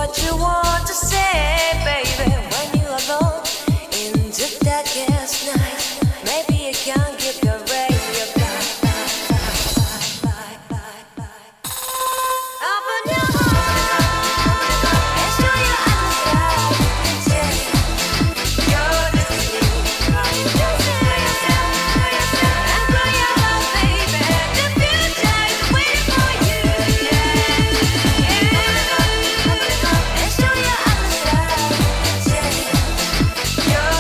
what you want to say, baby. When you're alone in the darkest night, maybe you can give your radio back. Open your heart and show your eyes that your destiny. And cry out loud, baby. The future is waiting for you. And show your eyes that your destiny.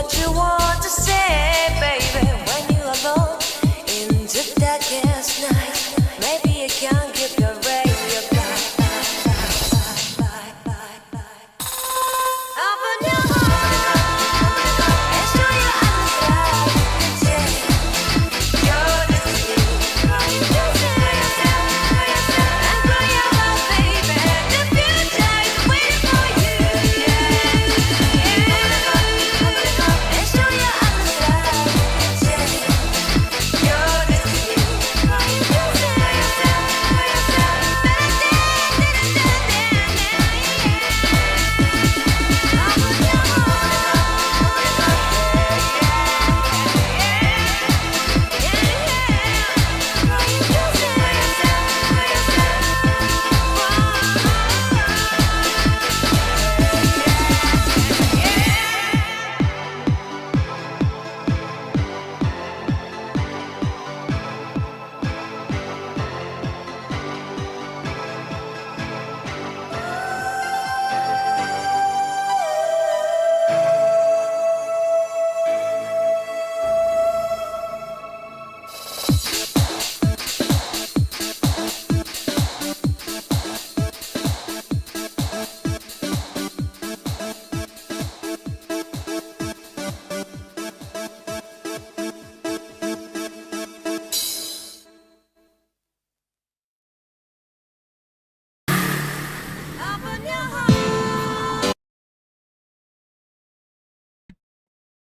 what you want to say, baby, when you're alone in the darkest night. Maybe you can give your radio open your heart and show your eyes that change your destiny. And grow your love, baby. The future is waiting for you. And show your eyes that change your destiny.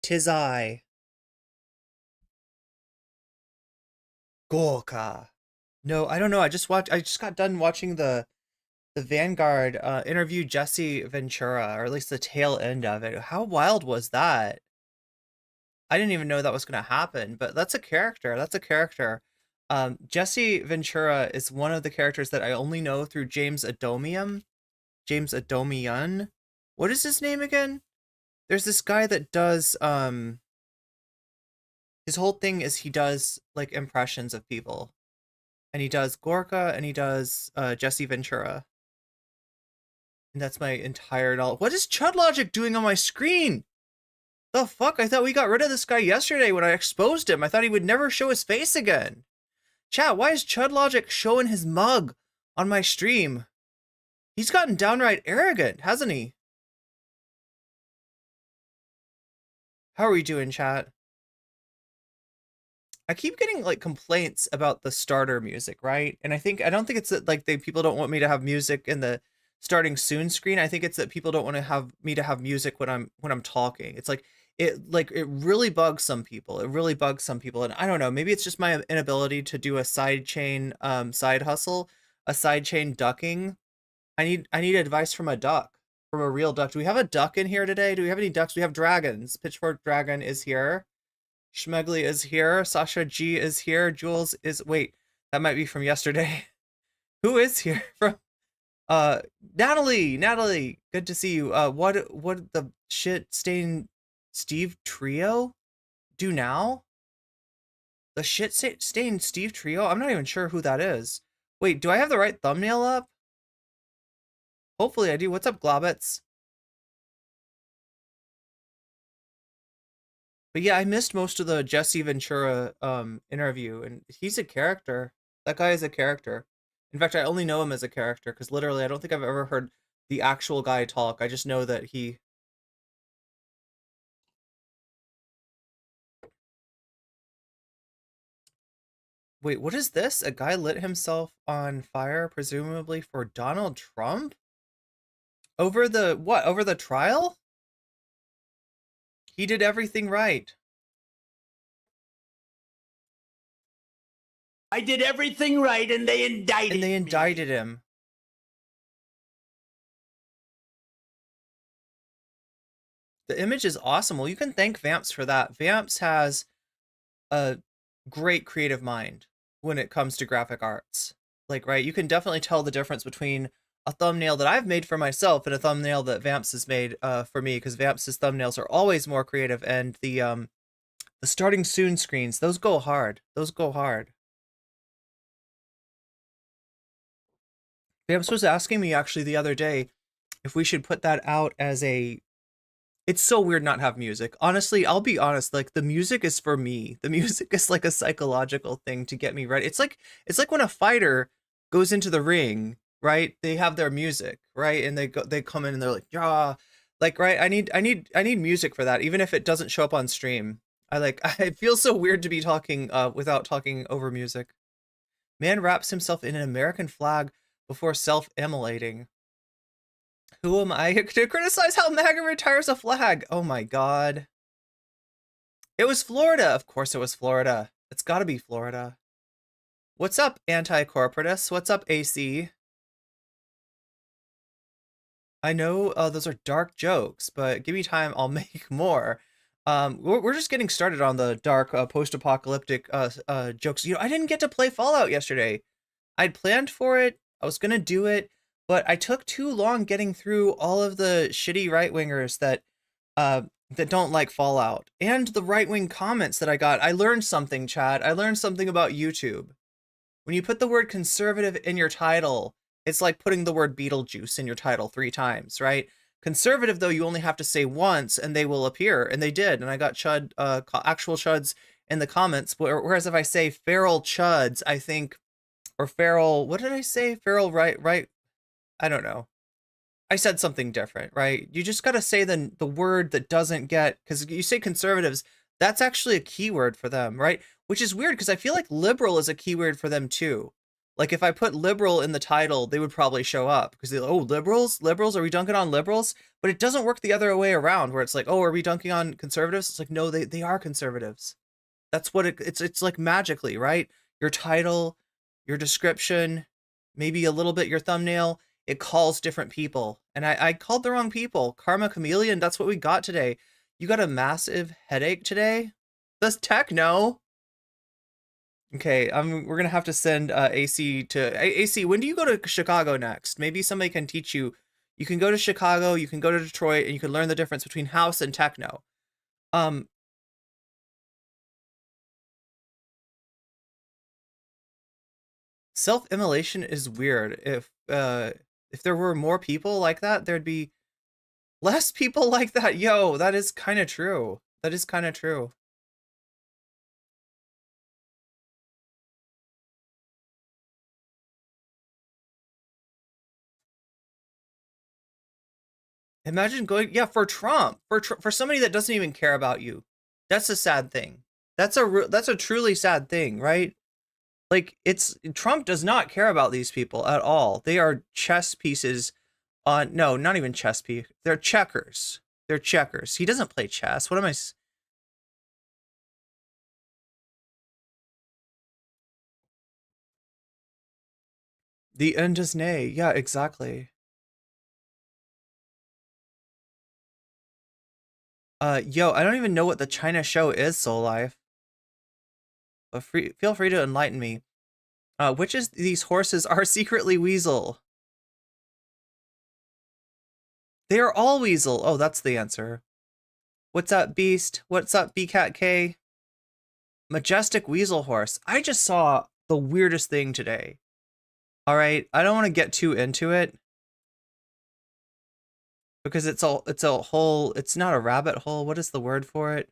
Tis I, Gorka. No, I don't know. I just got done watching the Vanguard interview Jesse Ventura, or at least the tail end of it. How wild was that? I didn't even know that was going to happen, but that's a character. That's a character. Jesse Ventura is one of the characters that I only know through James Adomian. James Adomian. What is his name again? There's this guy that does his whole thing is he does like impressions of people. And he does Gorka and he does Jesse Ventura. And that's my entire knowledge. What is Chud Logic doing on my screen? The fuck? I thought we got rid of this guy yesterday when I exposed him. I thought he would never show his face again. Chat, why is Chud Logic showing his mug on my stream? He's gotten downright arrogant, hasn't he? How are we doing, chat? I keep getting like complaints about the starter music, right? And I don't think it's that like people don't want me to have music in the starting soon screen. I think it's that people don't want to have me to have music when I'm talking. It's like it really bugs some people. It really bugs some people, and I don't know. Maybe it's just my inability to do a side chain side hustle, a side chain ducking. I need advice from a duck, from a real duck. Do we have a duck in here today? Do we have any ducks? We have dragons. Pitchfork Dragon is here. Schmegly is here. Sasha G is here. Jules is wait, that might be from yesterday. Who is here from Natalie, good to see you. What the shit stain Steve Trio do now? The shit stain Steve Trio? I'm not even sure who that is. Wait, do I have the right thumbnail up? Hopefully I do. What's up, Globbits? But yeah, I missed most of the Jesse Ventura interview, and he's a character. That guy is a character. In fact, I only know him as a character because literally I don't think I've ever heard the actual guy talk. I just know that he... Wait, what is this? A guy lit himself on fire, presumably for Donald Trump? Over the what? Over the trial? He did everything right. I did everything right, and they indicted him. The image is awesome. Well, you can thank Vamps for that. Vamps has a great creative mind when it comes to graphic arts. Like, right, you can definitely tell the difference between a thumbnail that I've made for myself and a thumbnail that Vamps has made for me, because Vamps' thumbnails are always more creative, and the starting soon screens, those go hard. Those go hard. Vamps was asking me actually the other day if we should put that out as a It's so weird not have music. Honestly, I'll be honest, like the music is for me. The music is like a psychological thing to get me ready. It's like when a fighter goes into the ring, right? They have their music, right? And they come in and they're like, "Yeah." Like, right? I need music for that, even if it doesn't show up on stream. I feel so weird to be talking without talking over music. Man wraps himself in an American flag before self-immolating. Who am I to criticize how MAGA retires a flag? Oh my god. It was Florida. Of course it was Florida. It's gotta be Florida. What's up, anti-corporatists? What's up, AC? I know those are dark jokes, but give me time, I'll make more. We're just getting started on the dark post-apocalyptic jokes. You know, I didn't get to play Fallout yesterday. I'd planned for it. I was gonna do it, but I took too long getting through all of the shitty right-wingers that don't like Fallout and the right-wing comments that I got. I learned something, Chad. I learned something about YouTube. When you put the word conservative in your title, it's like putting the word Beetlejuice in your title 3 times, right? Conservative, though, you only have to say once and they will appear, and they did. And I got chud, actual chuds in the comments. Whereas if I say feral chuds, I think, or feral, what did I say? Feral right? I don't know. I said something different, right? You just got to say the word that doesn't get, because you say conservatives, that's actually a keyword for them, right? Which is weird because I feel like liberal is a keyword for them too. Like if I put liberal in the title, they would probably show up because they're like, oh, liberals, are we dunking on liberals? But it doesn't work the other way around where it's like, oh, are we dunking on conservatives? It's like, no, they are conservatives. That's what it's like magically, right? Your title, your description, maybe a little bit your thumbnail, it calls different people. And I called the wrong people. Karma Chameleon, that's what we got today. You got a massive headache today? That's techno. Okay, we're gonna have to send AC to AC. When do you go to Chicago next? Maybe somebody can teach you. You can go to Chicago, you can go to Detroit, and you can learn the difference between house and techno. Self-immolation is weird. If there were more people like that, there'd be less people like that. Yo, that is kind of true. That is kind of true. Imagine going, yeah, for Trump, for somebody that doesn't even care about you. That's a sad thing. That's a truly sad thing, right? Like Trump does not care about these people at all. They are chess pieces on, no, not even chess piece. They're checkers. They're checkers. He doesn't play chess. What am I? The end is nay. Yeah, exactly. Yo, I don't even know what the China show is, Soul Life. But feel free to enlighten me. Which is these horses are secretly Weasel? They are all Weasel. Oh, that's the answer. What's up, Beast? What's up, BCat K? Majestic Weasel Horse. I just saw the weirdest thing today. All right, I don't want to get too into it because it's a hole. It's not a rabbit hole. What is the word for it?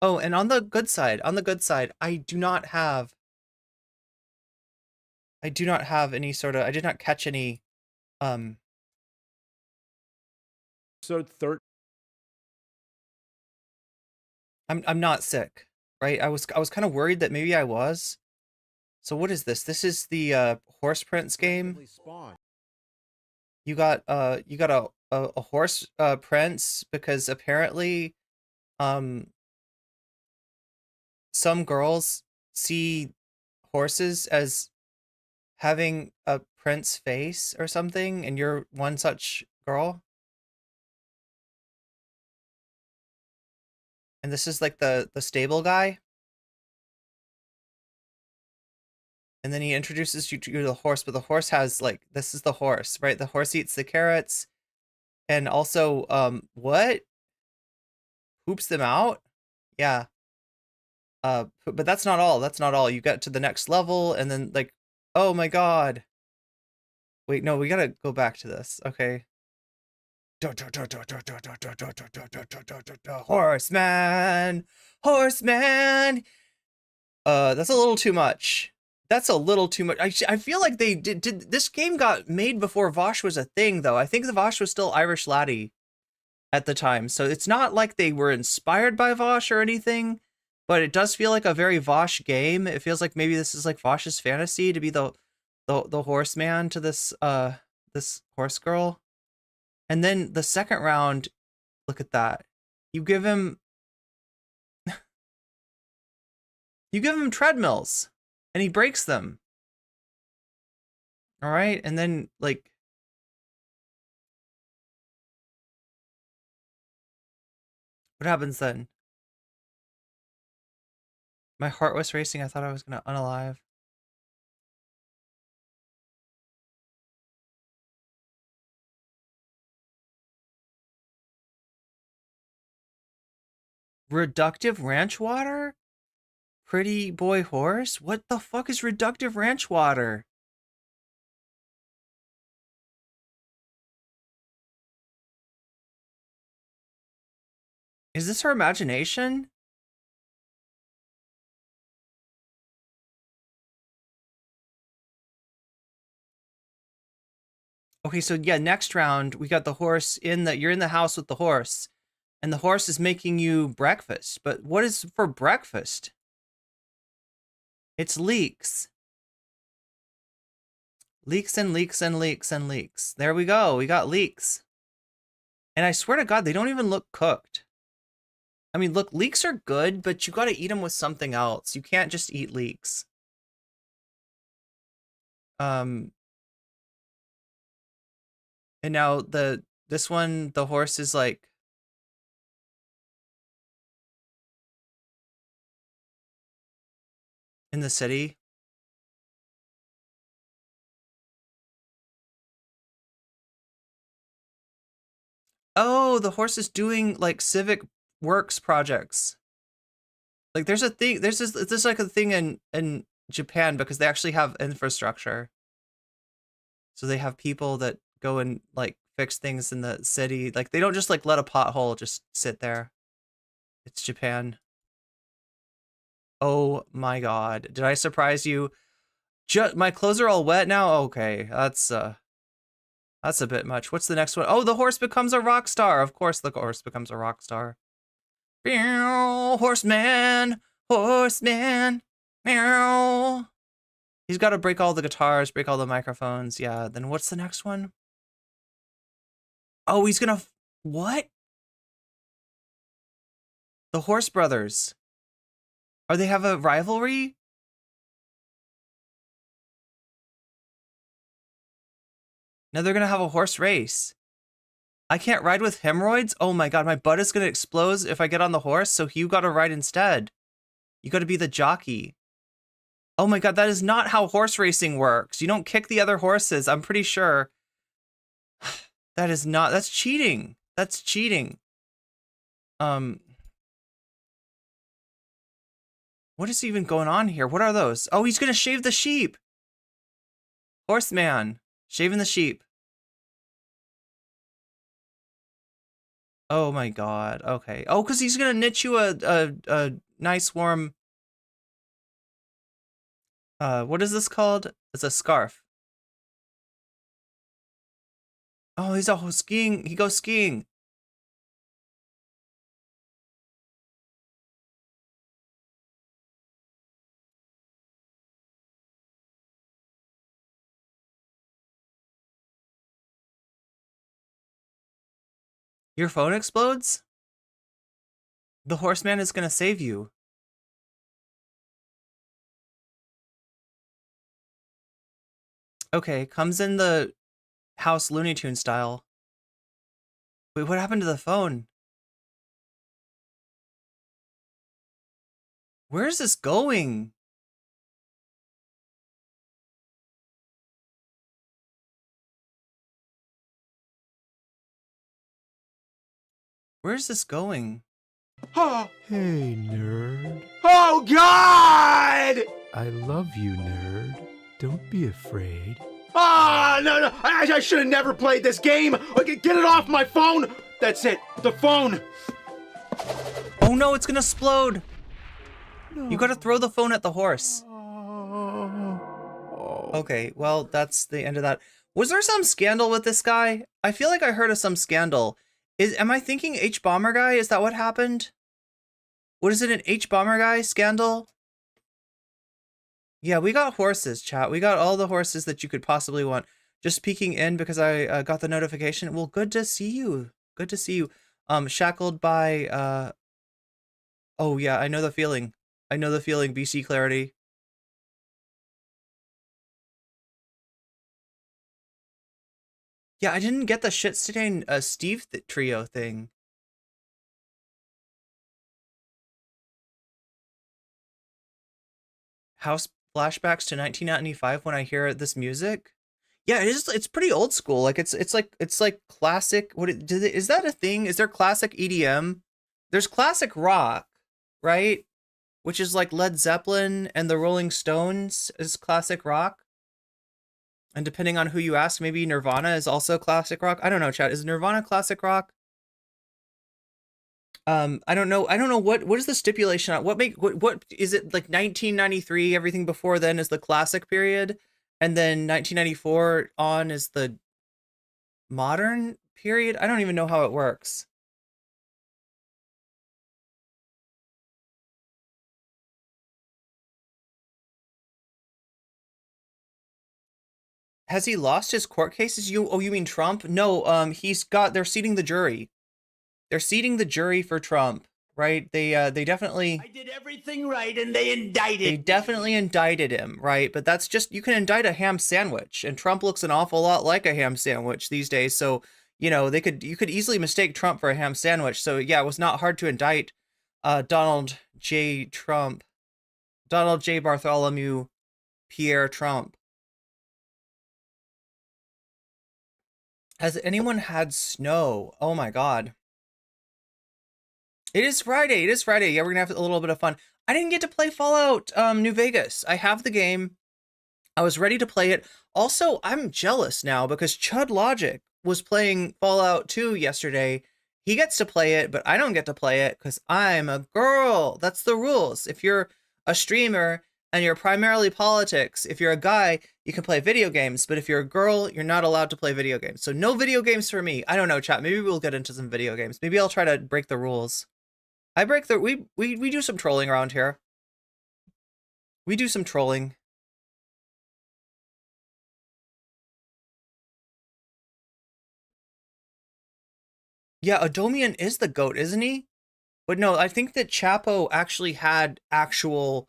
Oh, and on the good side, I do not have any sort of, I did not catch any episode 13. I'm not sick, right? I was kind of worried that maybe I was. So what is this? This is the Horse Prince game. You got a horse prince because apparently some girls see horses as having a prince face or something, and you're one such girl. And this is like the stable guy. And then he introduces you to the horse, but the horse has like, this is the horse, right? The horse eats the carrots. And also, what? poops them out. Yeah. But that's not all. That's not all. You get to the next level, and then like, oh my god. Wait, no, we gotta go back to this. Okay. Horseman, horseman. That's a little too much. That's a little too much. I feel like they did this game got made before Vosh was a thing, though. I think the Vosh was still Irish Laddie at the time, so it's not like they were inspired by Vosh or anything, but it does feel like a very Vosh game. It feels like maybe this is like Vosh's fantasy to be the horseman to this this horse girl. And then the second round, look at that. You give him treadmills and he breaks them. All right? And then like what happens then? My heart was racing. I thought I was going to unalive. Reductive ranch water? Pretty boy horse? What the fuck is reductive ranch water? Is this her imagination? Okay, so yeah, next round we got the horse you're in the house with the horse, and the horse is making you breakfast. But what is for breakfast? It's leeks. Leeks and leeks and leeks and leeks. There we go. We got leeks. And I swear to God, they don't even look cooked. I mean, look, leeks are good, but you got to eat them with something else. You can't just eat leeks. And now this one, the horse is like in the city. Oh, the horse is doing like civic works projects. Like there's a thing, there's like a thing in Japan because they actually have infrastructure. So they have people that go and like fix things in the city. Like they don't just like let a pothole just sit there. It's Japan. Oh my god. Did I surprise you? My clothes are all wet now? Okay, that's a bit much. What's the next one? Oh, the horse becomes a rock star. Of course the horse becomes a rock star. Meow, horseman, horseman, meow. He's got to break all the guitars, break all the microphones. Yeah, then what's the next one? Oh, he's gonna... What? The Horse Brothers. Are they have a rivalry? Now they're gonna have a horse race. I can't ride with hemorrhoids? Oh my god, my butt is gonna explode if I get on the horse, so you gotta ride instead. You gotta be the jockey. Oh my god, that is not how horse racing works. You don't kick the other horses, I'm pretty sure. That is not... That's cheating. That's cheating. What is even going on here? What are those? Oh, he's gonna shave the sheep. Horseman. Shaving the sheep. Oh my god. Okay. Oh, because he's gonna knit you a nice warm... what is this called? It's a scarf. Oh, he's all skiing. He goes skiing. Your phone explodes? The horseman is gonna save you. Okay, comes in the house Looney Tune style. Wait, what happened to the phone? Where is this going? Where is this going? Oh. Hey, nerd. Oh, God! I love you, nerd. Don't be afraid. Ah, no. I should have never played this game. Okay, get it off my phone. That's it. The phone. Oh no, it's gonna explode. No. You gotta throw the phone at the horse. Okay, well, that's the end of that. Was there some scandal with this guy? I feel like I heard of some scandal. Am I thinking H-Bomber guy? Is that what happened? What is it, an H-Bomber guy scandal? Yeah, we got horses, chat. We got all the horses that you could possibly want. Just peeking in because I got the notification. Well, good to see you. Good to see you. Shackled by, oh yeah, I know the feeling. I know the feeling, BC Clarity. Yeah, I didn't get the shit-stain Steve trio thing. House flashbacks to 1995 when I hear this music. Yeah, it is. It's pretty old school. Like it's like classic. Is that a thing? Is there classic EDM? There's classic rock, right? Which is like Led Zeppelin and the Rolling Stones is classic rock. And depending on who you ask, maybe Nirvana is also classic rock. I don't know, chat. Is Nirvana classic rock? I don't know what is the stipulation on what is it, like 1993, everything before then is the classic period, and then 1994 on is the modern period? I don't even know how it works. Has he lost his court cases? You mean Trump? No, they're seating the jury. They're seating the jury for Trump, right? They definitely. I did everything right, and they indicted. They definitely indicted him, right? But that's just, you can indict a ham sandwich, and Trump looks an awful lot like a ham sandwich these days. So you know you could easily mistake Trump for a ham sandwich. So yeah, it was not hard to indict Donald J. Bartholomew Pierre Trump. Has anyone had snow? Oh my God. It is Friday. It is Friday. Yeah, we're gonna have a little bit of fun. I didn't get to play Fallout New Vegas. I have the game. I was ready to play it. Also, I'm jealous now because Chud Logic was playing Fallout 2 yesterday. He gets to play it, but I don't get to play it because I'm a girl. That's the rules. If you're a streamer and you're primarily politics, if you're a guy, you can play video games, but if you're a girl, you're not allowed to play video games. So no video games for me. I don't know, chat. Maybe we'll get into some video games. Maybe I'll try to break the rules. We do some trolling around here. We do some trolling. Yeah, Adomian is the GOAT, isn't he? But no, I think that Chapo actually had actual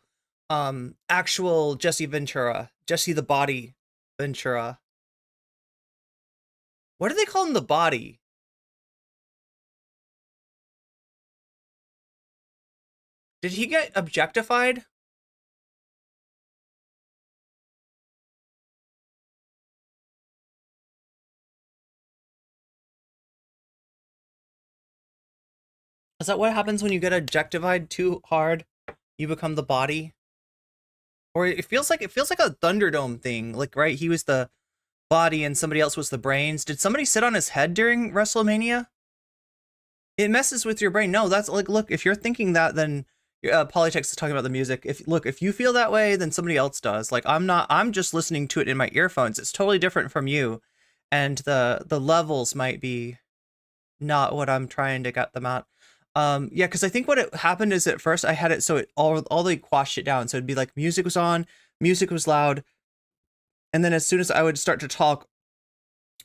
Jesse Ventura. Jesse the Body Ventura. What do they call him, the Body? Did he get objectified? Is that what happens when you get objectified too hard? You become the Body? Or it feels like a Thunderdome thing, like, right? He was the body and somebody else was the brains. Did somebody sit on his head during WrestleMania? It messes with your brain. No, that's like, look, if you're thinking that, then Polytext is talking about the music. If you feel that way, then somebody else does. Like, I'm just listening to it in my earphones. It's totally different from you. And the levels might be not what I'm trying to get them at. Yeah, because I think what happened is at first I had it so it all they quashed it down. So it'd be like music was on, music was loud, and then as soon as I would start to talk,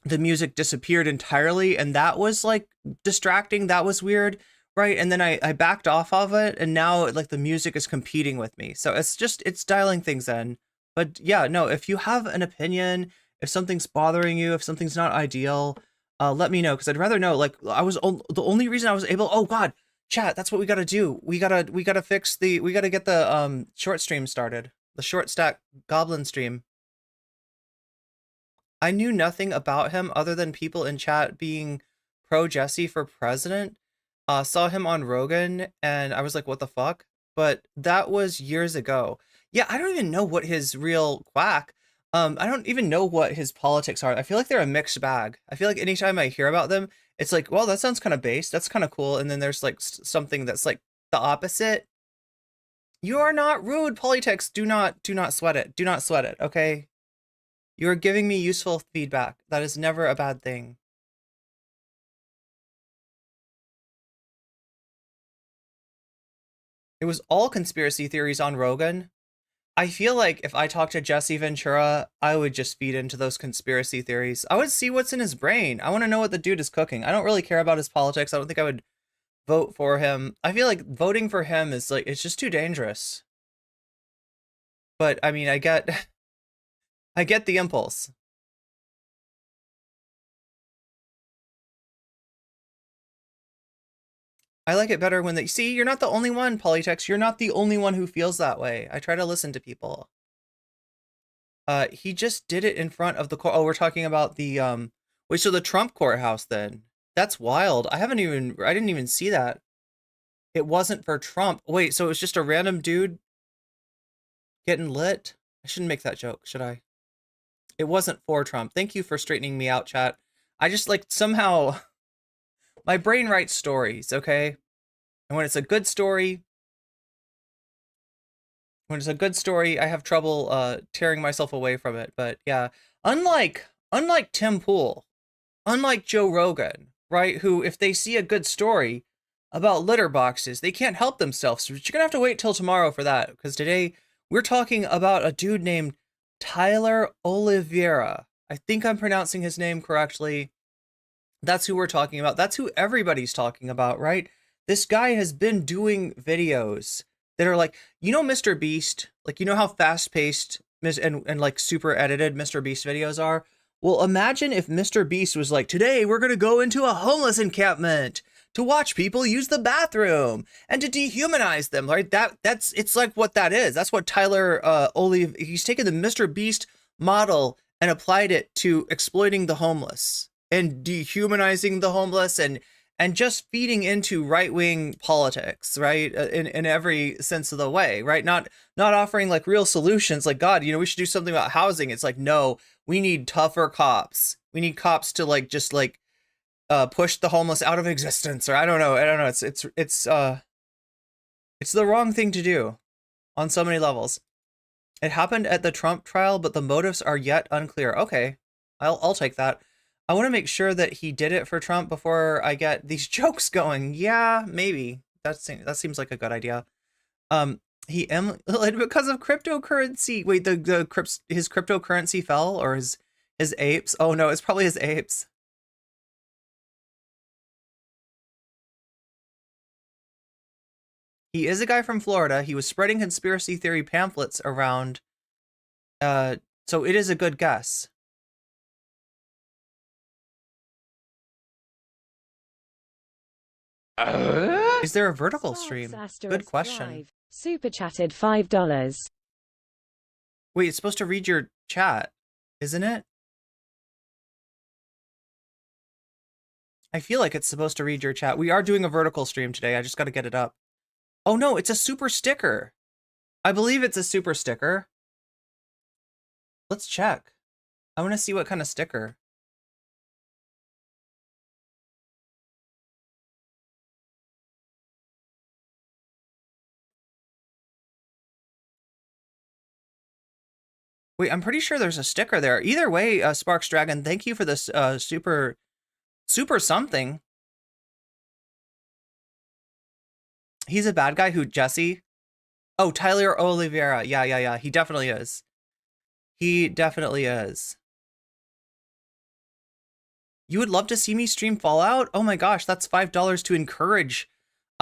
the music disappeared entirely, and that was like distracting. That was weird, right? And then I backed off of it, and now like the music is competing with me. So it's dialing things in. But yeah, no, if you have an opinion, if something's bothering you, if something's not ideal, let me know, because I'd rather know. Like, the only reason I was able, oh God, chat, that's what we gotta do. We gotta get the short stream started. The short stack goblin stream. I knew nothing about him other than people in chat being pro Jesse for president. saw him on Rogan, and I was like, what the fuck? But that was years ago. Yeah, I don't even know what his real quack. I don't even know what his politics are. I feel like they're a mixed bag. I feel like anytime I hear about them, it's like, well, that sounds kind of base. That's kind of cool. And then there's like something that's like the opposite. You are not rude, politics. Do not sweat it. Do not sweat it, okay? You are giving me useful feedback. That is never a bad thing. It was all conspiracy theories on Rogan. I feel like if I talked to Jesse Ventura, I would just feed into those conspiracy theories. I would see what's in his brain. I want to know what the dude is cooking. I don't really care about his politics. I don't think I would vote for him. I feel like voting for him is like, it's just too dangerous. But I mean, I get the impulse. I like it better when they see you're not the only one, Polytex. You're not the only one who feels that way. I try to listen to people. He just did it in front of the court. Oh, we're talking about the wait, so the Trump courthouse then. That's wild. I didn't even see that. It wasn't for Trump. Wait, so it was just a random dude getting lit? I shouldn't make that joke, should I? It wasn't for Trump. Thank you for straightening me out, chat. I just like somehow my brain writes stories, okay? And when it's a good story, I have trouble tearing myself away from it. But yeah, unlike Tim Pool, unlike Joe Rogan, right? Who, if they see a good story about litter boxes, they can't help themselves. But you're gonna have to wait till tomorrow for that, because today we're talking about a dude named Tyler Oliviera. I think I'm pronouncing his name correctly. That's who we're talking about. That's who everybody's talking about, right? This guy has been doing videos that are like, you know, Mr. Beast, like, you know how fast-paced and like super edited Mr. Beast videos are? Well, imagine if Mr. Beast was like, today we're gonna go into a homeless encampment to watch people use the bathroom and to dehumanize them, right? It's like what that is. That's what Tyler he's taken the Mr. Beast model and applied it to exploiting the homeless and dehumanizing the homeless and just feeding into right-wing politics, right? In every sense of the way, right? Not offering like real solutions like, God, you know, we should do something about housing. It's like, no, we need tougher cops. We need cops to like, just like, push the homeless out of existence, or I don't know. It's the wrong thing to do on so many levels. It happened at the Trump trial, but the motives are yet unclear. Okay, I'll take that. I want to make sure that he did it for Trump before I get these jokes going. Yeah, maybe that seems like a good idea. Because of cryptocurrency. Wait, his cryptocurrency fell, or his apes? Oh no, it's probably his apes. He is a guy from Florida. He was spreading conspiracy theory pamphlets around. So it is a good guess. Is there a vertical stream? Good question. Super chatted $5. Wait, it's supposed to read your chat, isn't it? I feel like it's supposed to read your chat. We are doing a vertical stream today. I just got to get it up. Oh no, it's a super sticker. I believe it's a super sticker. Let's check. I want to see what kind of sticker. Wait, I'm pretty sure there's a sticker there. Either way, Sparks Dragon, thank you for this super something. He's a bad guy who Jesse. Oh, Tyler Oliveira. Yeah. He definitely is. He definitely is. You would love to see me stream Fallout? Oh my gosh, that's $5 to encourage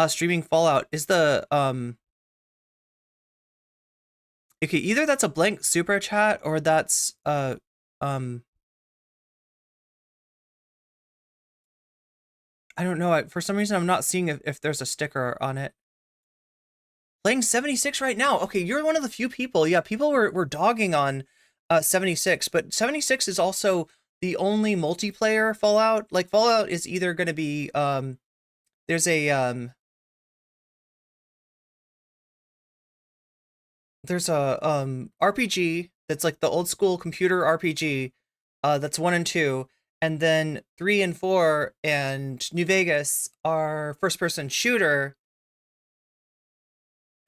streaming Fallout. Is the okay, either that's a blank super chat or that's I don't know. For some reason I'm not seeing if there's a sticker on it. Playing 76 right now. Okay, you're one of the few people. Yeah, people were dogging on 76, but 76 is also the only multiplayer Fallout. Like Fallout is either going to be There's a RPG that's like the old school computer RPG, that's 1 and 2, and then 3 and 4 and New Vegas are first person shooter.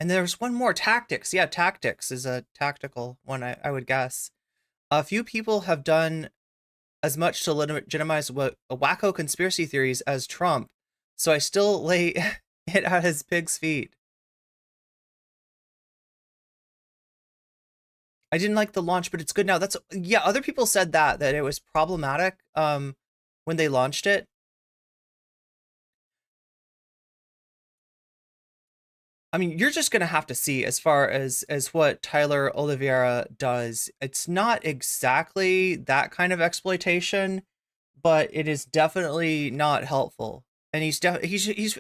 And there's one more, Tactics. Yeah, Tactics is a tactical one, I would guess. A few people have done as much to legitimize what wacko conspiracy theories as Trump, so I still lay it at his pig's feet. I didn't like the launch, but it's good now. That's, yeah, other people said that it was problematic when they launched it. I mean, you're just gonna have to see as far as what Tyler Oliviera does. It's not exactly that kind of exploitation, but it is definitely not helpful. And he's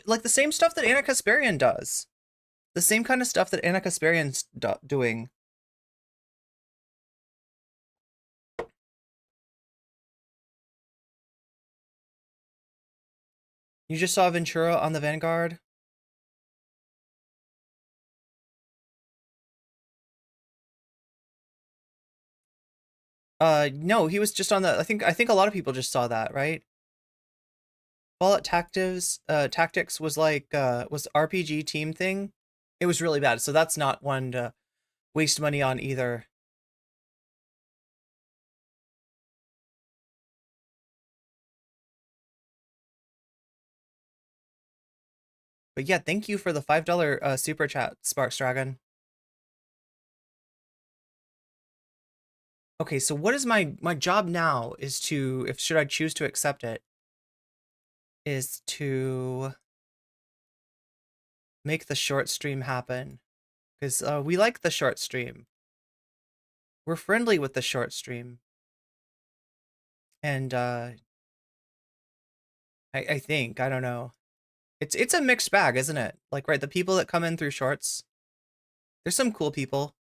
like the same stuff that Anna Kasparian does. The same kind of stuff that Anna Kasparian's doing. You just saw Ventura on the Vanguard? No, he was just on the, I think a lot of people just saw that, right? Fallout Tactics was like, was RPG team thing. It was really bad, so that's not one to waste money on either. But yeah, thank you for the $5 super chat, Sparks Dragon. Okay, so what is my job now is to, if should I choose to accept it, is to make the short stream happen. Because we like the short stream. We're friendly with the short stream. And I think, I don't know. It's a mixed bag, isn't it? Like, right, the people that come in through shorts, there's some cool people.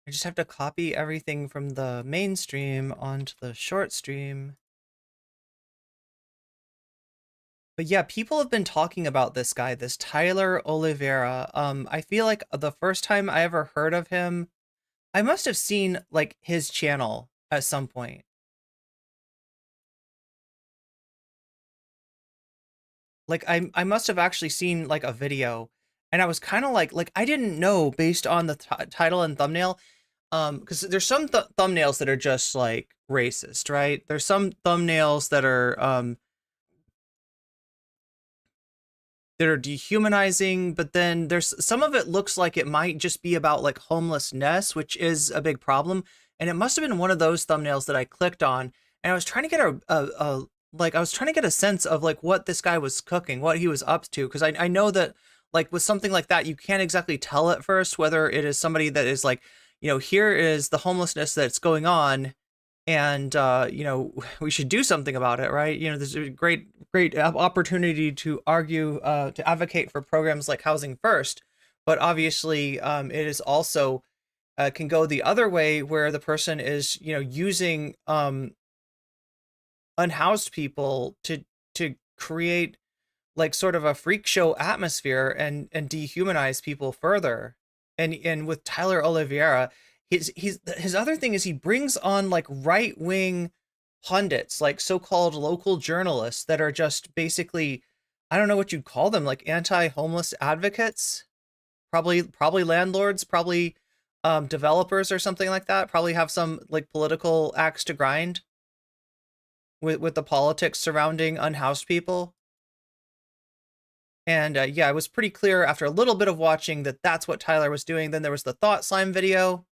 I just have to copy everything from the mainstream onto the short stream. But yeah, people have been talking about this guy, this Tyler Oliveira. I feel like the first time I ever heard of him, I must have seen like his channel at some point. Like I must have actually seen like a video, and I was kind of like I didn't know based on the title and thumbnail, because there's some thumbnails that are just like racist, right? There's some thumbnails that are dehumanizing, but then there's some of it looks like it might just be about like homelessness, which is a big problem. And it must have been one of those thumbnails that I clicked on, and I was trying to get I was trying to get a sense of like what this guy was cooking, what he was up to, because I know that like with something like that, you can't exactly tell at first whether it is somebody that is like, you know, here is the homelessness that's going on, and you know, we should do something about it, right? You know, there's a great opportunity to argue, to advocate for programs like Housing First, but obviously it is also can go the other way, where the person is, you know, using unhoused people to create like sort of a freak show atmosphere and dehumanize people further. And with Tyler Oliveira, his other thing is he brings on like right-wing pundits, like so-called local journalists that are just basically, I don't know what you'd call them, like anti-homeless advocates, probably landlords, probably developers or something like that, probably have some like political axe to grind with the politics surrounding unhoused people. And yeah, it was pretty clear after a little bit of watching that that's what Tyler was doing. Then there was the thought slime video.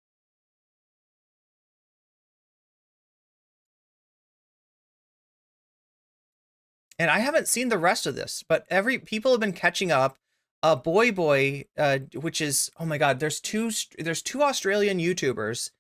And I haven't seen the rest of this, but people have been catching up Boy Boy, which is, oh my God, there's two Australian YouTubers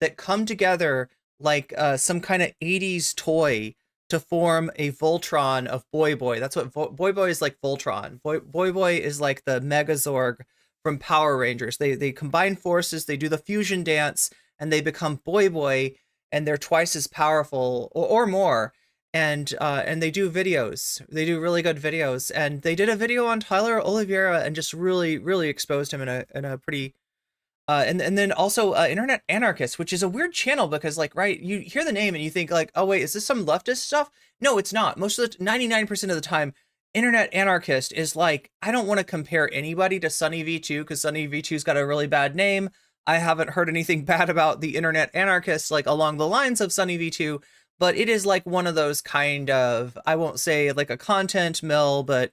that come together like some kind of 80s toy to form a Voltron of Boy Boy. That's what Boy Boy is, like Voltron. Boy Boy is like the Megazord from Power Rangers. They combine forces, they do the fusion dance, and they become Boy Boy, and they're twice as powerful or more. And they do videos. They do really good videos. And they did a video on Tyler Oliviera and just really exposed him in a pretty and then also Internet Anarchist, which is a weird channel because, like, right, you hear the name and you think like, oh wait, is this some leftist stuff? No, it's not. Most of the 99% of the time, Internet Anarchist is like, I don't want to compare anybody to Sunny V2 because Sunny V2's got a really bad name. I haven't heard anything bad about the Internet Anarchist like along the lines of Sunny V2, but it is like one of those kind of, I won't say like a content mill, but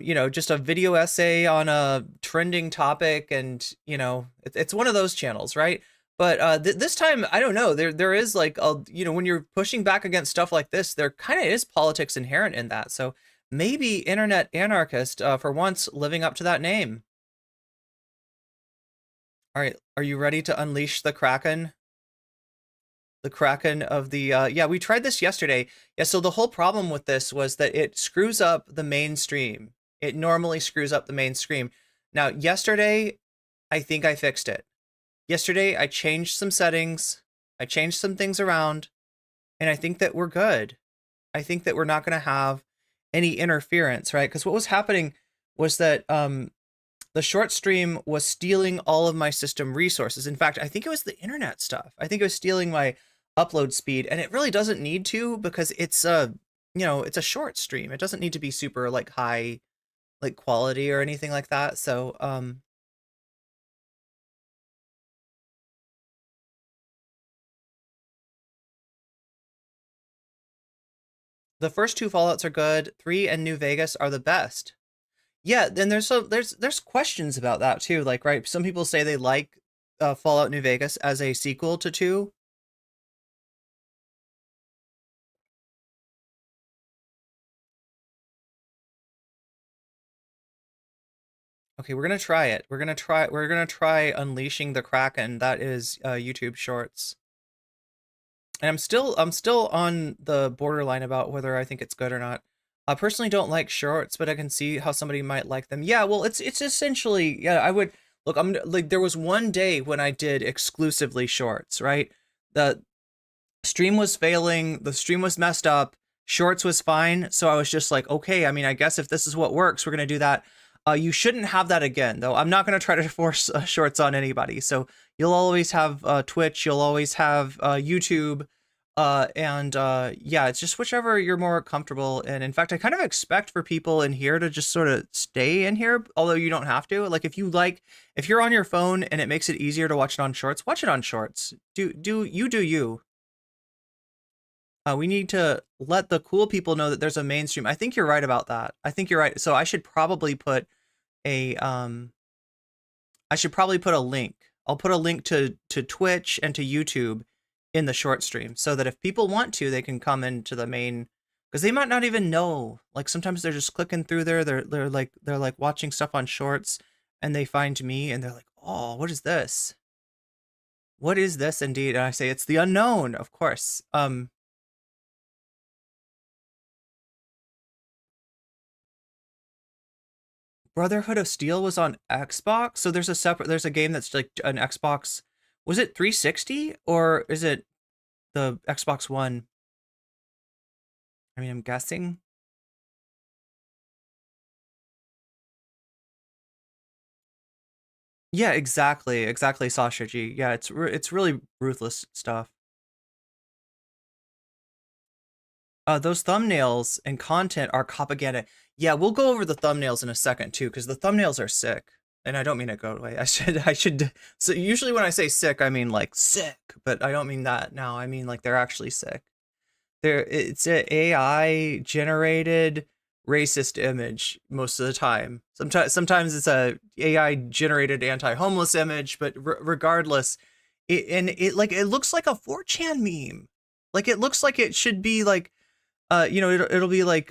you know, just a video essay on a trending topic, and you know, it's one of those channels, right? But this time, I don't know. There is like a, you know, when you're pushing back against stuff like this, there kind of is politics inherent in that. So maybe Internet Anarchist, for once, living up to that name. All right, are you ready to unleash the Kraken? The Kraken of the yeah, we tried this yesterday. Yeah, so the whole problem with this was that it screws up the mainstream. It normally screws up the mainstream. Now, yesterday, I think I fixed it. Yesterday, I changed some settings. I changed some things around, and I think that we're good. I think that we're not going to have any interference, right? Because what was happening was that the short stream was stealing all of my system resources. In fact, I think it was the internet stuff. I think it was stealing my upload speed, and it really doesn't need to because it's a, you know, it's a short stream. It doesn't need to be super like high like quality or anything like that. So the first two Fallouts are good. 3 and New Vegas are the best. Yeah, then there's questions about that too. Like, right, some people say they like Fallout New Vegas as a sequel to 2. Okay, we're gonna try it. We're gonna try unleashing the Kraken. That is YouTube Shorts. And I'm still on the borderline about whether I think it's good or not. I personally don't like shorts, but I can see how somebody might like them. Yeah, well, it's essentially, yeah, I would look, I'm like, there was one day when I did exclusively shorts, right? The stream was failing, the stream was messed up, shorts was fine. So I was just like, okay, I mean, I guess if this is what works, we're gonna do that. You shouldn't have that again, though. I'm not gonna try to force shorts on anybody. So you'll always have Twitch, you'll always have YouTube, and yeah, it's just whichever you're more comfortable in. In fact, I kind of expect for people in here to just sort of stay in here, although you don't have to. Like, if you're on your phone and it makes it easier to watch it on shorts, watch it on shorts. Do you. We need to let the cool people know that there's a mainstream. I think you're right about that. I think you're right. So I should probably put a link. I'll put a link to Twitch and to YouTube in the short stream so that if people want to, they can come into the main, because they might not even know. Like, sometimes they're just clicking through there. They're like watching stuff on shorts, and they find me and they're like, oh, what is this? What is this indeed? And I say, it's the unknown, of course. Brotherhood of Steel was on Xbox, so there's a game that's like an Xbox. Was it 360 or is it the Xbox One? I mean, I'm guessing. Yeah, exactly, Sasha G. Yeah, it's really ruthless stuff. Those thumbnails and content are propaganda. Yeah, we'll go over the thumbnails in a second too, because the thumbnails are sick. And I don't mean it go away. I should. So usually when I say sick, I mean like sick, but I don't mean that now. I mean like they're actually sick. It's an AI generated racist image most of the time. Sometimes it's a AI generated anti-homeless image, but regardless, it looks like a 4chan meme. Like, it looks like it should be like, you know, it'll be like,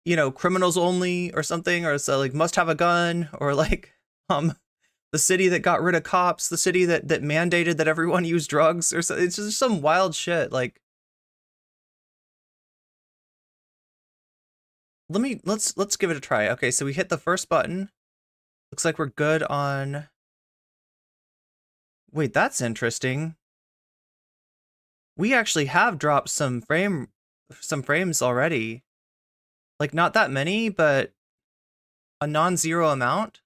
you know, criminals only or something, or so like must have a gun, or like the city that got rid of cops, the city that mandated that everyone use drugs, or so. It's just some wild shit. Like, let's give it a try. Okay, so we hit the first button. Looks like we're good on. Wait, that's interesting. We actually have dropped some frames already. Like, not that many, but a non-zero amount.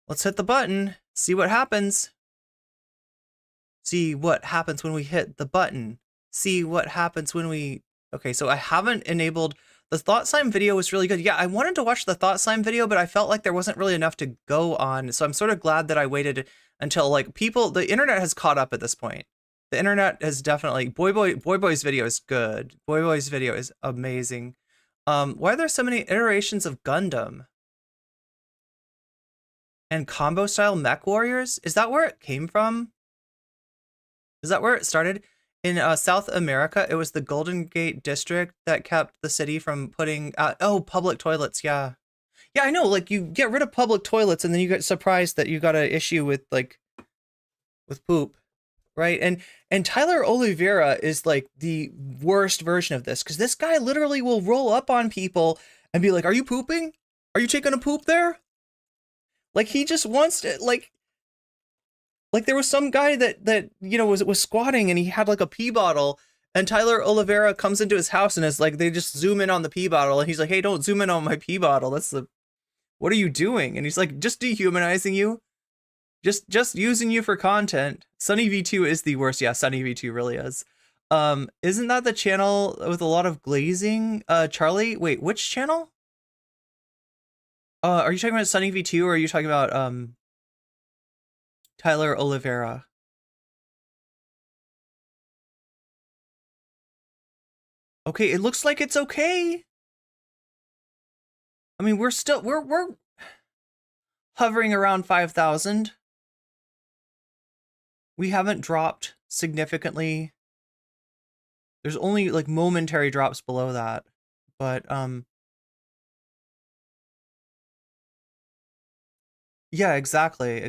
Let's hit the button, see what happens. See what happens when we hit the button. See what happens when we... Okay, so I haven't enabled... The thought slime video was really good. Yeah, I wanted to watch the thought slime video, but I felt like there wasn't really enough to go on. So I'm sort of glad that I waited until, like, the internet has caught up at this point. The internet has definitely... Boy Boy's video is good. Boy Boy's video is amazing. Why are there so many iterations of Gundam? And combo style mech warriors? Is that where it came from? Is that where it started? In South America, it was the Golden Gate district that kept the city from putting public toilets. Yeah, I know. Like, you get rid of public toilets and then you get surprised that you got an issue with poop, right? And Tyler Oliveira is like the worst version of this, because this guy literally will roll up on people and be like, "Are you pooping? Are you taking a poop there?" Like, he just wants to, like there was some guy that you know was squatting, and he had like a pee bottle, and Tyler Oliveira comes into his house and is like, they just zoom in on the pee bottle, and he's like, "Hey, don't zoom in on my pee bottle. What are you doing?" And he's like, "Just dehumanizing you, just using you for content." Sunny V2 is the worst. Yeah, Sunny V2 really is. Isn't that the channel with a lot of glazing? Charlie, wait, which channel? Are you talking about Sunny V2, or are you talking about Tyler Oliveira? Okay, it looks like it's okay. I mean, we're hovering around 5,000. We haven't dropped significantly. There's only like momentary drops below that, but yeah, exactly.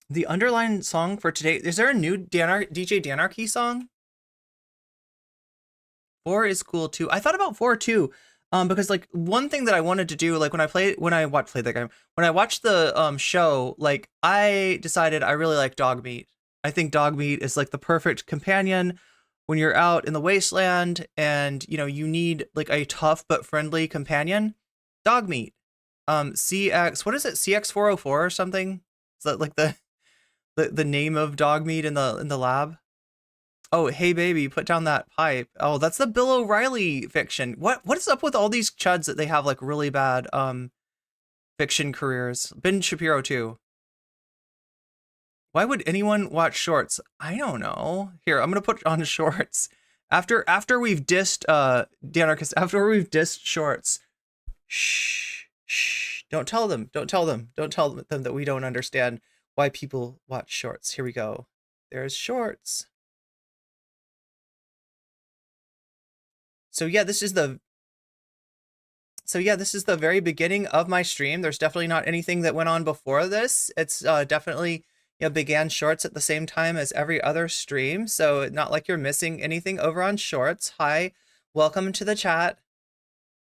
The underlying song for today, is there a new DJ Danarchy song? 4 is cool too. I thought about 4 too, because like one thing that I wanted to do, like when I watched the show, like I decided I really like dog meat. I think dog meat is like the perfect companion when you're out in the wasteland and you know you need like a tough but friendly companion. Dog meat. CX, what is it? CX404 or something? Is that like the name of dog meat in the lab? Oh, hey baby, put down that pipe. Oh, that's the Bill O'Reilly fiction. What is up with all these chuds that they have like really bad fiction careers? Ben Shapiro too. Why would anyone watch shorts? I don't know. Here, I'm gonna put on shorts. After we've dissed the Anarchist, after we've dissed shorts. Shh. Don't tell them that we don't understand why people watch shorts. Here we go. There's shorts. So yeah, this is the very beginning of my stream. There's definitely not anything that went on before this. It's definitely, you know, began shorts at the same time as every other stream. So not like you're missing anything over on shorts. Hi, welcome to the chat.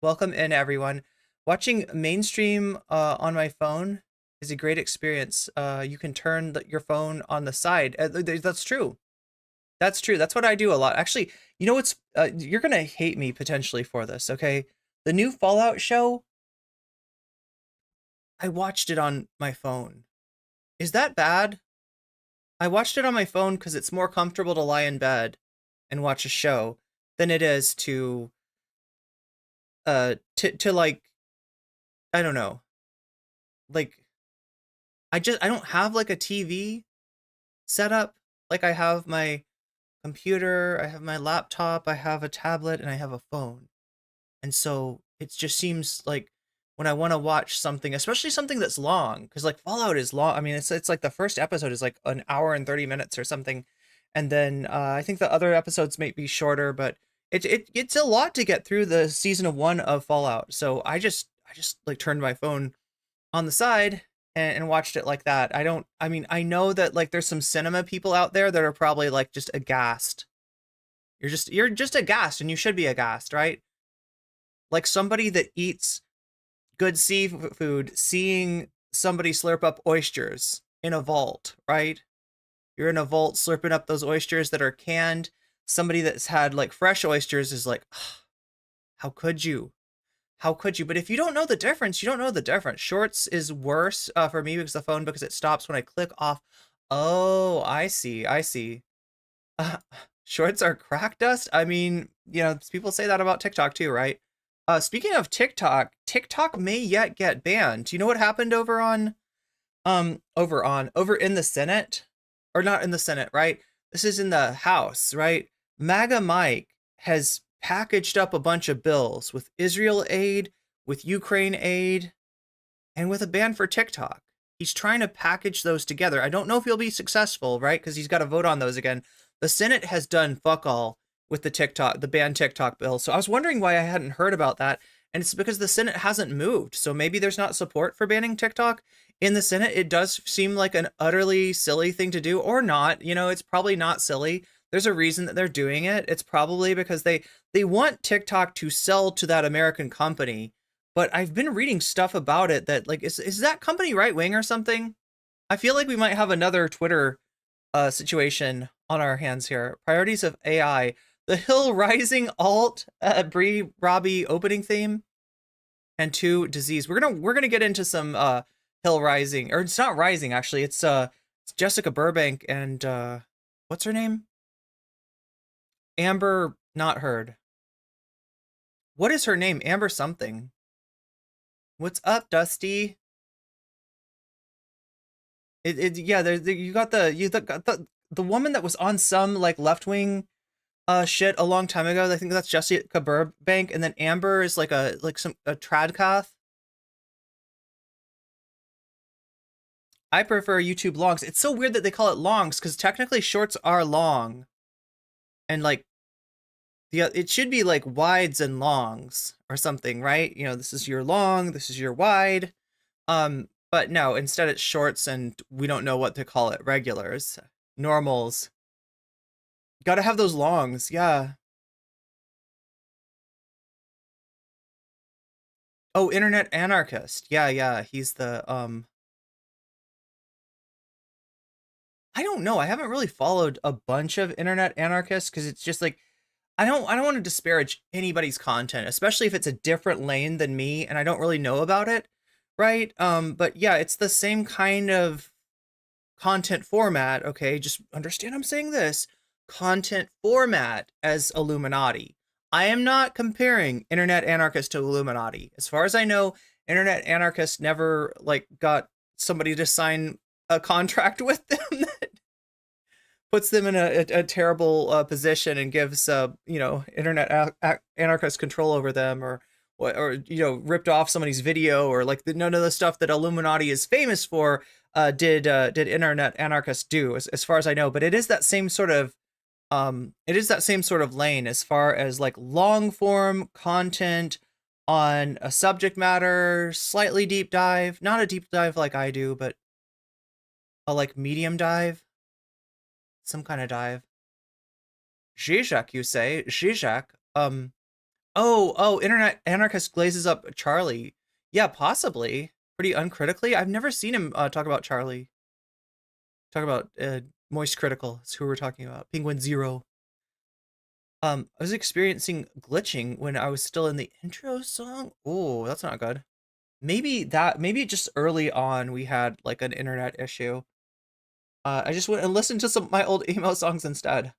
Welcome in, everyone. Watching mainstream on my phone is a great experience. You can turn your phone on the side. That's true. That's true. That's what I do a lot. Actually, you know what's, you're going to hate me potentially for this, okay? The new Fallout show, I watched it on my phone. Is that bad? I watched it on my phone because it's more comfortable to lie in bed and watch a show than it is to like, I don't know. Like, I don't have like a TV set up. Like, I have my computer, I have my laptop, I have a tablet, and I have a phone. And so it just seems like when I want to watch something, especially something that's long, because like Fallout is long. I mean, it's like the first episode is like an hour and 30 minutes or something, and then I think the other episodes may be shorter, but it's a lot to get through the season of 1 of Fallout. So I just like turned my phone on the side and watched it like that. I mean, I know that like there's some cinema people out there that are probably like just aghast. You're just aghast, and you should be aghast, right? Like somebody that eats good seafood seeing somebody slurp up oysters in a vault, right? You're in a vault slurping up those oysters that are canned. Somebody that's had like fresh oysters is like, "Ugh, how could you? How could you?" But if you don't know the difference, you don't know the difference. Shorts is worse for me because the phone, because it stops when I click off. Oh, I see. I see. Uh, Shorts are crack dust. I mean, people say that about TikTok too, right? Speaking of TikTok, TikTok may yet get banned. Do you know what happened over in the Senate? Or not in the Senate, right? This is in the House, right? MAGA Mike has packaged up a bunch of bills with Israel aid, with Ukraine aid, and with a ban for TikTok. He's trying to package those together. I don't know if he'll be successful, right? Because he's got to vote on those again. The Senate has done fuck all with the ban TikTok bill. So I was wondering why I hadn't heard about that. And it's because the Senate hasn't moved. So maybe there's not support for banning TikTok in the Senate. It does seem like an utterly silly thing to do, or not. It's probably not silly. There's a reason that they're doing it. It's probably because they want TikTok to sell to that American company. But I've been reading stuff about it that like, is that company right wing or something? I feel like we might have another Twitter situation on our hands here. Priorities of AI. The Hill Rising alt Bree Robbie opening theme, and 2 disease. We're gonna get into some Hill Rising, or it's not Rising actually. It's Jessica Burbank and what's her name? Amber not heard. What is her name? Amber something. What's up, Dusty? Yeah. You got the woman that was on some like left wing shit a long time ago. I think that's Jessica Burbank, and then Amber is like a tradcath. I prefer YouTube longs. It's so weird that they call it longs because technically shorts are long, and like it should be like wides and longs or something, right? This is your long, this is your wide. But no, instead it's shorts, and we don't know what to call it. Regulars, normals. Gotta have those longs, yeah. Oh, Internet Anarchist. Yeah. He's the I don't know. I haven't really followed a bunch of Internet Anarchists because it's just like I don't want to disparage anybody's content, especially if it's a different lane than me and I don't really know about it, right? But yeah, it's the same kind of content format, okay? Just understand I'm saying this. Content format as Illuminati. I am not comparing Internet Anarchist to Illuminati. As far as I know, Internet Anarchist never like got somebody to sign a contract with them that puts them in a terrible position and gives Internet Anarchist control over them, or ripped off somebody's video, or like none of the stuff that Illuminati is famous for did Internet Anarchist do, as far as I know. But it is that same sort of lane as far as like long form content on a subject matter, slightly deep dive, not a deep dive like I do, but a like medium dive, some kind of dive. Zizek, you say? Zizek? Internet Anarchist glazes up Charlie. Yeah, possibly. Pretty uncritically. I've never seen him talk about Charlie. Talk about Moist Critical. That's who we're talking about. Penguin Zero. I was experiencing glitching when I was still in the intro song. Oh, that's not good. Maybe just early on we had like an internet issue. I just went and listened to some of my old emo songs instead.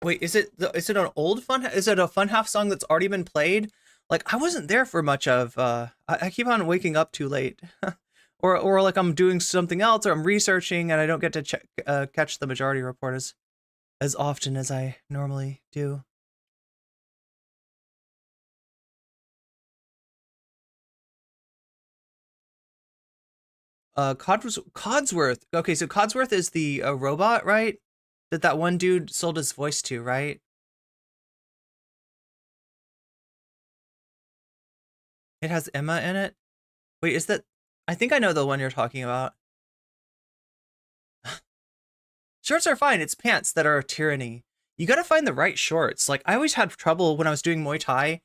Wait, is it an old is it a Fun Half song that's already been played? Like I wasn't there for much of. I keep on waking up too late, or like I'm doing something else, or I'm researching and I don't get to catch the majority report as often as I normally do. Codsworth. Okay, so Codsworth is the robot, right? That one dude sold his voice to, right? It has Emma in it. Wait, is that? I think I know the one you're talking about. Shorts are fine. It's pants that are a tyranny. You got to find the right shorts. Like I always had trouble when I was doing Muay Thai,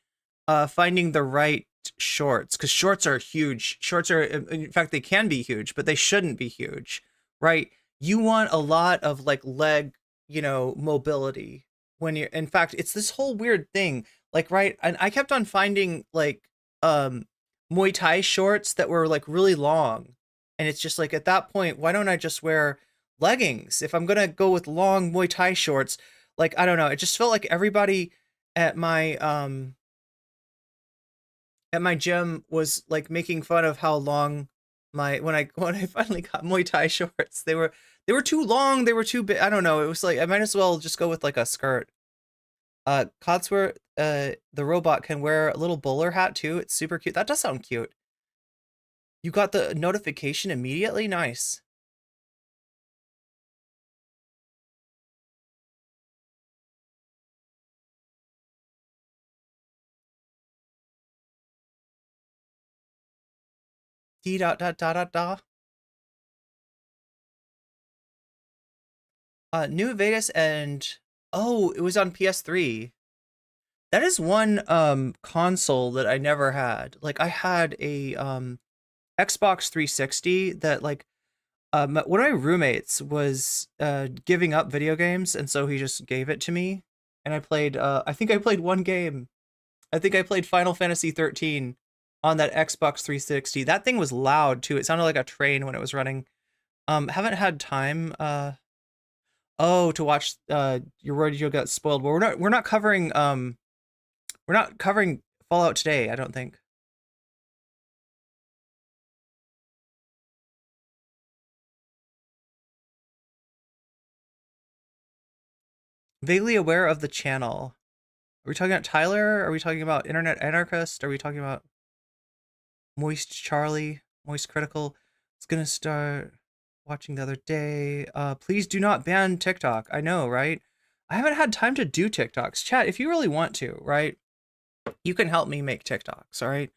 finding the right shorts because shorts are huge. Shorts are, in fact, they can be huge, but they shouldn't be huge, right? You want a lot of like leg, mobility when you're. In fact, it's this whole weird thing. Like, right? And I kept on finding like Muay Thai shorts that were like really long, and it's just like at that point, why don't I just wear leggings if I'm gonna go with long Muay Thai shorts? Like I don't know, it just felt like everybody at my gym was like making fun of how long when I finally got Muay Thai shorts. They were too long, they were too big. I don't know, it was like I might as well just go with like a skirt. Codsworth, the robot can wear a little bowler hat too. It's super cute. That does sound cute. You got the notification immediately? Nice. D dot dot dot dot dot. New Vegas and oh, it was on PS3. That is one console that I never had. Like I had a Xbox 360 that like one of my roommates was giving up video games, and so he just gave it to me. And I played I think I played one game. I think I played Final Fantasy 13 on that Xbox 360. That thing was loud too. It sounded like a train when it was running. Haven't had time to watch your word you'll get spoiled. Well, we're not covering Fallout today, I don't think. Vaguely aware of the channel. Are we talking about Tyler? Are we talking about Internet Anarchist? Are we talking about Moist Charlie? Moist Critical? It's gonna start watching the other day. Please do not ban TikTok. I know, right? I haven't had time to do TikToks. Chat, if you really want to, right? You can help me make TikToks, all right?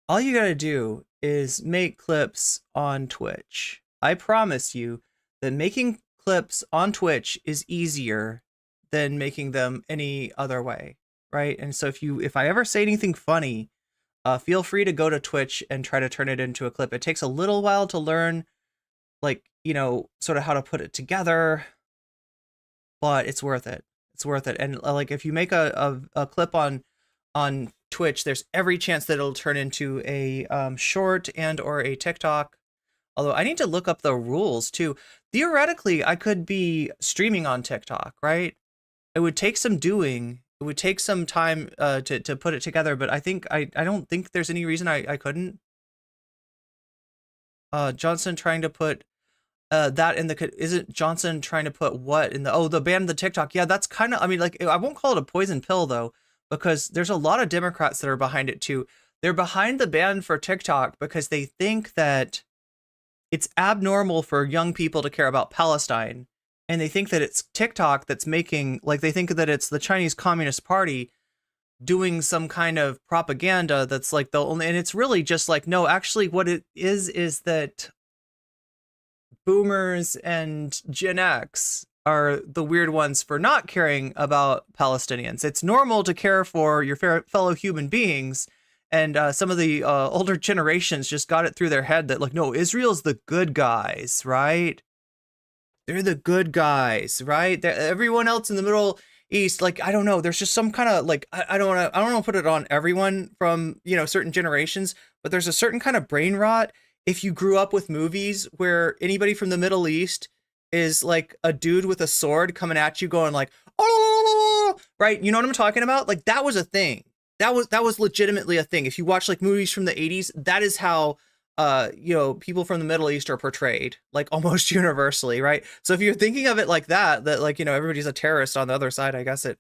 All you gotta do is make clips on Twitch. I promise you that making clips on Twitch is easier than making them any other way, right? And so if I ever say anything funny, feel free to go to Twitch and try to turn it into a clip. It takes a little while to learn, like, sort of how to put it together, but it's worth it. It's worth it. And like, if you make a clip on Twitch, there's every chance that it'll turn into a short and or a TikTok. Although I need to look up the rules too. Theoretically, I could be streaming on TikTok, right? It would take some doing. It would take some time to put it together, but I think I don't think there's any reason I couldn't. Johnson trying to put that in the, isn't Johnson trying to put what in the ban the TikTok? Yeah, that's kind of, I mean, like, I won't call it a poison pill though, because there's a lot of Democrats that are behind it too. They're behind the ban for TikTok because they think that it's abnormal for young people to care about Palestine. And they think that it's TikTok that's making, like, they think that it's the Chinese Communist Party doing some kind of propaganda that's like the only, and it's really just like, no, actually what it is that boomers and Gen X are the weird ones for not caring about Palestinians. It's normal to care for your fellow human beings. And some of the older generations just got it through their head that, like, no, Israel's the good guys, right? They're the good guys, right? Everyone else in the Middle East, like, I don't know. There's just some kind of, like, I don't want to put it on everyone from, certain generations, but there's a certain kind of brain rot. If you grew up with movies where anybody from the Middle East is like a dude with a sword coming at you going like, oh, right? You know what I'm talking about? Like, that was a thing. That was legitimately a thing. If you watch like movies from the 80s, that is how people from the Middle East are portrayed, like, almost universally, right? So if you're thinking of it like that like, everybody's a terrorist on the other side, I guess it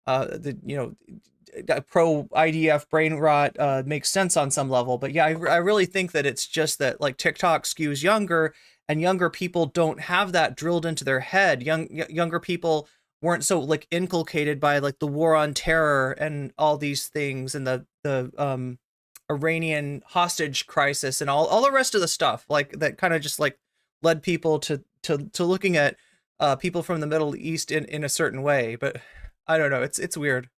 the pro IDF brain rot makes sense on some level. But yeah, I really think that it's just that like TikTok skews younger, and younger people don't have that drilled into their head. Younger people weren't so like inculcated by like the war on terror and all these things, and the Iranian hostage crisis and all the rest of the stuff like that kind of just like led people to looking at people from the Middle East in a certain way. But I don't know, it's weird.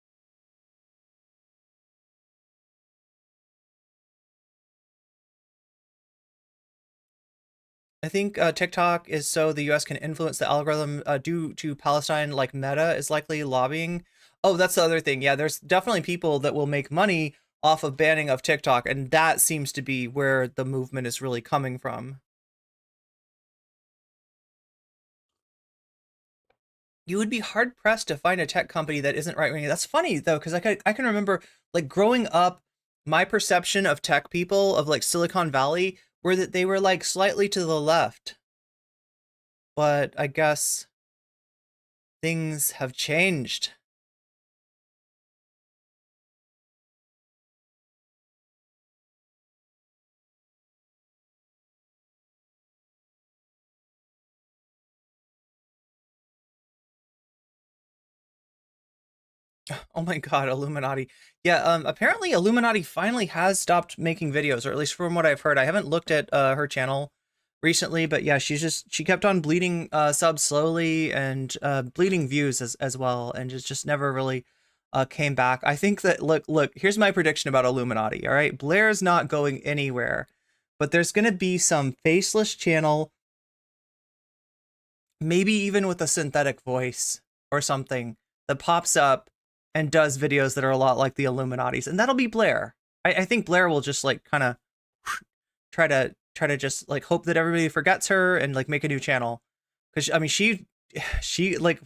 I think TikTok is so the US can influence the algorithm due to Palestine, like Meta is likely lobbying. Oh, that's the other thing. Yeah, there's definitely people that will make money off of banning of TikTok, and that seems to be where the movement is really coming from. You would be hard pressed to find a tech company that isn't right wing. That's funny though, because I can remember like growing up, my perception of tech people of like Silicon Valley were that they were like slightly to the left. But I guess things have changed. Oh my God, Illuminati. Yeah, apparently Illuminati finally has stopped making videos, or at least from what I've heard. I haven't looked at her channel recently, but yeah, she kept on bleeding subs slowly and bleeding views as well, and just never really came back. I think that look, here's my prediction about Illuminati. All right, Blair's not going anywhere, but there's gonna be some faceless channel, maybe even with a synthetic voice or something that pops up and does videos that are a lot like the Illuminati's, and that'll be Blair. I think Blair will just like kind of try to just like hope that everybody forgets her and like make a new channel, because I mean she like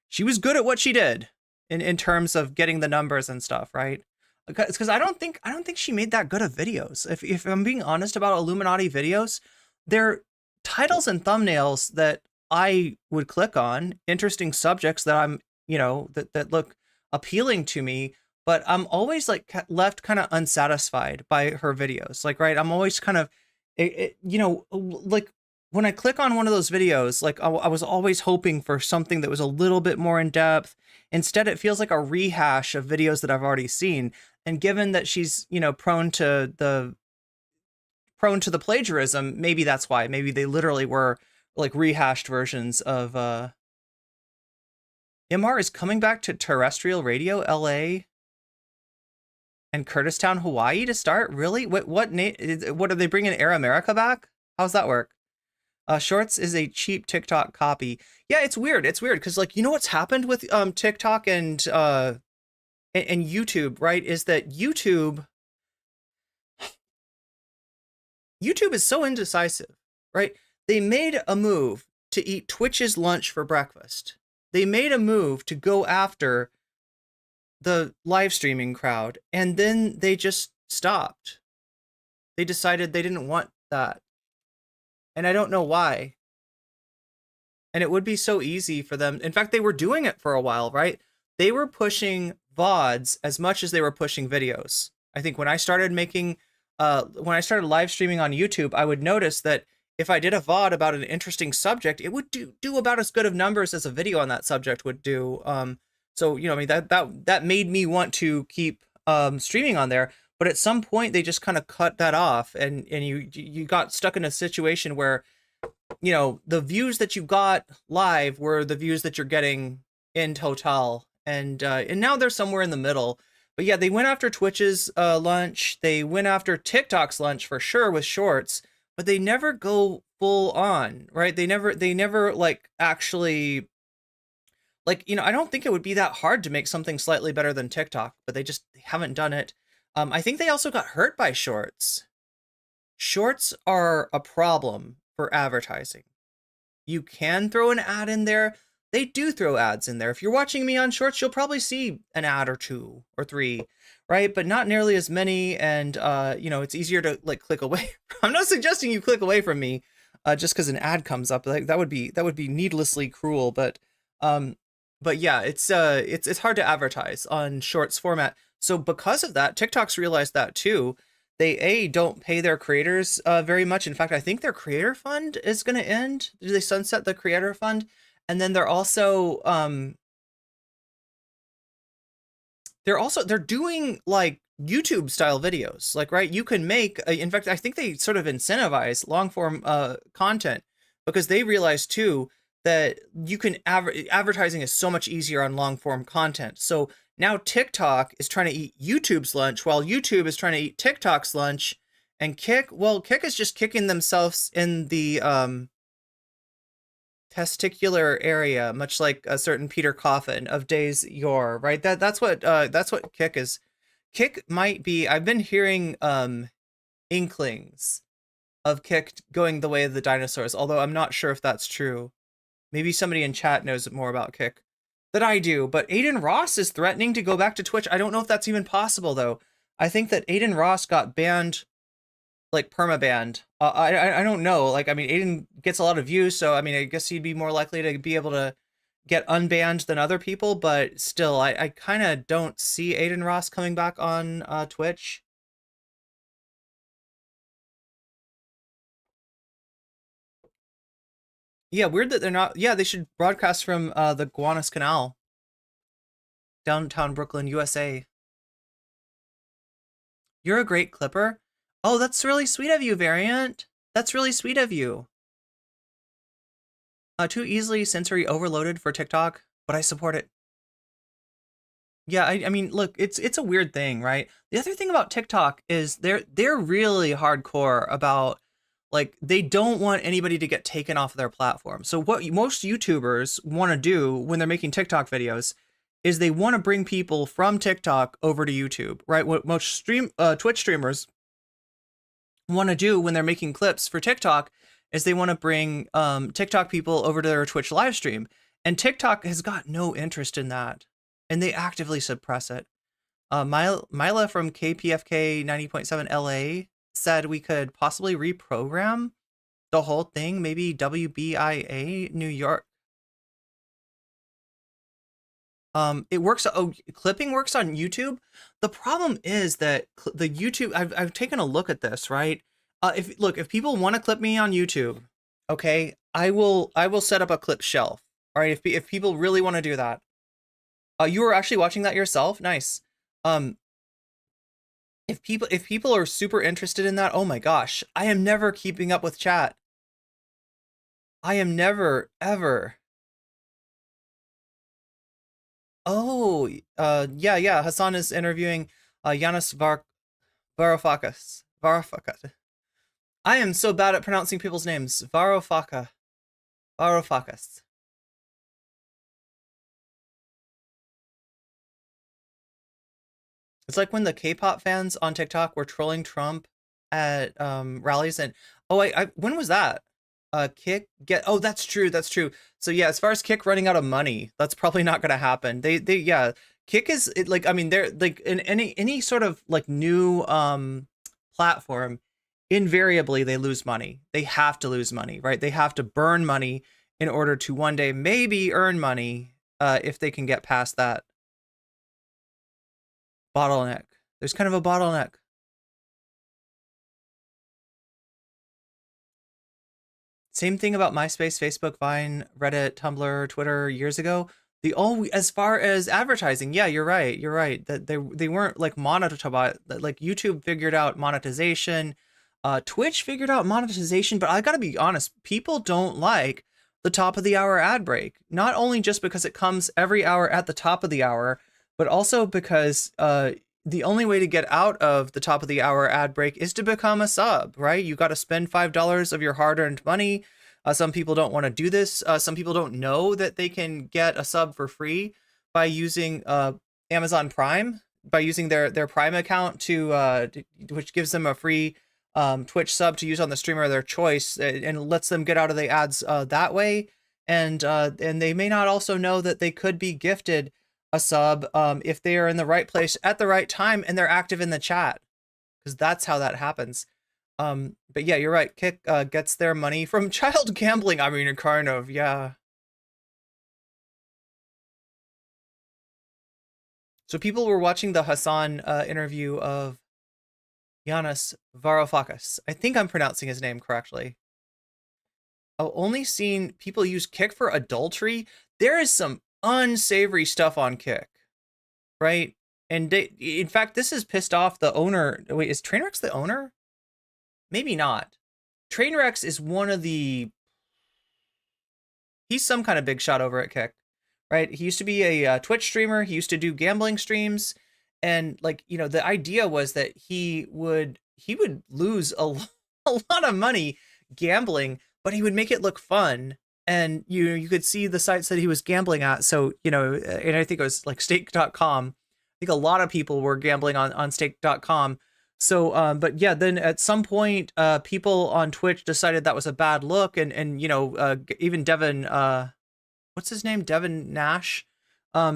she was good at what she did in terms of getting the numbers and stuff, right? Because I don't think she made that good of videos. If I'm being honest about Illuminati videos, they're titles and thumbnails that I would click on, interesting subjects that I'm that look appealing to me, but I'm always like left kind of unsatisfied by her videos. Like, right, I'm always kind of like when I click on one of those videos, like I was always hoping for something that was a little bit more in depth. Instead, it feels like a rehash of videos that I've already seen. And given that she's prone to the plagiarism, maybe that's why. Maybe they literally were like rehashed versions of MR is coming back to terrestrial radio, LA and Kurtistown, Hawaii to start? Really? What are they bringing Air America back? How's that work? Shorts is a cheap TikTok copy. Yeah, it's weird. It's weird because like, what's happened with TikTok and YouTube, right? Is that YouTube is so indecisive, right? They made a move to eat Twitch's lunch for breakfast. They made a move to go after the live streaming crowd, and then they just stopped. They decided they didn't want that. And I don't know why. And it would be so easy for them. In fact, they were doing it for a while, right? They were pushing VODs as much as they were pushing videos. I think when I started live streaming on YouTube, I would notice that if I did a VOD about an interesting subject, it would do about as good of numbers as a video on that subject would do. So, I mean, that made me want to keep streaming on there. But at some point, they just kind of cut that off, and you got stuck in a situation where, the views that you got live were the views that you're getting in total, and now they're somewhere in the middle. But yeah, they went after Twitch's lunch. They went after TikTok's lunch for sure with shorts. But they never go full on, right? They never like actually, like, I don't think it would be that hard to make something slightly better than TikTok, but they haven't done it. I think they also got hurt by shorts. Shorts are a problem for advertising. You can throw an ad in there. They do throw ads in there. If you're watching me on shorts, you'll probably see an ad or 2 or 3. Right, but not nearly as many, and it's easier to like click away. I'm not suggesting you click away from me just because an ad comes up. Like that would be needlessly cruel. But But yeah, it's hard to advertise on shorts format. So because of that, TikTok's realized that too. They don't pay their creators very much. In fact, I think their creator fund is going to end. Do they sunset the creator fund? And then they're also they're doing like YouTube style videos. Like, right, you can make in fact, I think they sort of incentivize long form content because they realize too that you can advertising is so much easier on long form content. So now TikTok is trying to eat YouTube's lunch while YouTube is trying to eat TikTok's lunch. And Kick is just kicking themselves in the testicular area, much like a certain Peter Coffin of days yore, right? That's what Kick is. Kick might be, I've been hearing inklings of Kick going the way of the dinosaurs, although I'm not sure if that's true. Maybe somebody in chat knows more about Kick than I do, but Aiden Ross is threatening to go back to Twitch. I don't know if that's even possible, though. I think that Aiden Ross got banned, like perma-banned. I don't know. Like, I mean, Aiden gets a lot of views, so I mean, I guess he'd be more likely to be able to get unbanned than other people, but still, I kind of don't see Aiden Ross coming back on Twitch. Yeah, weird that they're not. Yeah, they should broadcast from the Gowanus Canal, downtown Brooklyn, USA. You're a great clipper. Oh, that's really sweet of you, Variant. That's really sweet of you. Too easily sensory overloaded for TikTok, but I support it. Yeah, I mean, look, it's a weird thing, right? The other thing about TikTok is they're really hardcore about, like, they don't want anybody to get taken off of their platform. So what most YouTubers want to do when they're making TikTok videos is they want to bring people from TikTok over to YouTube, right? What most Twitch streamers want to do when they're making clips for TikTok is they want to bring TikTok people over to their Twitch live stream. And TikTok has got no interest in that. And they actively suppress it. Mila from KPFK 90.7 LA said we could possibly reprogram the whole thing, maybe WBIA New York. It works. Oh, clipping works on YouTube. The problem is that the YouTube. I've taken a look at this, right? If people want to clip me on YouTube, okay, I will set up a clip shelf. All right, if people really want to do that. You were actually watching that yourself? Nice. If people are super interested in that, oh my gosh, I am never keeping up with chat. I am never ever. Oh, yeah. Hassan is interviewing Yanis Varoufakis. Varoufakis. I am so bad at pronouncing people's names. Varoufakis. It's like when the K-pop fans on TikTok were trolling Trump at rallies, and when was that? Kick get oh that's true. So yeah, as far as Kick running out of money, that's probably not gonna happen. They yeah, Kick is like, I mean, they're like in any sort of like new platform, invariably they lose money. They have to lose money, right? They have to burn money in order to one day maybe earn money if they can get past that bottleneck. There's kind of a bottleneck. Same thing about MySpace, Facebook, Vine, Reddit, Tumblr, Twitter years ago. As far as advertising, yeah, you're right. That they weren't like monetized. Like YouTube figured out monetization, Twitch figured out monetization, but I gotta be honest, people don't like the top of the hour ad break. Not only just because it comes every hour at the top of the hour, but also because the only way to get out of the top of the hour ad break is to become a sub, right? You got to spend $5 of your hard-earned money. Some people don't want to do this. Some people don't know that they can get a sub for free by using Amazon Prime, by using their Prime account to which gives them a free Twitch sub to use on the streamer of their choice, and lets them get out of the ads that way. And they may not also know that they could be gifted a sub if they are in the right place at the right time and they're active in the chat, because that's how that happens. But yeah, you're right. Kick gets their money from child gambling. I mean, kind of, yeah. So people were watching the Hassan interview of Yanis Varoufakis. I think I'm pronouncing his name correctly. I've only seen people use Kick for adultery. There is some unsavory stuff on Kick, right? And in fact, this has pissed off the owner. Wait, is Trainwreck's the owner? Maybe not. Trainwreck's is one of the... He's some kind of big shot over at Kick, right? He used to be a Twitch streamer. He used to do gambling streams. And like, you know, the idea was that he would lose a lot of money gambling, but he would make it look fun. And you could see the sites that he was gambling at. So, you know, and I think it was like stake.com. I think a lot of people were gambling on stake.com. So, but yeah, then at some point, people on Twitch decided that was a bad look. And you know, even Devin, what's his name? Devin Nash,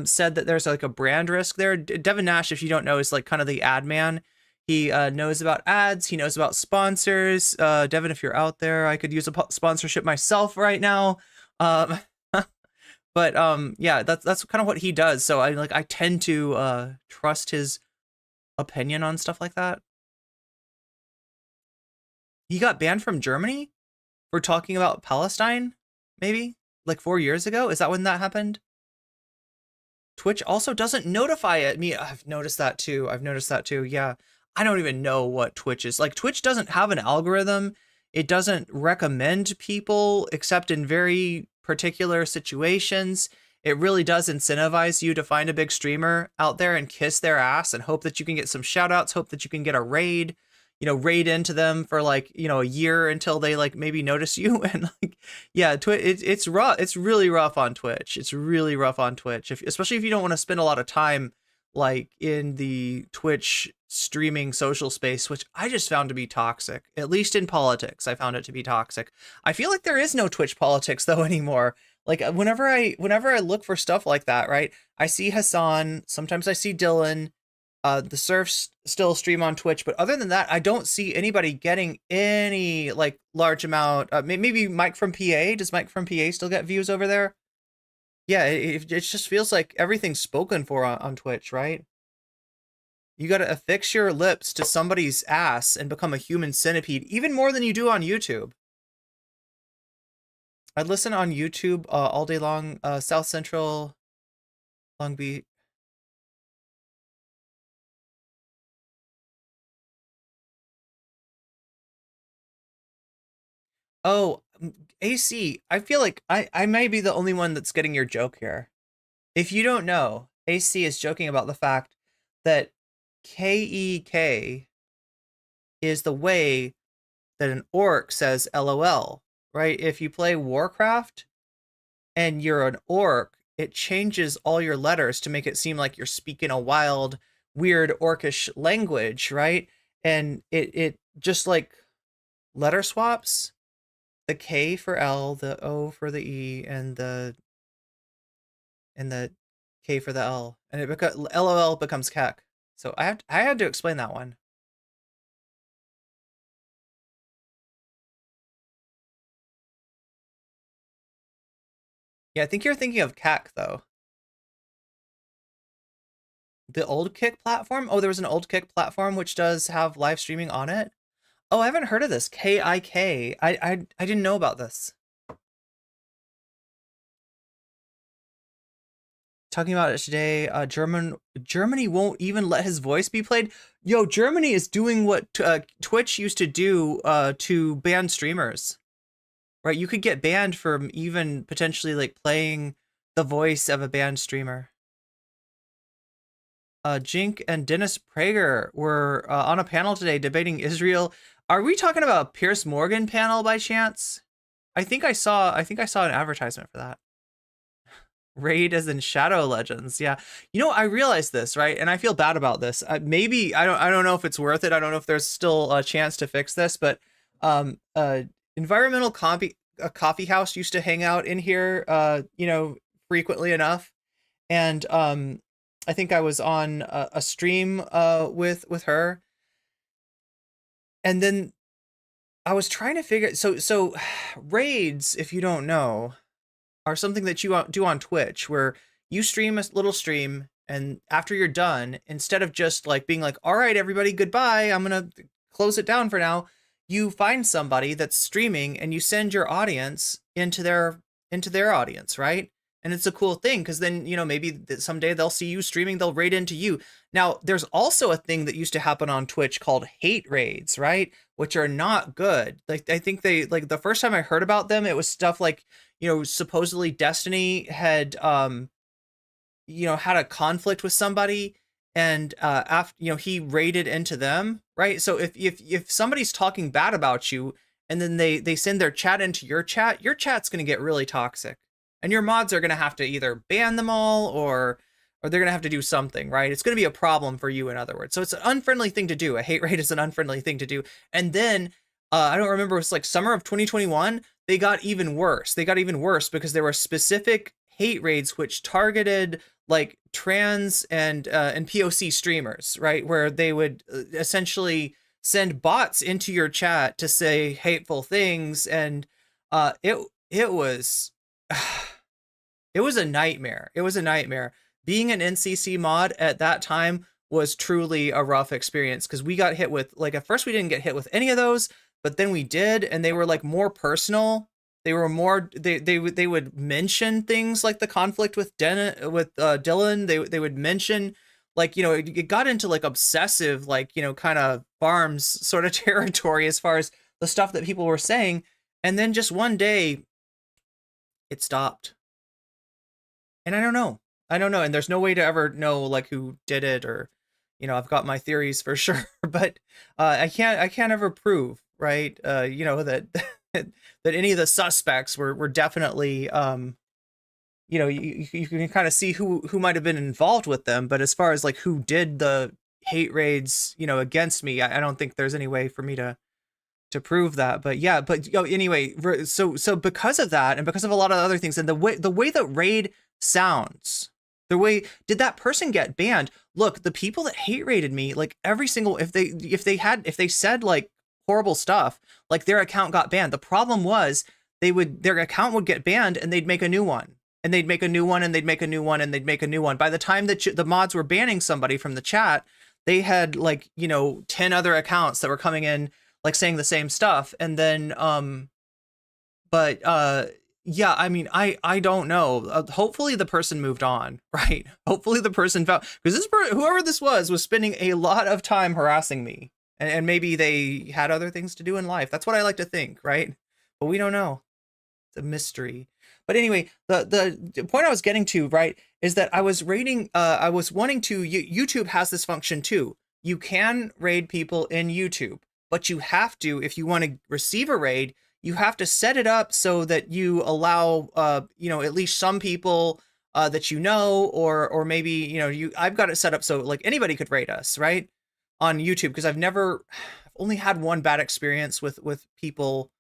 said that there's like a brand risk there. Devin Nash, if you don't know, is like kind of the ad man. He knows about ads. He knows about sponsors. Devin, if you're out there, I could use a sponsorship myself right now. But yeah, that's kind of what he does. So I tend to trust his opinion on stuff like that. He got banned from Germany for talking about Palestine, maybe like 4 years ago. Is that when that happened? Twitch also doesn't notify me. I've noticed that too. Yeah. I don't even know what Twitch is. Like, Twitch doesn't have an algorithm. It doesn't recommend people except in very particular situations. It really does incentivize you to find a big streamer out there and kiss their ass and hope that you can get some shout outs, hope that you can get a raid, you know, raid into them for like, you know, a year until they like maybe notice you. And like, yeah, it's rough. It's really rough on Twitch. Especially if you don't want to spend a lot of time like in the Twitch streaming social space, which I just found to be toxic. At least in politics, I found it to be toxic. I feel like there is no Twitch politics though anymore. Like whenever I look for stuff like that, right? I see Hassan, sometimes I see Dylan, the Surfs still stream on Twitch, but other than that, I don't see anybody getting any like large amount. Maybe Mike from PA. Does Mike from PA still get views over there? Yeah, it just feels like everything's spoken for on Twitch, right? You got to affix your lips to somebody's ass and become a human centipede, even more than you do on YouTube. I'd listen on YouTube all day long. South Central, Long Beach. Oh, AC, I feel like I may be the only one that's getting your joke here. If you don't know, AC is joking about the fact that KEK is the way that an orc says LOL, right? If you play Warcraft and you're an orc, it changes all your letters to make it seem like you're speaking a wild, weird orcish language, right? And it just like letter swaps. The K for L, the O for the E, and the K for the L, and it LOL becomes kek. So I had to explain that one. Yeah, I think you're thinking of kek though. The old Kick platform? Oh, there was an old Kick platform which does have live streaming on it. Oh, I haven't heard of this. KIK. I didn't know about this. Talking about it today. Germany won't even let his voice be played. Yo, Germany is doing what Twitch used to do to ban streamers. Right? You could get banned from even potentially like playing the voice of a banned streamer. Jink and Dennis Prager were on a panel today debating Israel. Are we talking about a Piers Morgan panel by chance? I think I saw an advertisement for that. Raid as in Shadow Legends. Yeah. You know, I realized this, right? And I feel bad about this. Maybe I don't know if it's worth it. I don't know if there's still a chance to fix this, but Environmental Coffee House used to hang out in here you know, frequently enough. And I think I was on a stream with her. And then I was trying to figure so raids, if you don't know, are something that you do on Twitch where you stream a little stream And after you're done, instead of just like being like, all right, everybody, goodbye, I'm going to close it down for now, you find somebody that's streaming and you send your audience into their audience, right? And it's a cool thing because then, you know, maybe someday they'll see you streaming, they'll raid into you. Now, there's also a thing that used to happen on Twitch called hate raids, right? Which are not good. Like, I think they, like, the first time I heard about them, it was stuff like, you know, supposedly Destiny had, you know, had a conflict with somebody, and after, you know, he raided into them, right? So if somebody's talking bad about you and then they send their chat into your chat's going to get really toxic, and your mods are going to have to either ban them all or they're going to have to do something, right? It's going to be a problem for you, in other words. So it's an unfriendly thing to do. A hate raid is an unfriendly thing to do. And then I don't remember, it was like summer of 2021, they got even worse. They got even worse because there were specific hate raids which targeted like trans and POC streamers, right? Where they would essentially send bots into your chat to say hateful things, and it was it was a nightmare. It was a nightmare. Being an NCC mod at that time was truly a rough experience because we got hit with, like, at first we didn't get hit with any of those, but then we did, and they were like more personal. They were more, they would mention things like the conflict with Dylan. They would mention, like, you know, it got into like obsessive, like, you know, kind of farms sort of territory as far as the stuff that people were saying. And then just one day it stopped. And I don't know. And there's no way to ever know like who did it, or, you know, I've got my theories for sure, but I can't ever prove, right? You know, that that any of the suspects were definitely, you know, you can kind of see who might have been involved with them, but as far as like who did the hate raids, you know, against me, I don't think there's any way for me to prove that. But yeah, but, you know, anyway, so because of that, and because of a lot of other things, and the way that raid sounds, the way, did that person get banned? Look, the people that hate raided me, like every single, if they said like horrible stuff, like their account got banned. The problem was their account would get banned and they'd make a new one, and they'd make a new one, and they'd make a new one, and they'd make a new one. By the time that the mods were banning somebody from the chat, they had like, you know, 10 other accounts that were coming in like saying the same stuff. And then yeah, I mean, I don't know. Hopefully the person moved on, right? Hopefully the person found, because whoever this was spending a lot of time harassing me, and maybe they had other things to do in life. That's what I like to think, right? But we don't know. It's a mystery. But anyway, the point I was getting to, right, is that I was wanting to, YouTube has this function too. You can raid people in YouTube, but you have to, if you want to receive a raid, you have to set it up so that you allow, you know, at least some people that you know, or maybe, you know, I've got it set up so like anybody could raid us, right, on YouTube, because I've only had one bad experience with people,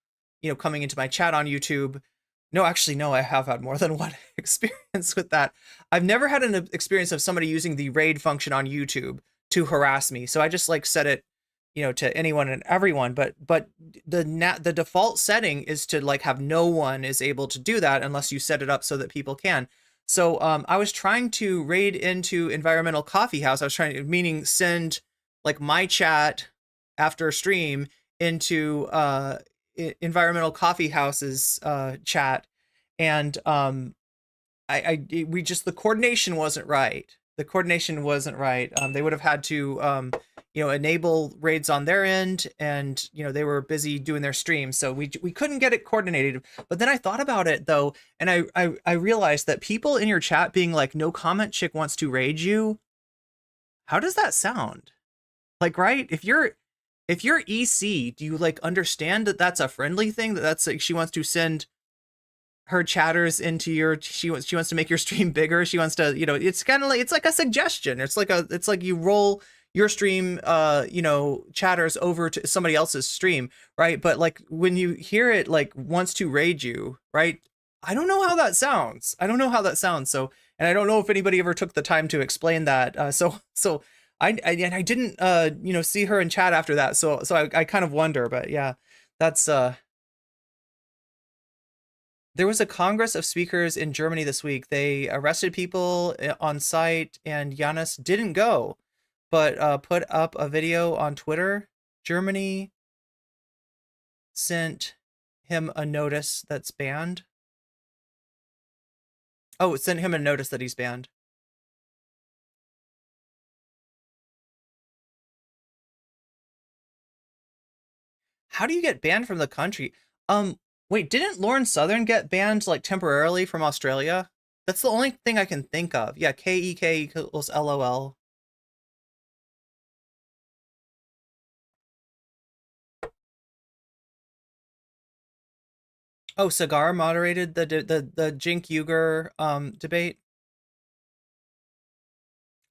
you know, coming into my chat on YouTube. No, actually, no, I have had more than one experience with that. I've never had an experience of somebody using the raid function on YouTube to harass me. So I just like set it, you know, to anyone and everyone, but the default setting is to like have no one is able to do that unless you set it up so that people can. So I was trying to raid into Environmental Coffee House. I was trying to, meaning send like my chat after stream into Environmental Coffee House's chat, and the coordination wasn't right. They would have had to you know, enable raids on their end, and, you know, they were busy doing their stream, so we couldn't get it coordinated. But then I thought about it though, and I realized that people in your chat being like, "nocommentchick wants to raid you," how does that sound? Like, right? If you're EC, do you like understand that that's a friendly thing? That's like she wants to send her chatters into your, she wants to make your stream bigger. She wants to, you know, it's kind of like, it's like a suggestion. It's like you roll your stream, you know, chatters over to somebody else's stream, right? But like when you hear it like wants to raid you, right? I don't know how that sounds. So, and I don't know if anybody ever took the time to explain that. So I didn't, you know, see her in chat after that. So I kind of wonder, but yeah, that's There was a Congress of Speakers in Germany this week. They arrested people on site, and Giannis didn't go, but put up a video on Twitter. Germany sent him a notice that's banned. Oh, it sent him a notice that he's banned. How do you get banned from the country? Wait, didn't Lauren Southern get banned like temporarily from Australia? That's the only thing I can think of. Yeah, KEK equals LOL. Oh, Cigar moderated the Jink Uger debate.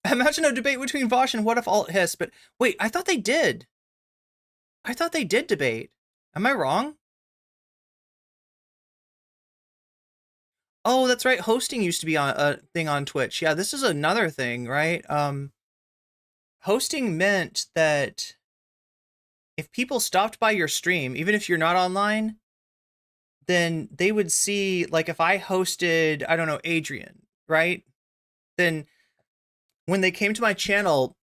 Imagine a debate between Vosh and What If Alt Hiss, but wait, I thought they did. I thought they did debate. Am I wrong? Oh, that's right. Hosting used to be on a thing on Twitch. Yeah, this is another thing, right? Hosting meant that if people stopped by your stream, even if you're not online, then they would see, like, if I hosted, I don't know, Adrian, right? Then when they came to my channel,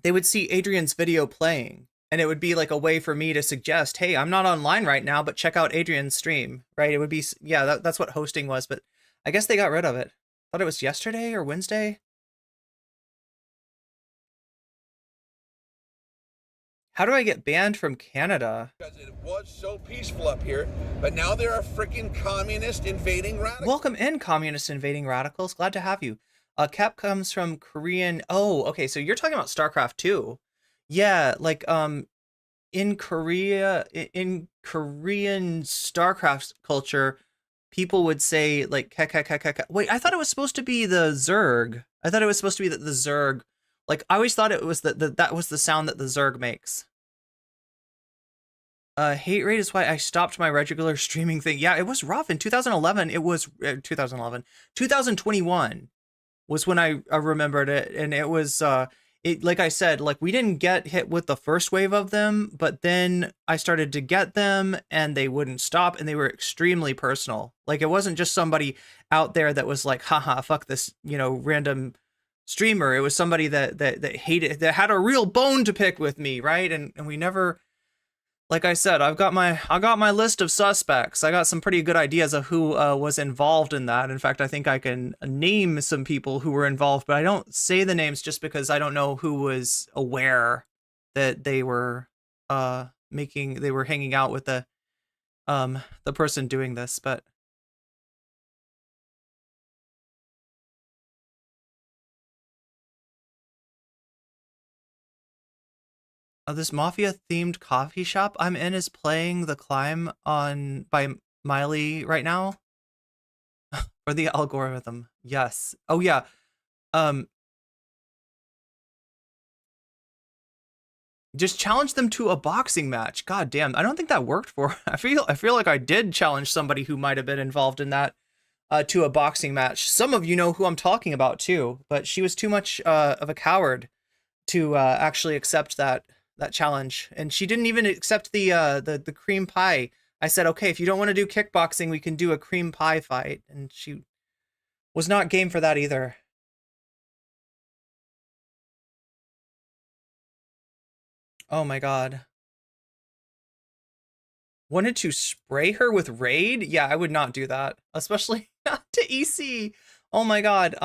they would see Adrian's video playing, and it would be like a way for me to suggest, hey, I'm not online right now, but check out Adrian's stream, right? It would be, yeah, that's what hosting was, but I guess they got rid of it. I thought it was yesterday or Wednesday. How do I get banned from Canada? Because it was so peaceful up here, but now there are freaking communist invading radicals. Welcome in, communist invading radicals. Glad to have you. Cap comes from Korean. Oh, okay. So you're talking about StarCraft 2. Yeah, like in Korea, in Korean StarCraft culture, people would say like kek. Wait, I thought it was supposed to be the Zerg. I thought it was supposed to be the Zerg. Like, I always thought it was that was the sound that the Zerg makes. Hate rate is why I stopped my regular streaming thing. Yeah, it was rough in 2011. It was 2021 was when I remembered it, and it was it, like I said, like, we didn't get hit with the first wave of them, but then I started to get them, and they wouldn't stop, and they were extremely personal. Like, it wasn't just somebody out there that was like, haha, fuck this, you know, random streamer. It was somebody that hated, that had a real bone to pick with me, right? And we never, like I said, I got my list of suspects. I got some pretty good ideas of who was involved in that. In fact, I think I can name some people who were involved, but I don't say the names just because I don't know who was aware that they were hanging out with the person doing this, but this mafia-themed coffee shop I'm in is playing The Climb by Miley right now. For the algorithm. Yes. Oh yeah. Just challenge them to a boxing match. God damn. I don't think that worked for. I feel like I did challenge somebody who might have been involved in that to a boxing match. Some of you know who I'm talking about too, but she was too much of a coward to actually accept that challenge, and she didn't even accept the cream pie. I said, okay, if you don't want to do kickboxing, we can do a cream pie fight, and she was not game for that either. Oh my god. Wanted to spray her with Raid? Yeah, I would not do that, especially not to EC. Oh my god.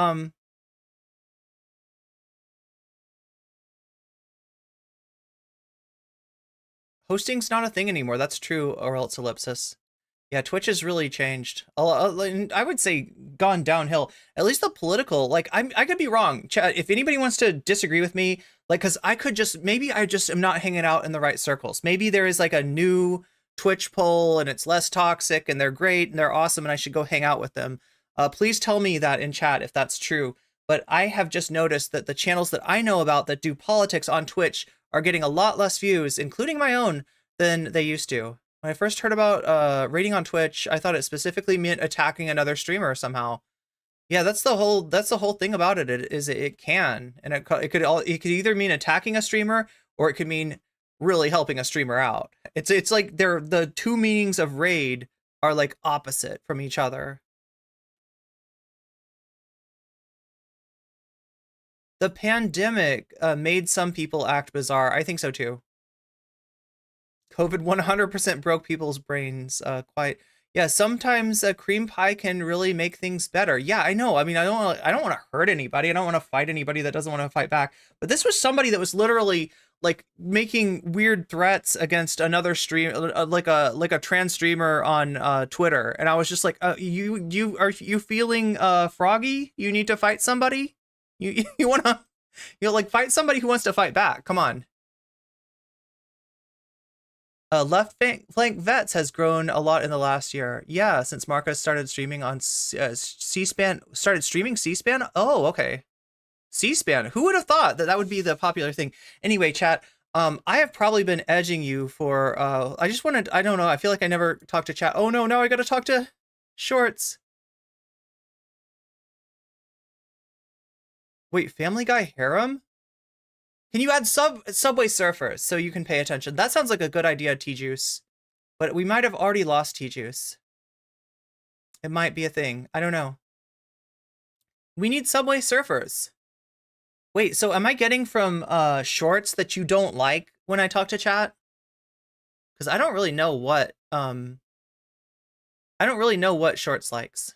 Hosting's not a thing anymore. That's true, or else ellipsis. Yeah, Twitch has really changed. I would say gone downhill. At least the political, like, I could be wrong. Chat, if anybody wants to disagree with me, like, because maybe I just am not hanging out in the right circles. Maybe there is like a new Twitch poll and it's less toxic and they're great and they're awesome and I should go hang out with them. Please tell me that in chat if that's true. But I have just noticed that the channels that I know about that do politics on Twitch are getting a lot less views, including my own, than they used to. When I first heard about raiding on Twitch, I thought it specifically meant attacking another streamer somehow. Yeah, that's the whole thing about it. It can, and it could either mean attacking a streamer or it could mean really helping a streamer out. It's like they're the two meanings of raid are like opposite from each other. The pandemic made some people act bizarre. I think so too. COVID 100% broke people's brains quite. Yeah, sometimes a cream pie can really make things better. Yeah, I know. I mean, I don't want to hurt anybody. I don't want to fight anybody that doesn't want to fight back. But this was somebody that was literally like making weird threats against another stream, like a trans streamer on Twitter, and I was just like, are you feeling froggy? You need to fight somebody. You want to like fight somebody who wants to fight back. Come on. Left flank vets has grown a lot in the last year. Yeah, since Marcus started streaming on C-SPAN, started streaming C-SPAN. Oh, okay. C-SPAN. Who would have thought that that would be the popular thing? Anyway, chat. I have probably been edging you for. I just wanted. I don't know. I feel like I never talked to chat. Oh no, now I got to talk to Shorts. Wait, Family Guy harem? Can you add Subway Surfers so you can pay attention? That sounds like a good idea, T-Juice. But we might have already lost T-Juice. It might be a thing. I don't know. We need Subway Surfers. Wait, so am I getting from Shorts that you don't like when I talk to chat? Because I don't really know what Shorts likes.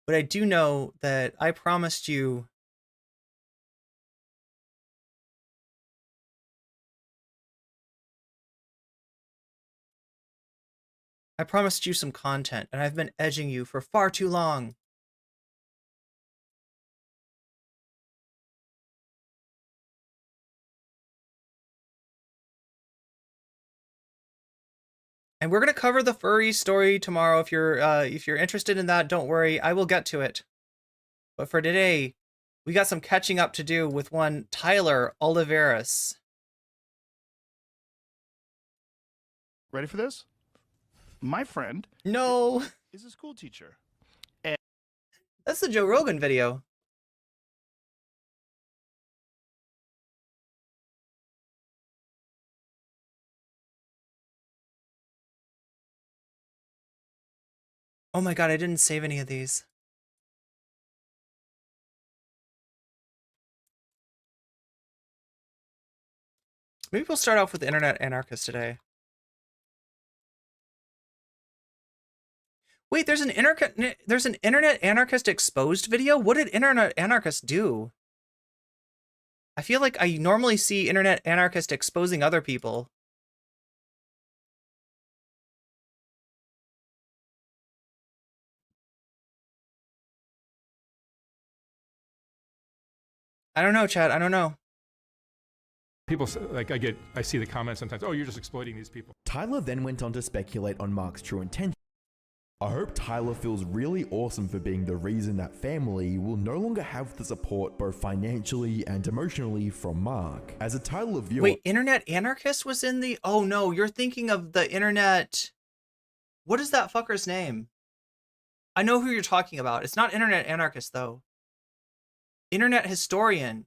But I do know that I promised you some content, and I've been edging you for far too long. And we're gonna cover the furry story tomorrow. If you're interested in that, don't worry, I will get to it. But for today, we got some catching up to do with one Tyler Oliveras. Ready for this? My friend No, is a school teacher. that's the Joe Rogan video. Oh my god, I didn't save any of these. Maybe we'll start off with the Internet Anarchist today. Wait, there's an Internet Anarchist exposed video? What did Internet Anarchist do? I feel like I normally see Internet Anarchist exposing other people. I don't know, Chad. I don't know. People like I see the comments sometimes. Oh, you're just exploiting these people. Tyler then went on to speculate on Mark's true intention. I hope Tyler feels really awesome for being the reason that family will no longer have the support both financially and emotionally from Mark. As a Tyler viewer— Wait, Internet Anarchist was in the— oh no, you're thinking of the Internet— what is that fucker's name? I know who you're talking about. It's not Internet Anarchist though. Internet Historian.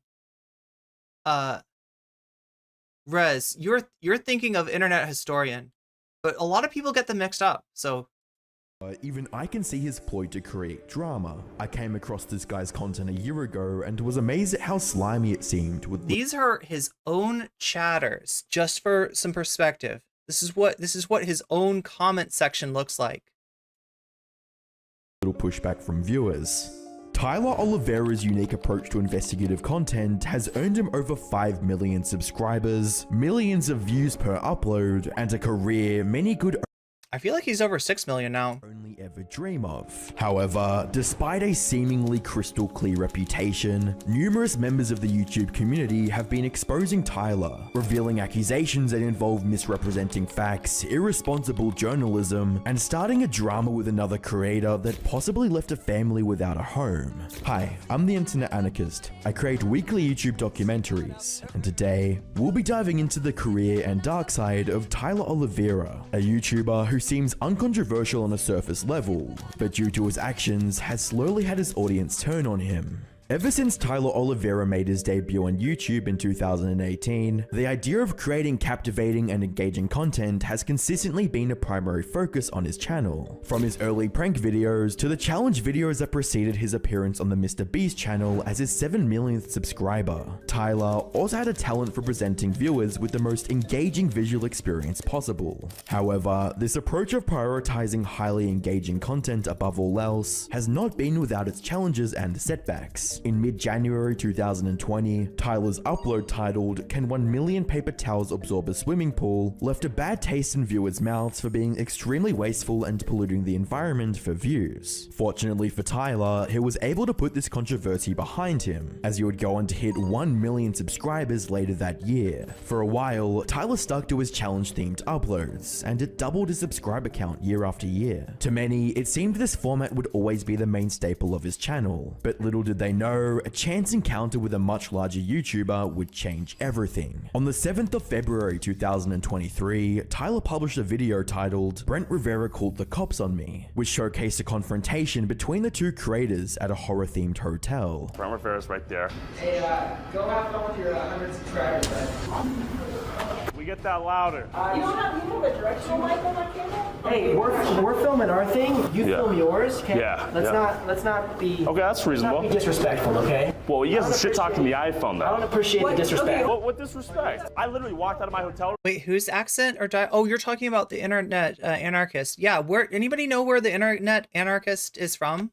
Rez, you're thinking of Internet Historian, but a lot of people get them mixed up, so. Even I can see his ploy to create drama. I came across this guy's content a year ago and was amazed at how slimy it seemed with— these are his own chatters, just for some perspective. This is what his own comment section looks like. Little pushback from viewers. Tyler Oliveira's unique approach to investigative content has earned him over 5 million subscribers, millions of views per upload, and a career many could I feel like he's over 6 million now. only ever dream of. However, despite a seemingly crystal clear reputation, numerous members of the YouTube community have been exposing Tyler, revealing accusations that involve misrepresenting facts, irresponsible journalism, and starting a drama with another creator that possibly left a family without a home. Hi, I'm the Internet Anarchist. I create weekly YouTube documentaries, and today, we'll be diving into the career and dark side of Tyler Oliveira, a YouTuber who seems uncontroversial on a surface level, but due to his actions has slowly had his audience turn on him. Ever since Tyler Oliviera made his debut on YouTube in 2018, the idea of creating captivating and engaging content has consistently been a primary focus on his channel. From his early prank videos to the challenge videos that preceded his appearance on the Mr. Beast channel as his 7 millionth subscriber, Tyler also had a talent for presenting viewers with the most engaging visual experience possible. However, this approach of prioritizing highly engaging content above all else has not been without its challenges and setbacks. In mid-January 2020, Tyler's upload titled "Can 1 million paper towels absorb a swimming pool?" left a bad taste in viewers' mouths for being extremely wasteful and polluting the environment for views. Fortunately for Tyler, he was able to put this controversy behind him, as he would go on to hit 1 million subscribers later that year. For a while, Tyler stuck to his challenge-themed uploads, and it doubled his subscriber count year after year. To many, it seemed this format would always be the main staple of his channel, but little did they know a chance encounter with a much larger YouTuber would change everything. On the 7th of February 2023, Tyler published a video titled "Brent Rivera Called the Cops on Me," which showcased a confrontation between the two creators at a horror-themed hotel. Brent Rivera's right there. Hey, go have fun with your 100 subscribers, man. We get that louder. You don't have a directional mic on that camera? Hey, we're filming our thing. You film yours. Okay? Yeah. Let's not be. Okay, that's reasonable. Let's not be disrespectful, okay? Well, you guys are shit talking the iPhone though. I don't appreciate the disrespect. What disrespect? I literally walked out of my hotel. Wait, whose accent or oh, you're talking about the internet anarchist. Yeah, where anybody know where the internet anarchist is from?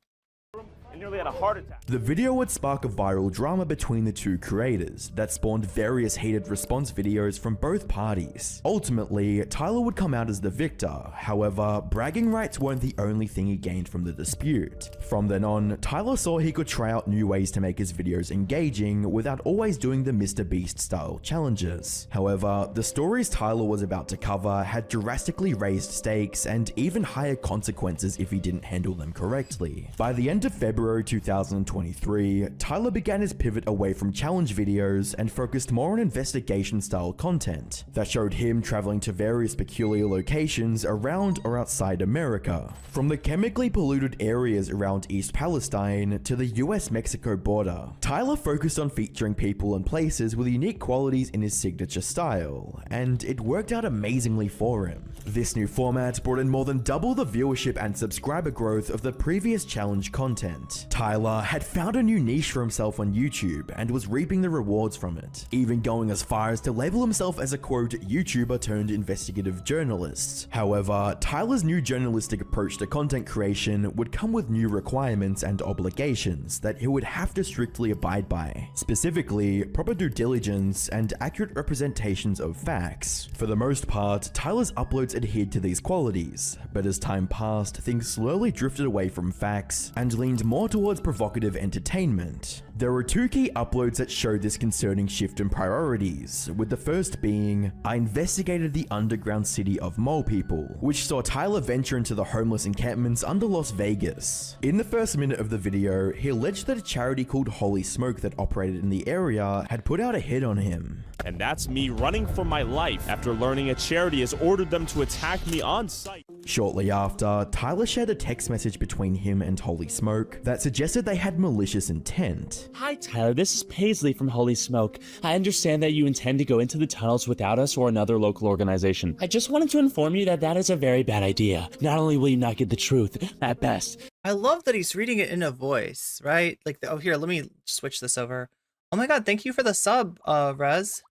And nearly had a heart attack. The video would spark a viral drama between the two creators that spawned various heated response videos from both parties. Ultimately, Tyler would come out as the victor. However, bragging rights weren't the only thing he gained from the dispute. From then on, Tyler saw he could try out new ways to make his videos engaging without always doing the Mr. Beast style challenges. However, the stories Tyler was about to cover had drastically raised stakes and even higher consequences if he didn't handle them correctly. By the end of February 2023, Tyler began his pivot away from challenge videos and focused more on investigation-style content that showed him traveling to various peculiar locations around or outside America. From the chemically polluted areas around East Palestine to the US-Mexico border, Tyler focused on featuring people and places with unique qualities in his signature style, and it worked out amazingly for him. This new format brought in more than double the viewership and subscriber growth of the previous challenge content. Tyler had found a new niche for himself on YouTube and was reaping the rewards from it, even going as far as to label himself as a quote YouTuber turned investigative journalist. However, Tyler's new journalistic approach to content creation would come with new requirements and obligations that he would have to strictly abide by, specifically proper due diligence and accurate representations of facts. For the most part, Tyler's uploads adhered to these qualities, but as time passed, things slowly drifted away from facts and leaned more towards provocative entertainment. There were two key uploads that showed this concerning shift in priorities, with the first being, "I investigated the underground city of mole people," which saw Tyler venture into the homeless encampments under Las Vegas. In the first minute of the video, he alleged that a charity called Holy Smoke that operated in the area had put out a hit on him. And that's me running for my life after learning a charity has ordered them to attack me on site. Shortly after, Tyler shared a text message between him and Holy Smoke that suggested they had malicious intent. "Hi Tyler, this is Paisley from Holy Smoke. I understand that you intend to go into the tunnels without us or another local organization. I just wanted to inform you that that is a very bad idea. Not only will you not get the truth, at best." I love that he's reading it in a voice, right? Like, oh, here, let me switch this over. Oh my god, thank you for the sub, Rez.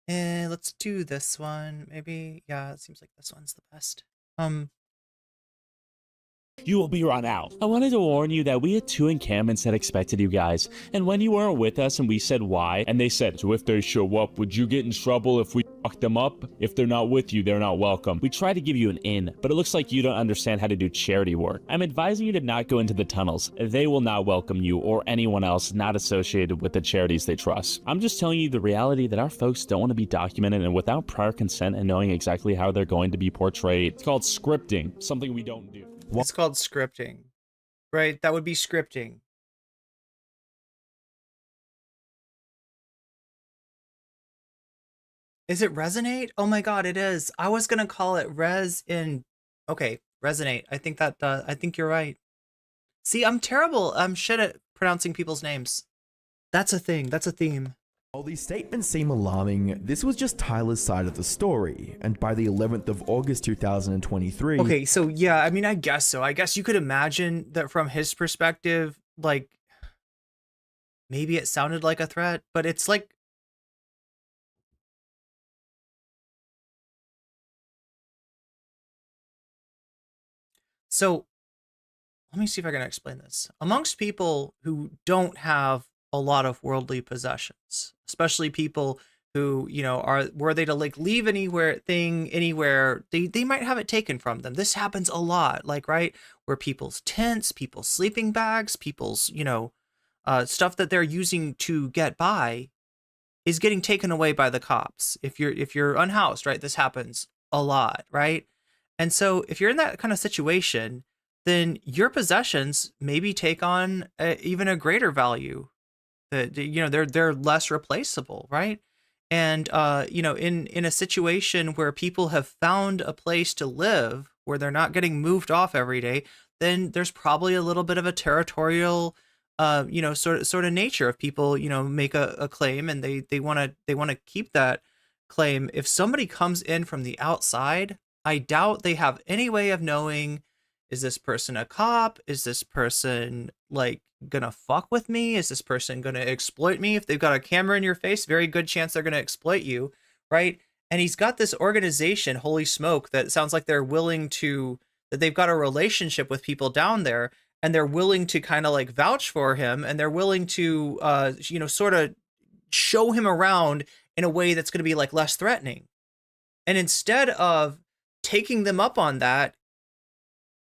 And let's do this one. Maybe, yeah, it seems like this one's the best. You will be run out. I wanted to warn you that we had 2 encampments that expected you guys, and when you weren't with us and we said why, and they said, "So if they show up, would you get in trouble if we fuck them up? If they're not with you, they're not welcome." We tried to give you an in, but it looks like you don't understand how to do charity work. I'm advising you to not go into the tunnels. They will not welcome you or anyone else not associated with the charities they trust. I'm just telling you the reality that our folks don't want to be documented and without prior consent and knowing exactly how they're going to be portrayed. It's called scripting, something we don't do. It's called scripting, right? That would be scripting. Is it resonate? Oh my god, it is. I was gonna call it okay, resonate. I think I think you're right. See, I'm terrible. I'm shit at pronouncing people's names. That's a thing. That's a theme. While these statements seem alarming, this was just Tyler's side of the story, and by the 11th of August 2023... Okay, so yeah, I mean, I guess so. I guess you could imagine that from his perspective, like, maybe it sounded like a threat, but it's like... So, let me see if I can explain this. Amongst people who don't have a lot of worldly possessions, especially people who, you know, were they to like leave anywhere, they might have it taken from them. This happens a lot, like, right, where people's tents, people's sleeping bags, people's, you know, stuff that they're using to get by is getting taken away by the cops. If you're unhoused, right, this happens a lot, right? And so if you're in that kind of situation, then your possessions maybe take on even a greater value. You know, they're less replaceable, right? And you know, in a situation where people have found a place to live where they're not getting moved off every day, then there's probably a little bit of a territorial you know, sort of nature. If people, you know, make a claim and they want to keep that claim. If somebody comes in from the outside, I doubt they have any way of knowing, is this person a cop? Is this person like gonna fuck with me? Is this person gonna exploit me? If they've got a camera in your face, very good chance they're gonna exploit you, right? And he's got this organization, holy smoke, that sounds like they're willing to, that they've got a relationship with people down there, and they're willing to kind of like vouch for him, and they're willing to you know, sort of show him around in a way that's going to be like less threatening. And instead of taking them up on that,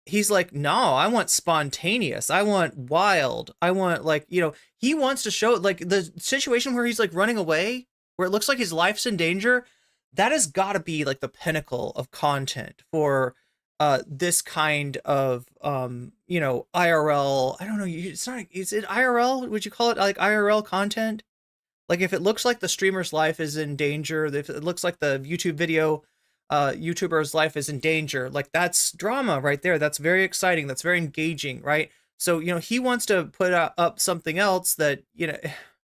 he's like, no, I want spontaneous. I want wild. I want, like, you know, he wants to show, like, the situation where he's like running away, where it looks like his life's in danger. That has got to be like the pinnacle of content for this kind of, you know, IRL. I don't know. It's not, is it IRL? Would you call it like IRL content? Like, if it looks like the streamer's life is in danger, if it looks like the YouTube video YouTuber's life is in danger, like, that's drama right there. That's very exciting. That's very engaging, right? So, you know, he wants to put up something else that, you know,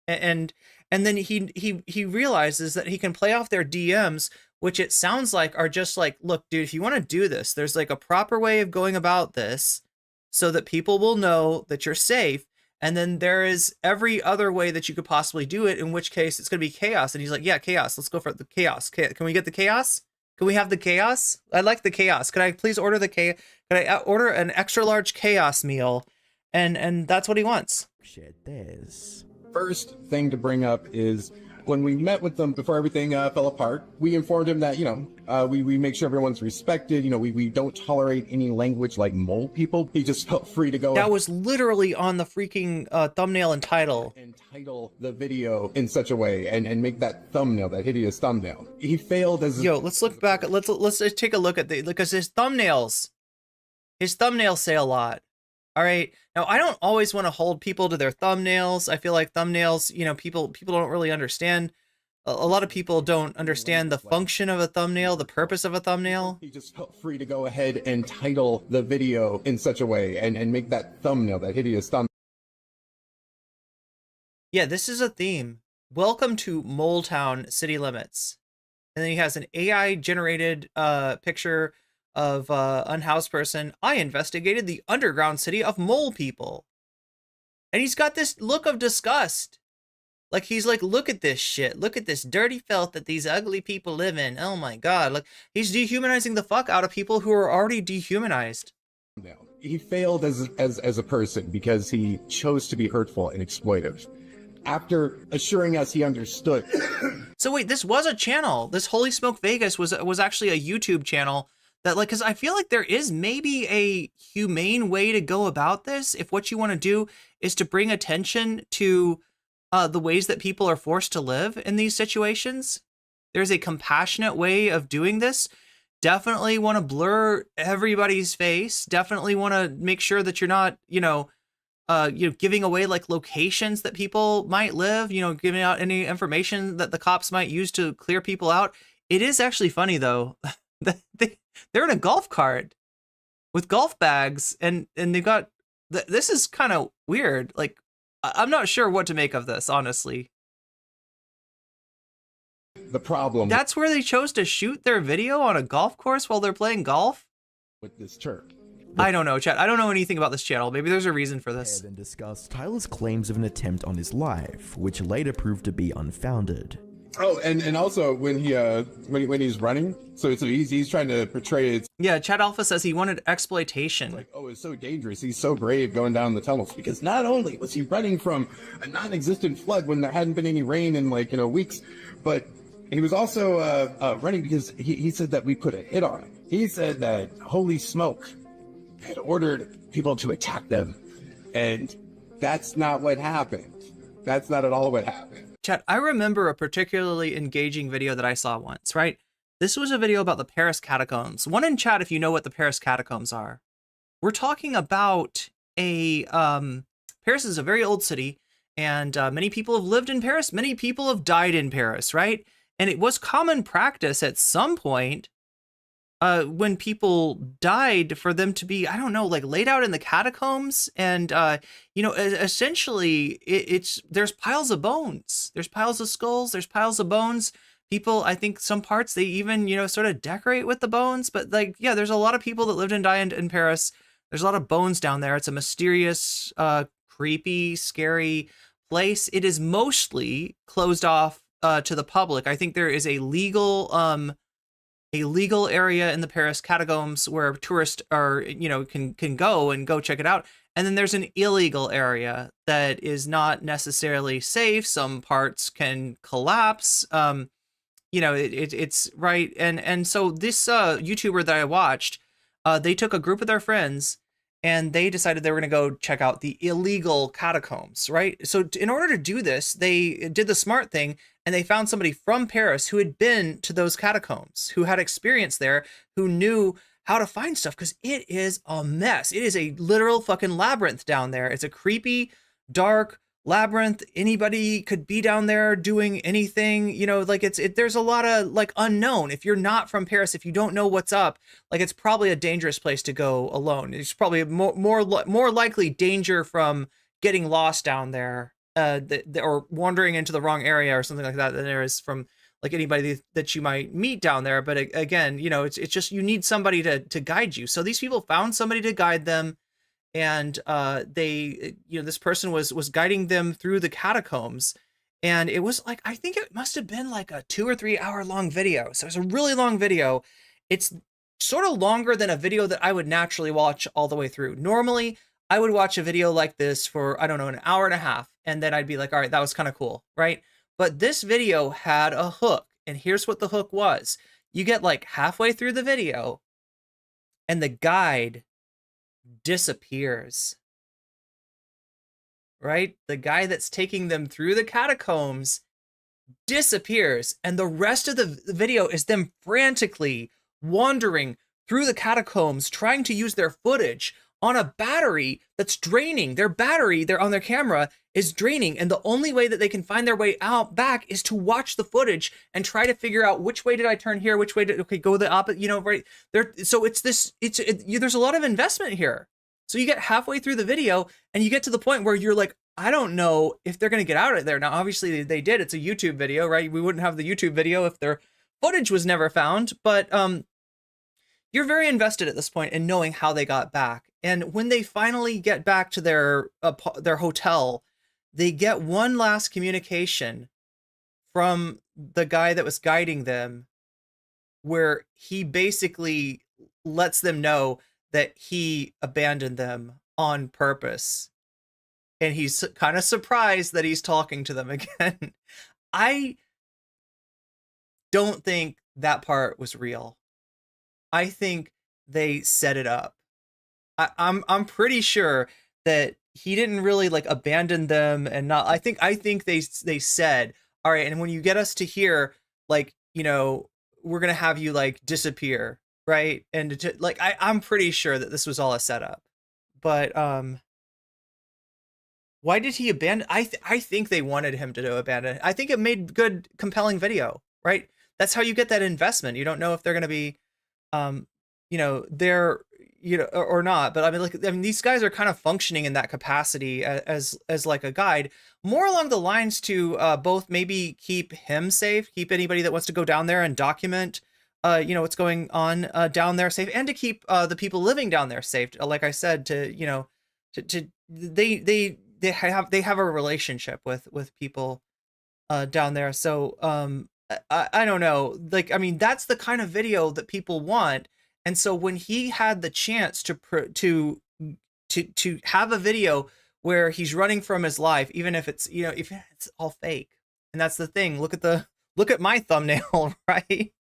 and then he realizes that he can play off their DMs, which it sounds like are just like, look, dude, if you want to do this, there's like a proper way of going about this so that people will know that you're safe. And then there is every other way that you could possibly do it, in which case it's going to be chaos. And he's like, yeah, chaos. Let's go for the chaos. Can we get the chaos? Can we have the chaos? I like the chaos. Could I please order the chaos? Could I order an extra large chaos meal? And that's what he wants. Shit, there's... First thing to bring up is when we met with them before everything fell apart, we informed him that, you know, we make sure everyone's respected. You know, we don't tolerate any language like mole people. He just felt free to go. That was literally on the freaking thumbnail and title. And title the video in such a way and make that thumbnail, that hideous thumbnail. He failed as... Yo, let's look back. Let's take a look at because his thumbnails say a lot. All right. Now, I don't always want to hold people to their thumbnails. I feel like thumbnails, you know, people don't really understand. A lot of people don't understand the function of a thumbnail, the purpose of a thumbnail. He just felt free to go ahead and title the video in such a way and make that thumbnail, that hideous thumbnail. Yeah, this is a theme. Welcome to Mole Town City Limits. And then he has an AI generated picture of unhoused person. I investigated the underground city of mole people. And he's got this look of disgust. Like, he's like, look at this shit. Look at this dirty filth that these ugly people live in. Oh my god. Like, he's dehumanizing the fuck out of people who are already dehumanized. He failed as a person because he chose to be hurtful and exploitive. After assuring us he understood. So wait, this was a channel. This Holy Smoke Vegas was actually a YouTube channel. That, like, because I feel like there is maybe a humane way to go about this if what you want to do is to bring attention to the ways that people are forced to live in these situations. There's a compassionate way of doing this. Definitely want to blur everybody's face. Definitely want to make sure that you're not, you know, giving away like locations that people might live, giving out any information that the cops might use to clear people out. It is actually funny though. They're in a golf cart with golf bags, and they've got, this is kind of weird. Like, I'm not sure what to make of this, honestly. The problem. That's where they chose to shoot their video, on a golf course while they're playing golf? With this church. I don't know, chat. I don't know anything about this channel. Maybe there's a reason for this. Then discussed Tyler's claims of an attempt on his life, which later proved to be unfounded. Oh, and also when he when he's running, so he's trying to portray it. Yeah, Chad Alpha says he wanted exploitation. Like, oh, it's so dangerous. He's so brave going down the tunnels, because not only was he running from a non-existent flood when there hadn't been any rain in weeks, but he was also running because he said that we put a hit on him. He said that Holy Smoke had ordered people to attack them, and that's not what happened. That's not at all what happened. Chat, I remember a particularly engaging video that I saw once, right? This was a video about the Paris catacombs. One in chat if you know what the Paris catacombs are. We're talking about Paris is a very old city, and many people have lived in Paris. Many people have died in Paris, right? And it was common practice at some point when people died for them to be, I don't know, like laid out in the catacombs. And, essentially there's piles of bones. There's piles of skulls. There's piles of bones. People, I think some parts, they even, sort of decorate with the bones. But like, yeah, there's a lot of people that lived and died in Paris. There's a lot of bones down there. It's a mysterious, creepy, scary place. It is mostly closed off to the public. I think there is a legal area in the Paris catacombs where tourists are, can go check it out. And then there's an illegal area that is not necessarily safe. Some parts can collapse. It's right. And so this YouTuber that I watched, they took a group of their friends and they decided they were going to go check out the illegal catacombs, right? So in order to do this, they did the smart thing, and they found somebody from Paris who had been to those catacombs, who had experience there, who knew how to find stuff, because it is a mess. It is a literal fucking labyrinth down there. It's a creepy, dark labyrinth. Anybody could be down there doing anything, there's a lot of like unknown. If you're not from Paris, if you don't know what's up, like it's probably a dangerous place to go alone. It's probably more likely danger from getting lost down there, or wandering into the wrong area or something like that than there is from like anybody that you might meet down there. But again, it's just, you need somebody to guide you. So these people found somebody to guide them. And this person was guiding them through the catacombs, and it was like, I think it must have been like a 2 or 3 hour long video. So it's a really long video. It's sort of longer than a video that I would naturally watch all the way through. Normally I would watch a video like this for, I don't know, an hour and a half, and then I'd be like, all right, that was kind of cool, right? But this video had a hook, and here's what the hook was. You get like halfway through the video, and the guide disappears, right? The guy that's taking them through the catacombs disappears, and the rest of the video is them frantically wandering through the catacombs, trying to use their footage on a battery that's draining. Their battery, they're on their camera, is draining, and the only way that they can find their way out back is to watch the footage and try to figure out which way did I turn here, which way did, okay, go the opposite, right there. So there's a lot of investment here. So you get halfway through the video and you get to the point where you're like, I don't know if they're going to get out of there. Now, obviously they did. It's a YouTube video, right? We wouldn't have the YouTube video if their footage was never found, but you're very invested at this point in knowing how they got back. And when they finally get back to their hotel, they get one last communication from the guy that was guiding them, where he basically lets them know that he abandoned them on purpose. And he's kind of surprised that he's talking to them again. I don't think that part was real. I think they set it up. I'm pretty sure that he didn't really like abandon them, and not. I think they said, all right, and when you get us to here, like, we're gonna have you like disappear, right? And I'm pretty sure that this was all a setup. But Why did he abandon? I think they wanted him to abandon it. I think it made good, compelling video, right? That's how you get that investment. You don't know if they're going to be, they're, or not. But I mean, these guys are kind of functioning in that capacity as like a guide, more along the lines to both maybe keep him safe, keep anybody that wants to go down there and document, what's going on down there safe, and to keep the people living down there safe. Like I said, they have a relationship with people down there. So I don't know, like, I mean, that's the kind of video that people want. And so when he had the chance to have a video where he's running from his life, even if it's, if it's all fake, and that's the thing, look at my thumbnail, right?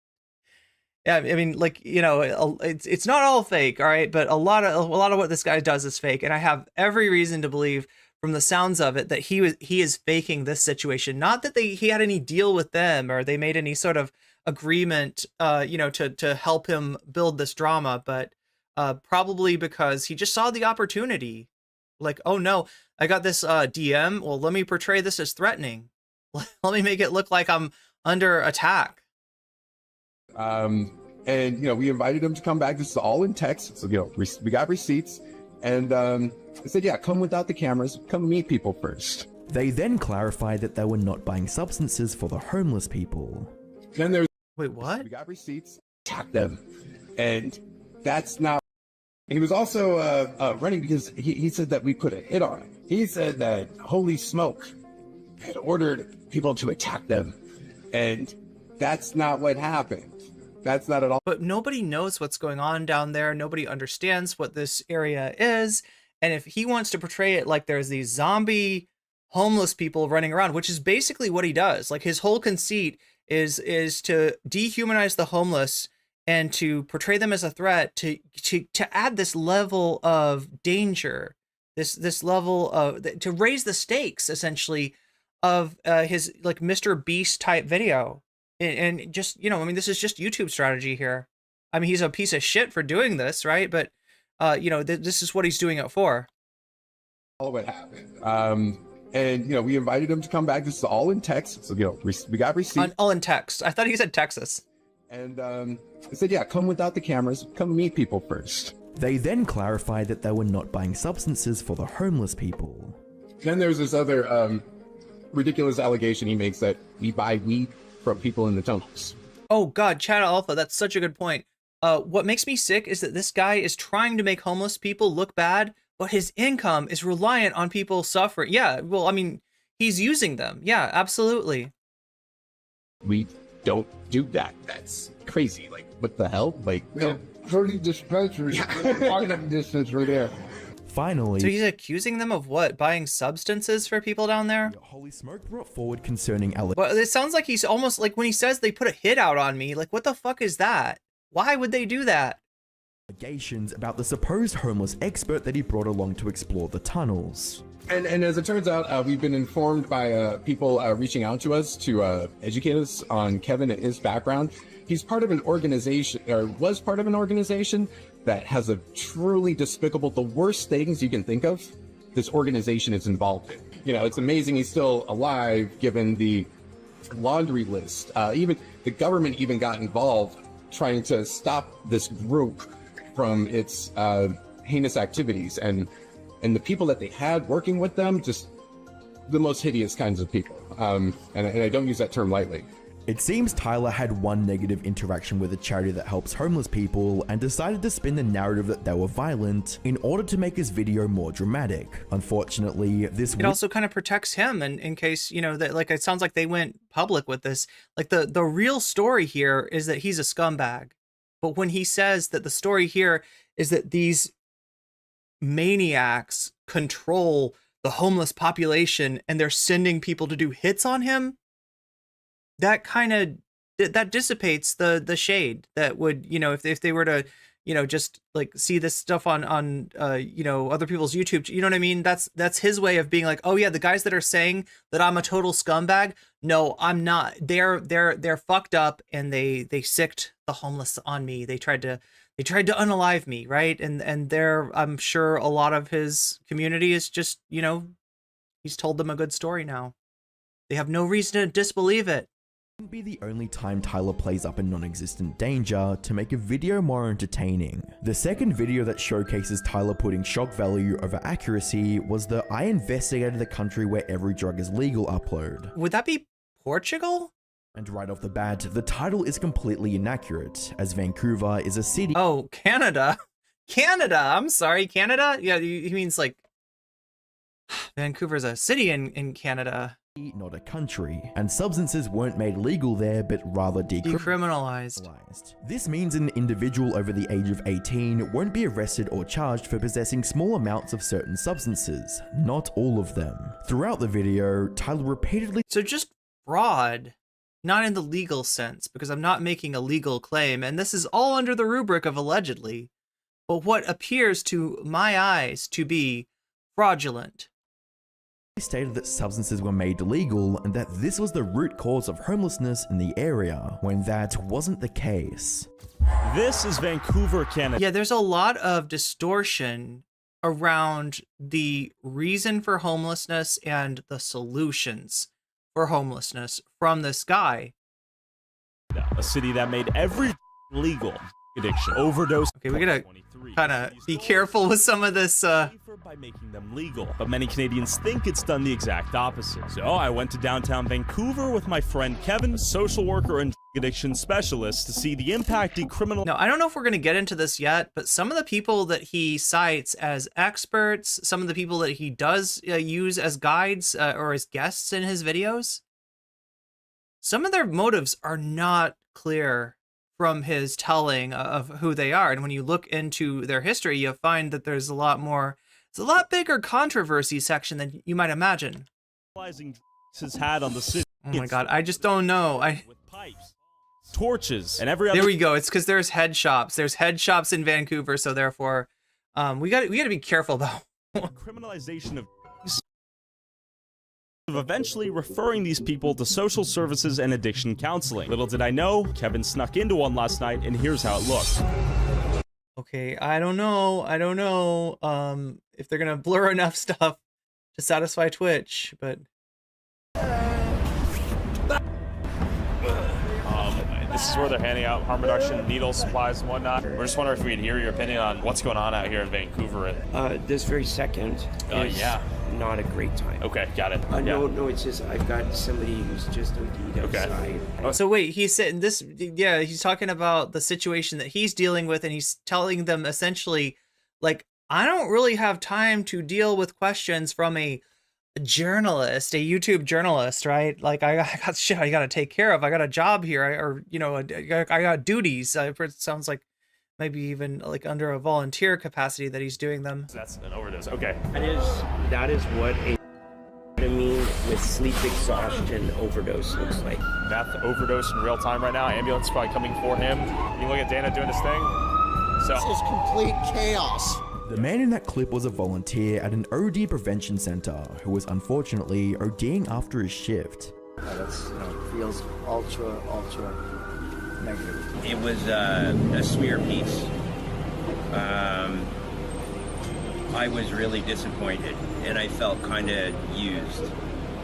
Yeah, I mean, like, it's not all fake, all right, but a lot of what this guy does is fake, and I have every reason to believe, from the sounds of it, that he is faking this situation. Not that he had any deal with them, or they made any sort of agreement, to help him build this drama, but probably because he just saw the opportunity. Like, oh no, I got this DM. Well, let me portray this as threatening. Let me make it look like I'm under attack. And we invited him to come back. This is all in text, so we got receipts, and I said, yeah, come without the cameras, come meet people first. They then clarified that they were not buying substances for the homeless people. Then there's, wait, what? We got receipts, attack them, and that's not. He was also running because he said that we put a hit on him. He said that Holy Smoke had ordered people to attack them, and that's not what happened. That's not at all. But nobody knows what's going on down there. Nobody understands what this area is. And if he wants to portray it like there's these zombie homeless people running around, which is basically what he does, like his whole conceit is to dehumanize the homeless and to portray them as a threat, to add this level of danger, this level of, to raise the stakes essentially of his like Mr. Beast type video. And just, I mean, this is just YouTube strategy here. I mean, he's a piece of shit for doing this, right? But this is what he's doing it for. All what happened. And we invited him to come back. This is all in text, so we got receipts. All in text. I thought he said Texas. And I said, yeah, come without the cameras, come meet people first. They then clarified that they were not buying substances for the homeless people. Then there's this other ridiculous allegation he makes that we buy weed from people in the tunnels. Oh God, Chad Alpha, that's such a good point. What makes me sick is that this guy is trying to make homeless people look bad, but his income is reliant on people suffering. Yeah, well, I mean, he's using them. Yeah, absolutely. We don't do that. That's crazy. Like, what the hell? Like, 30 dispensaries, walking distance right there. Finally, so he's accusing them of what? Buying substances for people down there? Holy Smoke brought forward concerning Well, it sounds like he's almost like when he says they put a hit out on me. Like, what the fuck is that? Why would they do that? Allegations about the supposed homeless expert that he brought along to explore the tunnels. And as it turns out, we've been informed by people reaching out to us to educate us on Kevin and his background. He's part of an organization, or was part of an organization, that has a truly despicable, the worst things you can think of, this organization is involved in. It's amazing he's still alive, given the laundry list. Even the government even got involved trying to stop this group from its heinous activities. And the people that they had working with them, just the most hideous kinds of people. And I don't use that term lightly. It seems Tyler had one negative interaction with a charity that helps homeless people and decided to spin the narrative that they were violent in order to make his video more dramatic. Unfortunately, it also kind of protects him in case, that, like, it sounds like they went public with this. Like, the real story here is that he's a scumbag. But when he says that the story here is that these maniacs control the homeless population and they're sending people to do hits on him, that kind of that dissipates the shade that would, if they were to, just like see this stuff on other people's YouTube, you know what I mean? That's his way of being like, oh yeah, the guys that are saying that I'm a total scumbag, no, I'm not. They're fucked up, and they sicked the homeless on me. They tried to unalive me, right? And I'm sure a lot of his community is just, He's told them a good story now. They have no reason to disbelieve it. Wouldn't be the only time Tyler plays up a non-existent danger to make a video more entertaining. The second video that showcases Tyler putting shock value over accuracy was the "I investigated the country where every drug is legal" upload. Would that be Portugal? And right off the bat, the title is completely inaccurate, as Vancouver is a city— Oh, Canada. Canada, I'm sorry, Canada? Yeah, he means like Vancouver's a city in Canada. Not a country, and substances weren't made legal there, but rather decriminalized. This means an individual over the age of 18 won't be arrested or charged for possessing small amounts of certain substances, not all of them. Throughout the video, Tyler repeatedly— So just fraud, not in the legal sense, because I'm not making a legal claim, and this is all under the rubric of allegedly, but what appears to my eyes to be fraudulent. stated that substances were made illegal and that this was the root cause of homelessness in the area, when that wasn't the case. This is Vancouver, Canada. Yeah, there's a lot of distortion around the reason for homelessness and the solutions for homelessness from this guy. A city that made every legal addiction, overdose. Okay, we gotta kind of be careful with some of this. By making them legal, but many Canadians think it's done the exact opposite. So I went to downtown Vancouver with my friend Kevin, a social worker and addiction specialist, to see the impact decriminal. Now, I don't know if we're going to get into this yet, but some of the people that he cites as experts, some of the people that he does use as guides or as guests in his videos, some of their motives are not clear from his telling of who they are. And when you look into their history, you find that there's a lot more. It's a lot bigger controversy section than you might imagine. Has had on the city. Oh my god, I just don't know. With pipes, torches, and every other. There we go. It's because there's head shops. There's head shops in Vancouver, so therefore, we got to be careful though. Criminalization of eventually referring these people to social services and addiction counseling. Little did I know, Kevin snuck into one last night, and here's how it looked. Okay, I don't know if they're gonna blur enough stuff to satisfy Twitch, but this is where they're handing out harm reduction needles, supplies, and whatnot. We're just wondering if we can hear your opinion on what's going on out here in Vancouver. This very second is not a great time. Okay, got it. No, it's just I've got somebody who's just OD'd outside. Okay. So wait, he's saying this, yeah, he's talking about the situation that he's dealing with, and he's telling them essentially, like, I don't really have time to deal with questions from a journalist, a YouTube journalist, right? Like, I got shit I gotta take care of. I got a job here, I got duties. It sounds like maybe even like under a volunteer capacity that he's doing them. That's an overdose. Okay. That is what a with sleep exhaustion overdose looks like. Meth overdose in real time right now. Ambulance is probably coming for him. You look at Dana doing his thing. So this is complete chaos. The man in that clip was a volunteer at an OD prevention center who was unfortunately ODing after his shift. That's, feels ultra negative. It was a smear piece. I was really disappointed, and I felt kind of used.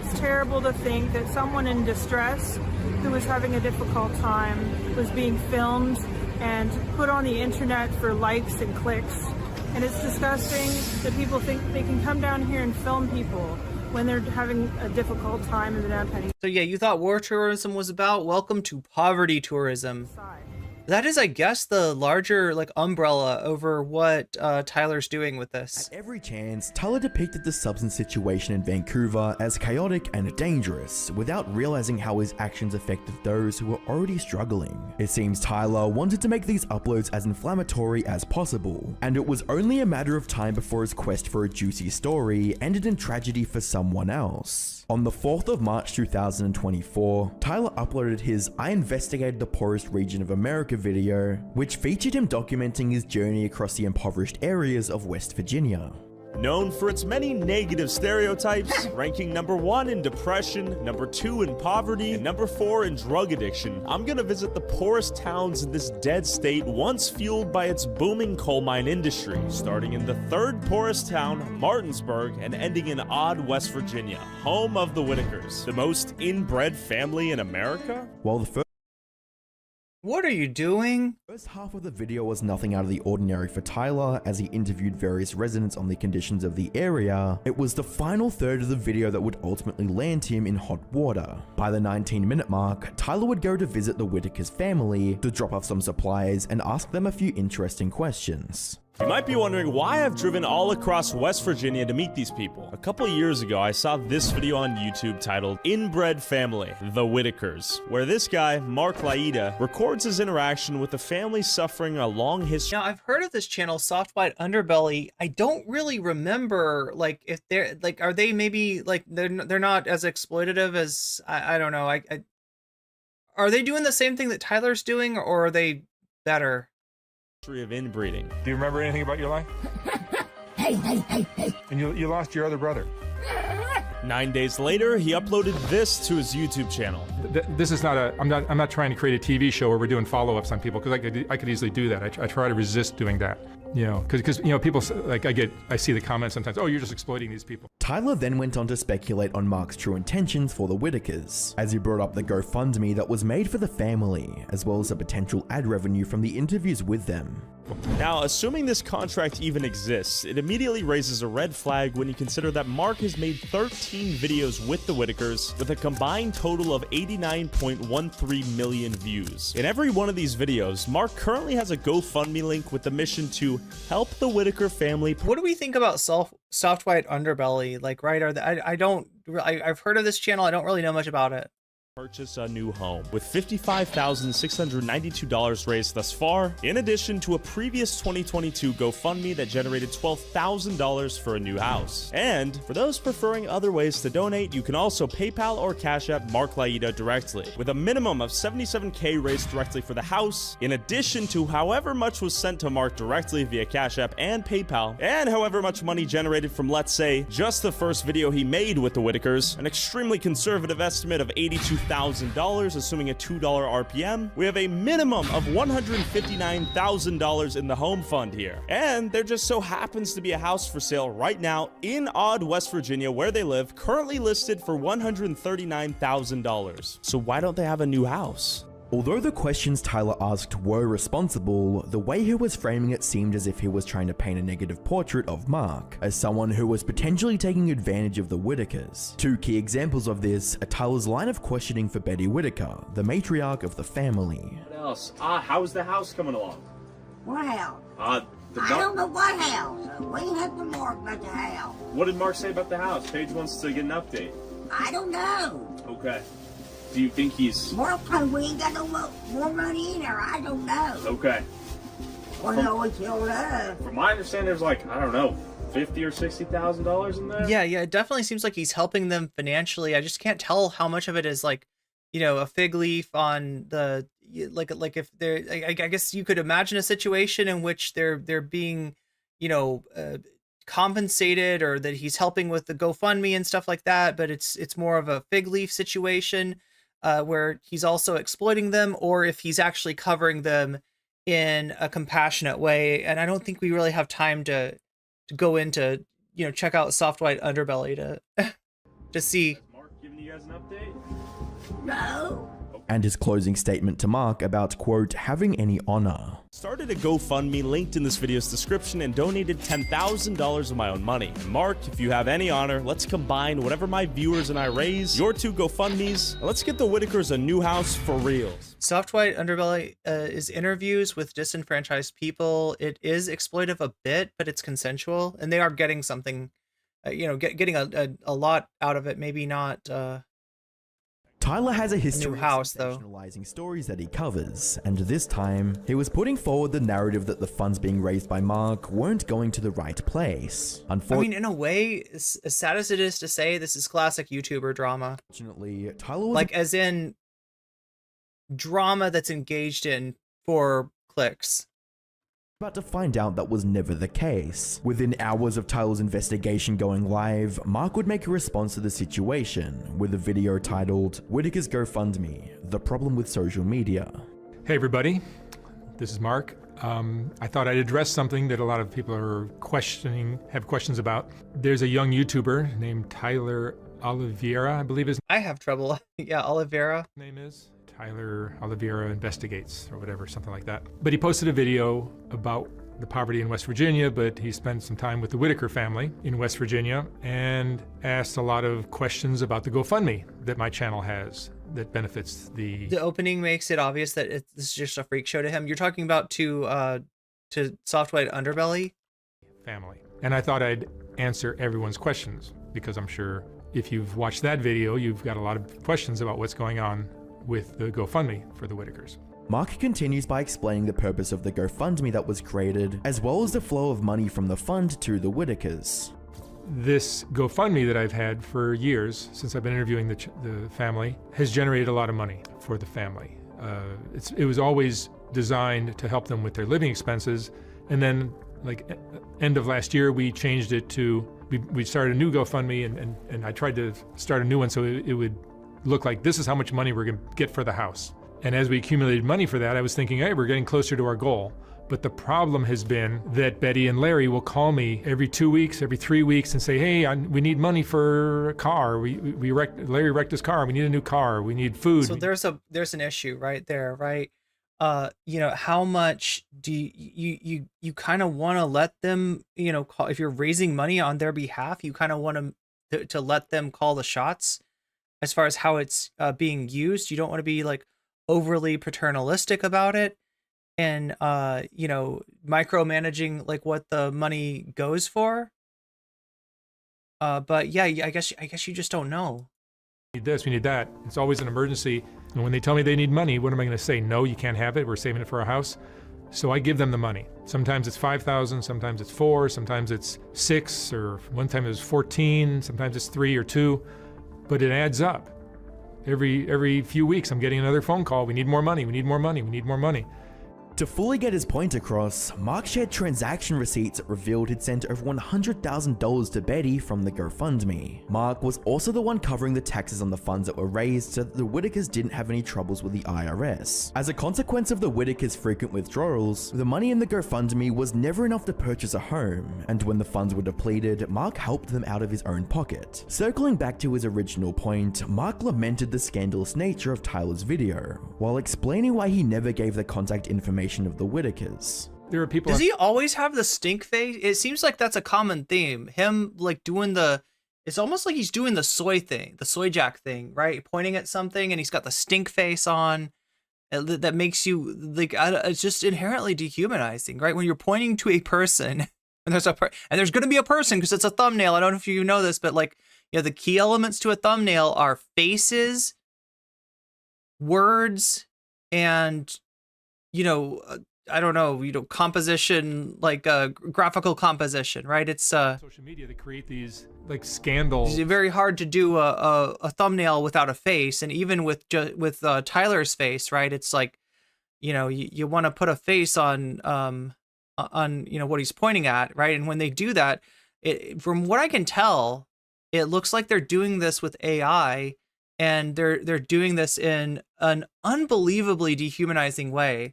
It's terrible to think that someone in distress who was having a difficult time was being filmed and put on the internet for likes and clicks. And it's disgusting that people think they can come down here and film people when they're having a difficult time in the downtown. So yeah, you thought war tourism was about? Welcome to poverty tourism. That is, I guess, the larger umbrella over what Tyler's doing with this. At every chance, Tyler depicted the substance situation in Vancouver as chaotic and dangerous, without realizing how his actions affected those who were already struggling. It seems Tyler wanted to make these uploads as inflammatory as possible, and it was only a matter of time before his quest for a juicy story ended in tragedy for someone else. On the 4th of March 2024, Tyler uploaded his "I Investigated the Poorest Region of America" video, which featured him documenting his journey across the impoverished areas of West Virginia. known for its many negative stereotypes, ranking #1 in depression, #2 in poverty, and #4 in drug addiction. I'm gonna visit the poorest towns in this dead state once fueled by its booming coal mine industry, starting in the third poorest town, Martinsburg, and ending in Odd, West Virginia, home of the Whitakers, the most inbred family in America. While the What are you doing? first half of the video was nothing out of the ordinary for Tyler as he interviewed various residents on the conditions of the area, it was the final third of the video that would ultimately land him in hot water. By the 19-minute mark, Tyler would go to visit the Whitaker's family to drop off some supplies and ask them a few interesting questions. You might be wondering why I've driven all across West Virginia to meet these people. A couple years ago, I saw this video on YouTube titled Inbred Family, The Whitakers, where this guy, Mark Laida, records his interaction with a family suffering a long history. Now, I've heard of this channel, Soft White Underbelly. I don't really remember, like, if they're, like, are they maybe, like, they're not as exploitative as, I don't know, are they doing the same thing that Tyler's doing, or are they better? Of inbreeding. Do you remember anything about your life? And you lost your other brother. 9 days later, he uploaded this to his YouTube channel. This is not I'm not trying to create a TV show where we're doing follow-ups on people, because I could easily do that. I try to resist doing that. You know, because you know, people, like, I see the comments sometimes, oh, you're just exploiting these people. Tyler then went on to speculate on Mark's true intentions for the Whitakers, as he brought up the GoFundMe that was made for the family, as well as the potential ad revenue from the interviews with them. Now, assuming this contract even exists, it immediately raises a red flag when you consider that Mark has made 13 videos with the Whitakers, with a combined total of 89.13 million views. In every one of these videos, Mark currently has a GoFundMe link with the mission to help the Whitaker family. What do we think about Soft White Underbelly? Like, right? I've heard of this channel. I don't really know much about it. Purchase a new home, with $55,692 raised thus far, in addition to a previous 2022 GoFundMe that generated $12,000 for a new house. And for those preferring other ways to donate, you can also PayPal or Cash App Mark Laida directly, with a minimum of $77K raised directly for the house, in addition to however much was sent to Mark directly via Cash App and PayPal, and however much money generated from, let's say, just the first video he made with the Whitakers, an extremely conservative estimate of $82,000, assuming a $2 RPM. We have a minimum of $159,000 in the home fund here. And there just so happens to be a house for sale right now in Odd, West Virginia, where they live, currently listed for $139,000. So why don't they have a new house? Although the questions Tyler asked were responsible, the way he was framing it seemed as if he was trying to paint a negative portrait of Mark as someone who was potentially taking advantage of the Whitakers. Two key examples of this are Tyler's line of questioning for Betty Whitaker, the matriarch of the family. What else? How's the house coming along? What house? I don't know what house. We have to Mark about the house. What did Mark say about the house? Paige wants to get an update. I don't know. Okay. Do you think he's... Mark told we ain't got no more money in there. I don't know. Okay. Well, no one told us. From my understanding, there's like, I don't know, $50,000 or $60,000 in there? Yeah, it definitely seems like he's helping them financially. I just can't tell how much of it is, like, you know, a fig leaf on the, like if they're, I guess you could imagine a situation in which they're being, you know, compensated, or that he's helping with the GoFundMe and stuff like that, but it's more of a fig leaf situation where he's also exploiting them, or if he's actually covering them in a compassionate way. And I don't think we really have time to go into, you know, check out Soft White Underbelly to see. Has Mark giving you guys an update? No. And his closing statement to Mark about, quote, having any honor. Started a GoFundMe linked in this video's description and donated $10,000 of my own money. And Mark, if you have any honor, let's combine whatever my viewers and I raise, your two GoFundMes, and let's get the Whitakers a new house for real. Soft White Underbelly is interviews with disenfranchised people. It is exploitive a bit, but it's consensual, and they are getting something, you know, getting a lot out of it. Maybe not. Tyler has a history new house, of sensationalizing stories that he covers, and this time, he was putting forward the narrative that the funds being raised by Mark weren't going to the right place. I mean, in a way, as sad as it is to say, this is classic YouTuber drama. Unfortunately, Tyler was like, as in drama that's engaged in for clicks. But to find out that was never the case. Within hours of Tyler's investigation going live, Mark would make a response to the situation with a video titled Whitaker's GoFundMe, The Problem with Social Media. Hey everybody, this is Mark. I thought I'd address something that a lot of people are have questions about. There's a young YouTuber named Tyler Oliviera, I believe I have trouble. Yeah, Oliviera. Name is Tyler Oliviera Investigates or whatever, something like that. But he posted a video about the poverty in West Virginia, but he spent some time with the Whitaker family in West Virginia and asked a lot of questions about the GoFundMe that my channel has that benefits the opening makes it obvious that this is just a freak show to him. You're talking about to Soft White Underbelly family. And I thought I'd answer everyone's questions because I'm sure if you've watched that video, you've got a lot of questions about what's going on with the GoFundMe for the Whitakers. Mark continues by explaining the purpose of the GoFundMe that was created, as well as the flow of money from the fund to the Whitakers. This GoFundMe that I've had for years, since I've been interviewing the family, has generated a lot of money for the family. It was always designed to help them with their living expenses, and then like end of last year, we changed it to, we started a new GoFundMe, and I tried to start a new one so it would look like this is how much money we're gonna get for the house. And as we accumulated money for that, I was thinking, hey, we're getting closer to our goal. But the problem has been that Betty and Larry will call me every 2 weeks, every 3 weeks and say, hey, we need money for a car. Larry wrecked his car. We need a new car. We need food. So there's an issue right there, right? You know, how much do you kind of want to let them, you know, call, if you're raising money on their behalf, you kind of want to let them call the shots as far as how it's being used. You don't want to be like overly paternalistic about it and you know, micromanaging like what the money goes for. But yeah, I guess you just don't know. We need this, we need that. It's always an emergency. And when they tell me they need money, what am I going to say? No, you can't have it. We're saving it for a house. So I give them the money. Sometimes it's 5,000, sometimes it's 4, sometimes it's 6, or one time it was 14, sometimes it's 3 or 2, but it adds up. Every few weeks, I'm getting another phone call. We need more money. We need more money. We need more money. To fully get his point across, Mark shared transaction receipts that revealed he'd sent over $100,000 to Betty from the GoFundMe. Mark was also the one covering the taxes on the funds that were raised so that the Whitakers didn't have any troubles with the IRS. As a consequence of the Whitakers' frequent withdrawals, the money in the GoFundMe was never enough to purchase a home, and when the funds were depleted, Mark helped them out of his own pocket. Circling back to his original point, Mark lamented the scandalous nature of Tyler's video, while explaining why he never gave the contact information of the Whitakers. There are people. Does he always have the stink face? It seems like that's a common theme. Him like doing it's almost like he's doing the soy thing, the soy jack thing, right? Pointing at something and he's got the stink face on. That makes you like, it's just inherently dehumanizing, right? When you're pointing to a person and there's going to be a person because it's a thumbnail. I don't know if you know this, but like, you know, the key elements to a thumbnail are faces, words, and you know, I don't know, you know, composition, like graphical composition, right? It's social media that create these like scandals. It's very hard to do a thumbnail without a face, and even with Tyler's face, right? It's like, you know, you want to put a face on you know what he's pointing at, right? And when they do that, from what I can tell, it looks like they're doing this with AI, and they're doing this in an unbelievably dehumanizing way.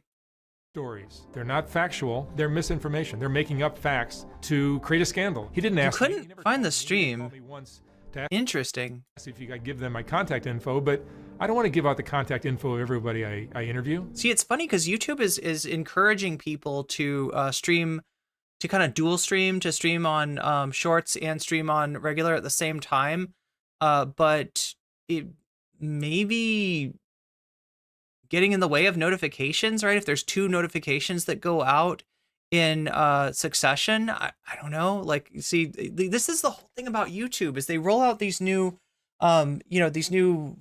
Stories. They're not factual. They're misinformation. They're making up facts to create a scandal. He didn't ask. You couldn't find the stream. Interesting. See if you could give them my contact info, but I don't want to give out the contact info of everybody I interview. See, it's funny because YouTube is encouraging people to stream, to kind of dual stream, to stream on shorts and stream on regular at the same time. But it maybe getting in the way of notifications, right? If there's 2 notifications that go out in succession, I don't know. Like, see, this is the whole thing about YouTube is they roll out these new, you know, these new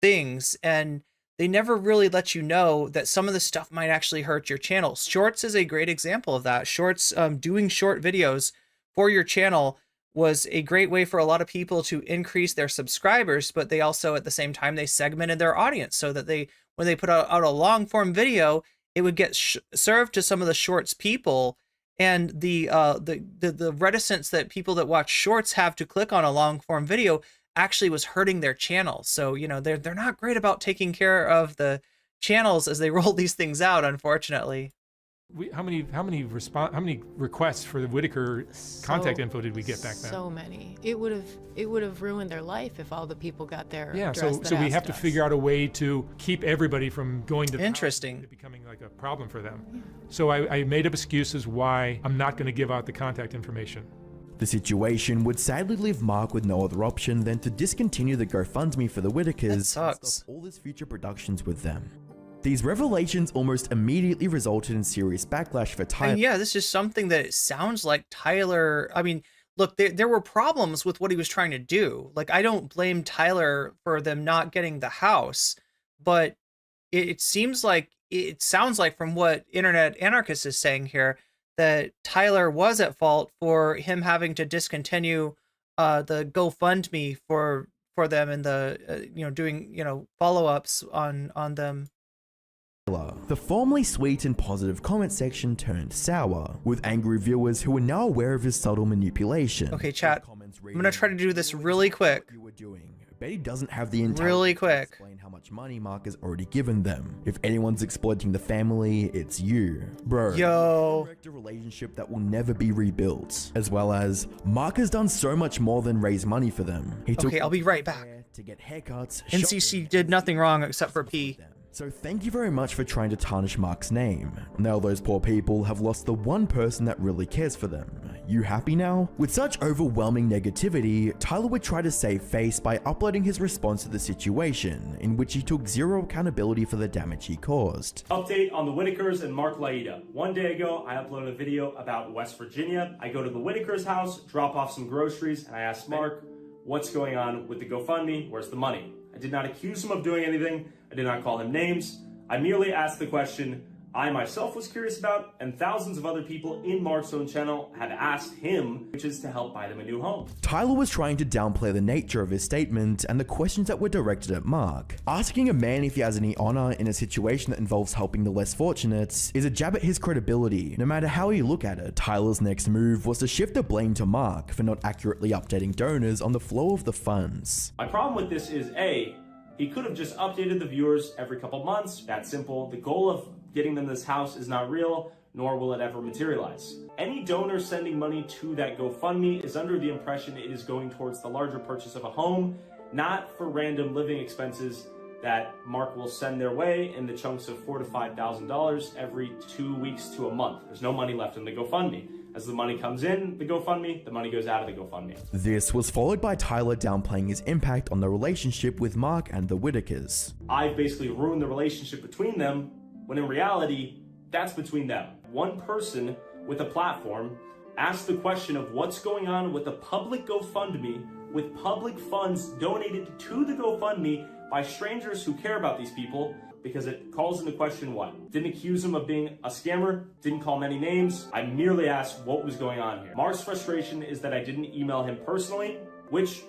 things, and they never really let you know that some of the stuff might actually hurt your channel. Shorts is a great example of that. Shorts, doing short videos for your channel was a great way for a lot of people to increase their subscribers, but they also, at the same time, they segmented their audience so that when they put out a long form video, it would get served to some of the shorts people, and the reticence that people that watch shorts have to click on a long form video actually was hurting their channels. So, you know, they're not great about taking care of the channels as they roll these things out, unfortunately. How many requests for the Whitaker contact info did we get back then? So many. It would have ruined their life if all the people got their so we have to figure out a way to keep everybody from going to interesting to becoming like a problem for them. So I made up excuses why I'm not going to give out the contact information. The situation would sadly leave Mark with no other option than to discontinue the GoFundMe for the Whitakers and stop all his future productions with them. These revelations almost immediately resulted in serious backlash for Tyler. And yeah, this is something that sounds like Tyler. I mean, look, there were problems with what he was trying to do. Like, I don't blame Tyler for them not getting the house, but it sounds like from what Internet Anarchist is saying here, that Tyler was at fault for him having to discontinue the GoFundMe for them and the doing follow-ups on them. The formerly sweet and positive comment section turned sour, with angry viewers who were now aware of his subtle manipulation. Okay, chat, I'm gonna try to do this really quick. Betty doesn't have the intent really quick to explain how much money Mark has already given them. If anyone's exploiting the family, it's you. Bro, yo, a relationship that will never be rebuilt. As well as, Mark has done so much more than raise money for them. Okay, I'll be right back. To get haircuts, NCC did nothing wrong except for pee. So thank you very much for trying to tarnish Mark's name. Now those poor people have lost the one person that really cares for them. You happy now? With such overwhelming negativity, Tyler would try to save face by uploading his response to the situation, in which he took zero accountability for the damage he caused. Update on the Whitakers and Mark Laida. One day ago, I uploaded a video about West Virginia. I go to the Whitakers' house, drop off some groceries, and I ask Mark, what's going on with the GoFundMe? Where's the money? I did not accuse him of doing anything. I did not call him names. I merely asked the question I myself was curious about, and thousands of other people in Mark's own channel have asked him, which is to help buy them a new home. Tyler was trying to downplay the nature of his statement and the questions that were directed at Mark. Asking a man if he has any honor in a situation that involves helping the less fortunate is a jab at his credibility. No matter how you look at it, Tyler's next move was to shift the blame to Mark for not accurately updating donors on the flow of the funds. My problem with this is A, he could have just updated the viewers every couple months. That simple. The goal of getting them this house is not real, nor will it ever materialize. Any donor sending money to that GoFundMe is under the impression it is going towards the larger purchase of a home, not for random living expenses that Mark will send their way in the chunks of $4,000 to $5,000 every 2 weeks to a month. There's no money left in the GoFundMe. As the money comes in the GoFundMe, the money goes out of the GoFundMe. This was followed by Tyler downplaying his impact on the relationship with Mark and the Whitakers. I've basically ruined the relationship between them, when in reality, that's between them. One person with a platform asked the question of what's going on with a public GoFundMe with public funds donated to the GoFundMe by strangers who care about these people, because it calls into question what? Didn't accuse him of being a scammer, didn't call him any names. I merely asked what was going on here. Mark's frustration is that I didn't email him personally, which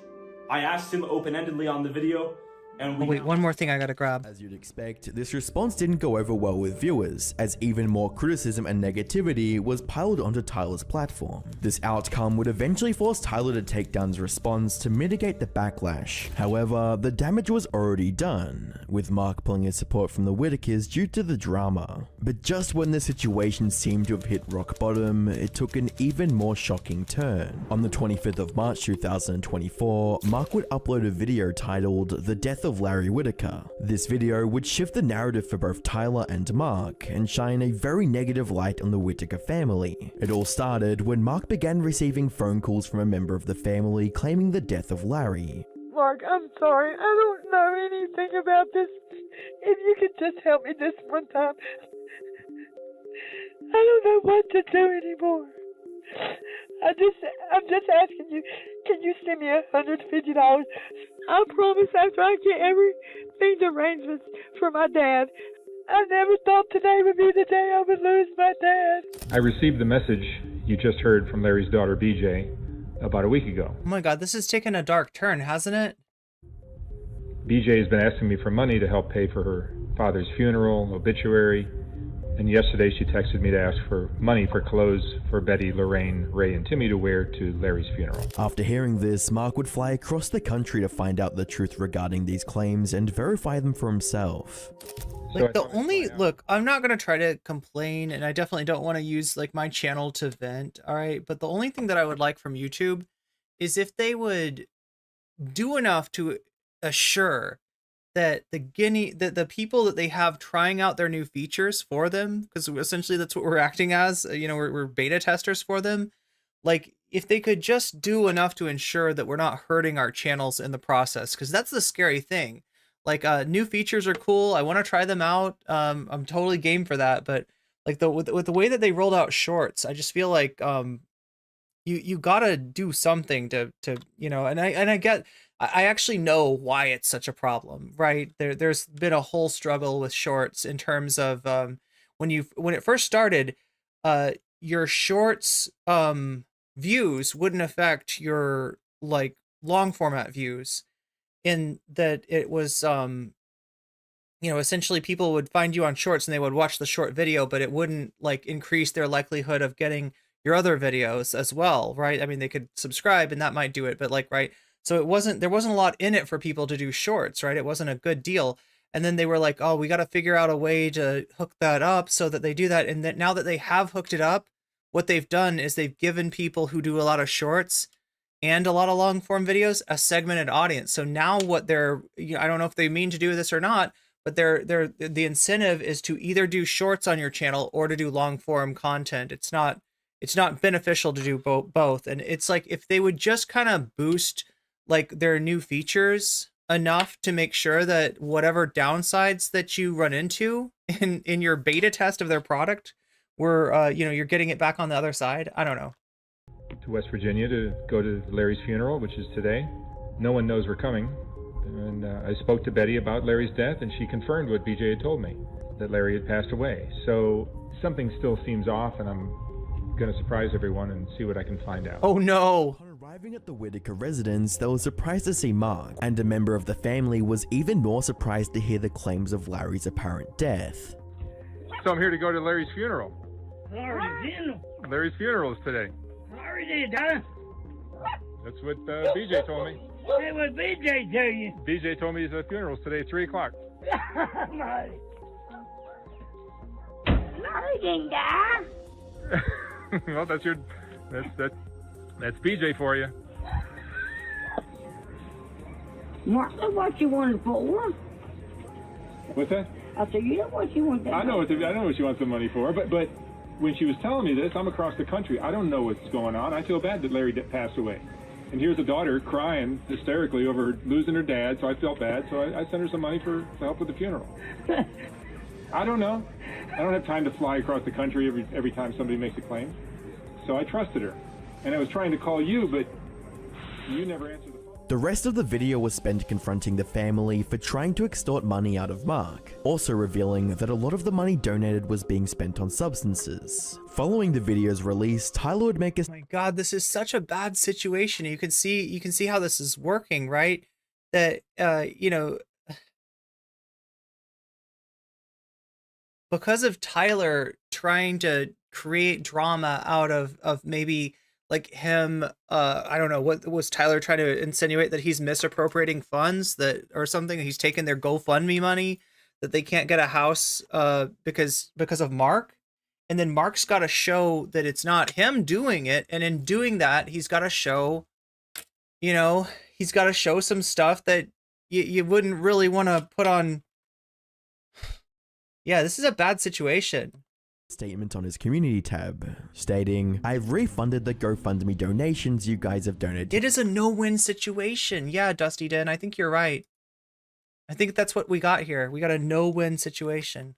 I asked him open-endedly on the video. And wait, one more thing I gotta grab. As you'd expect, this response didn't go over well with viewers, as even more criticism and negativity was piled onto Tyler's platform. This outcome would eventually force Tyler to take down his response to mitigate the backlash. However, the damage was already done, with Mark pulling his support from the Whitakers due to the drama. But just when the situation seemed to have hit rock bottom, it took an even more shocking turn. On the 25th of March 2024, Mark would upload a video titled "The Death of Larry Whitaker." This video would shift the narrative for both Tyler and Mark and shine a very negative light on the Whitaker family. It all started when Mark began receiving phone calls from a member of the family claiming the death of Larry. Mark, I'm sorry. I don't know anything about this. If you could just help me this one time. I don't know what to do anymore. I'm just asking you, can you send me $150? I promise after I get everything's arrangements for my dad. I never thought today would be the day I would lose my dad. I received the message you just heard from Larry's daughter, BJ, about a week ago. Oh my god, this has taken a dark turn, hasn't it? BJ has been asking me for money to help pay for her father's funeral, obituary, And yesterday she texted me to ask for money for clothes for Betty, Lorraine, Ray, and Timmy to wear to Larry's funeral. After hearing this, Mark would fly across the country to find out the truth regarding these claims and verify them for himself. Like the only look, I'm not gonna try to complain, and I definitely don't want to use like my channel to vent. All right, but the only thing that I would like from YouTube is if they would do enough to assure that the people that they have trying out their new features for them, because essentially that's what we're acting as, you know, we're beta testers for them. Like if they could just do enough to ensure that we're not hurting our channels in the process, because that's the scary thing. Like new features are cool. I want to try them out. I'm totally game for that. But like with the way that they rolled out shorts, I just feel like you gotta do something to you know. And I actually know why it's such a problem, right? There's been a whole struggle with shorts in terms of when it first started, your shorts views wouldn't affect your like long format views, in that it was you know, essentially people would find you on shorts and they would watch the short video, but it wouldn't like increase their likelihood of getting your other videos as well, right? I mean, they could subscribe and that might do it, but like, right. So there wasn't a lot in it for people to do shorts, right? It wasn't a good deal. And then they were like, oh, we got to figure out a way to hook that up so that they do that. And that now that they have hooked it up, what they've done is they've given people who do a lot of shorts and a lot of long form videos a segmented audience. So now what they're, you know, I don't know if they mean to do this or not, but the incentive is to either do shorts on your channel or to do long form content. It's not beneficial to do both. And it's like, if they would just kind of boost like their new features enough to make sure that whatever downsides that you run into in your beta test of their product were, you know, you're getting it back on the other side. I don't know. To West Virginia to go to Larry's funeral, which is today. No one knows we're coming. And I spoke to Betty about Larry's death, and she confirmed what BJ had told me, that Larry had passed away. So something still seems off, and I'm going to surprise everyone and see what I can find out. Oh no! Arriving at the Whitaker residence, they were surprised to see Mark, and a member of the family was even more surprised to hear the claims of Larry's apparent death. So I'm here to go to Larry's funeral. Larry's funeral? Larry's funeral is today. Larry did, huh? That's what BJ told me. Hey, what BJ tell you? BJ told me his funeral's today at 3 o'clock. Larry didn't die. Well, that's BJ for you. What you wanted for? What's that? I said, you know what you want that I know what she wants the money for, but when she was telling me this, I'm across the country. I don't know what's going on. I feel bad that Larry passed away. And here's a daughter crying hysterically over losing her dad, so I felt bad. So I sent her some money to help with the funeral. I don't know. I don't have time to fly across the country every time somebody makes a claim. So I trusted her. And I was trying to call you, but you never answered the phone. The rest of the video was spent confronting the family for trying to extort money out of Mark, also revealing that a lot of the money donated was being spent on substances. Following the video's release, Tyler would make a— Oh my God, this is such a bad situation. You can see how this is working, right? That you know, because of Tyler trying to create drama out of maybe like him, I don't know, what was Tyler trying to insinuate, that he's misappropriating funds, that or something, he's taken their GoFundMe money, that they can't get a house because of Mark. And then Mark's got to show that it's not him doing it, and in doing that, he's got to show, you know, he's got to show some stuff that you wouldn't really want to put on. Yeah, this is a bad situation. Statement on his community tab, stating, "I've refunded the GoFundMe donations you guys have donated." It is a no-win situation. Yeah, Dusty Den, I think you're right. I think that's what we got here. We got a no-win situation.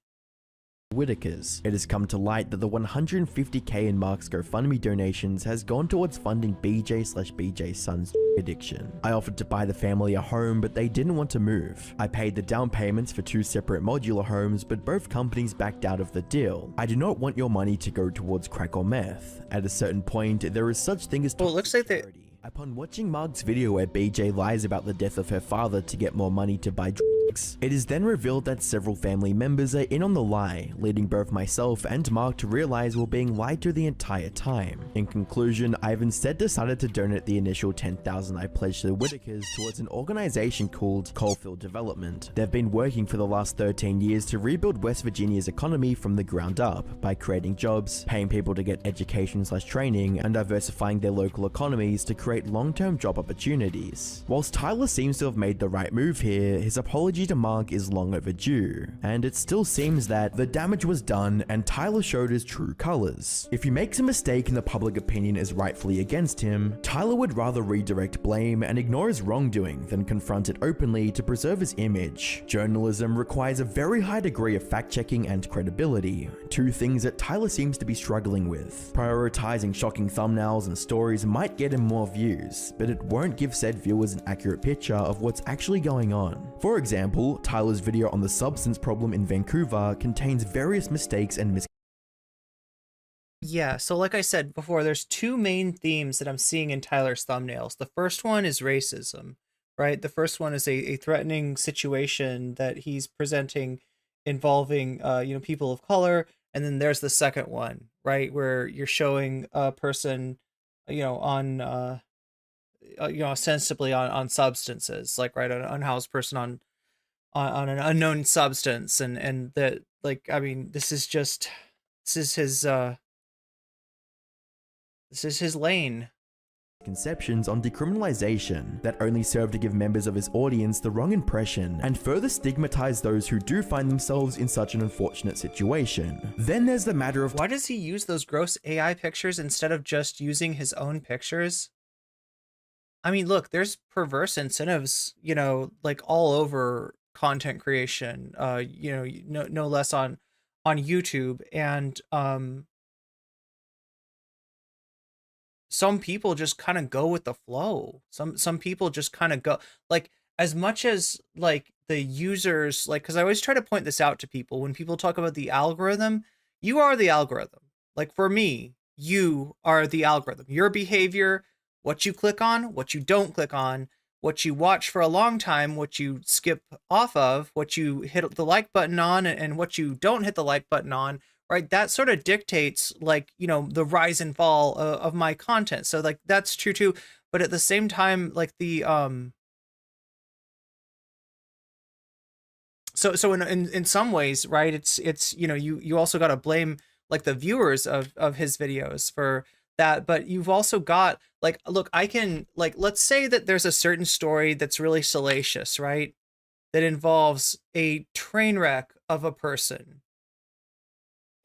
Whitakers. It has come to light that the $150K in Mark's GoFundMe donations has gone towards funding BJ's son's addiction. I offered to buy the family a home, but they didn't want to move. I paid the down payments for 2 separate modular homes, but both companies backed out of the deal. I do not want your money to go towards crack or meth. At a certain point, there is such thing as— well, it looks like they— Upon watching Mark's video where BJ lies about the death of her father to get more money to buy drugs drugs. It is then revealed that several family members are in on the lie, leading both myself and Mark to realize we're being lied to the entire time. In conclusion, I've instead decided to donate the initial $10,000 I pledged to the Whitakers towards an organization called Coalfield Development. They've been working for the last 13 years to rebuild West Virginia's economy from the ground up by creating jobs, paying people to get education/training, and diversifying their local economies to create long-term job opportunities. Whilst Tyler seems to have made the right move here, his apology to Mark is long overdue, and it still seems that the damage was done and Tyler showed his true colors. If he makes a mistake and the public opinion is rightfully against him, Tyler would rather redirect blame and ignore his wrongdoing than confront it openly to preserve his image. Journalism requires a very high degree of fact-checking and credibility, two things that Tyler seems to be struggling with. Prioritizing shocking thumbnails and stories might get him more views, but it won't give said viewers an accurate picture of what's actually going on. For example, Tyler's video on the substance problem in Vancouver contains various mistakes and Yeah, so like I said before, there's two main themes that I'm seeing in Tyler's thumbnails. The first one is racism, right? The first one is a threatening situation that he's presenting involving, people of color. And then there's the second one, right? Where you're showing a person, on, ostensibly on substances, like, right, an unhoused person on an unknown substance. And that, like, I mean, this is his lane. Conceptions on decriminalization that only serve to give members of his audience the wrong impression and further stigmatize those who do find themselves in such an unfortunate situation. Then there's the matter of why does he use those gross AI pictures instead of just using his own pictures? I mean, look, there's perverse incentives, like all over content creation, no less on YouTube, and some people just kind of go with the flow. Some people just kind of go, like, as much as like the users, like, because I always try to point this out to people when people talk about the algorithm. You are the algorithm. Like, for me, you are the algorithm. Your behavior, what you click on, what you don't click on, what you watch for a long time, what you skip off of, what you hit the like button on, and what you don't hit the like button on, right? That sort of dictates, like, the rise and fall of my content. So, like, that's true too. But at the same time, like, the so in some ways, right, it's you also got to blame, like, the viewers of his videos for that. But you've also got, like, look, I can, like, let's say that there's a certain story that's really salacious, right, that involves a train wreck of a person.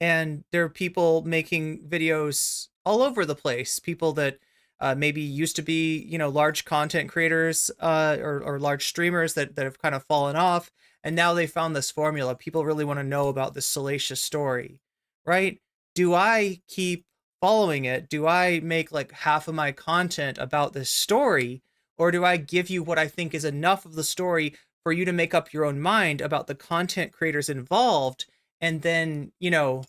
And there are people making videos all over the place. People that maybe used to be, large content creators or large streamers that have kind of fallen off. And now they found this formula. People really want to know about this salacious story, right? Do I keep following it? Do I make like half of my content about this story? Or do I give you what I think is enough of the story for you to make up your own mind about the content creators involved? And then,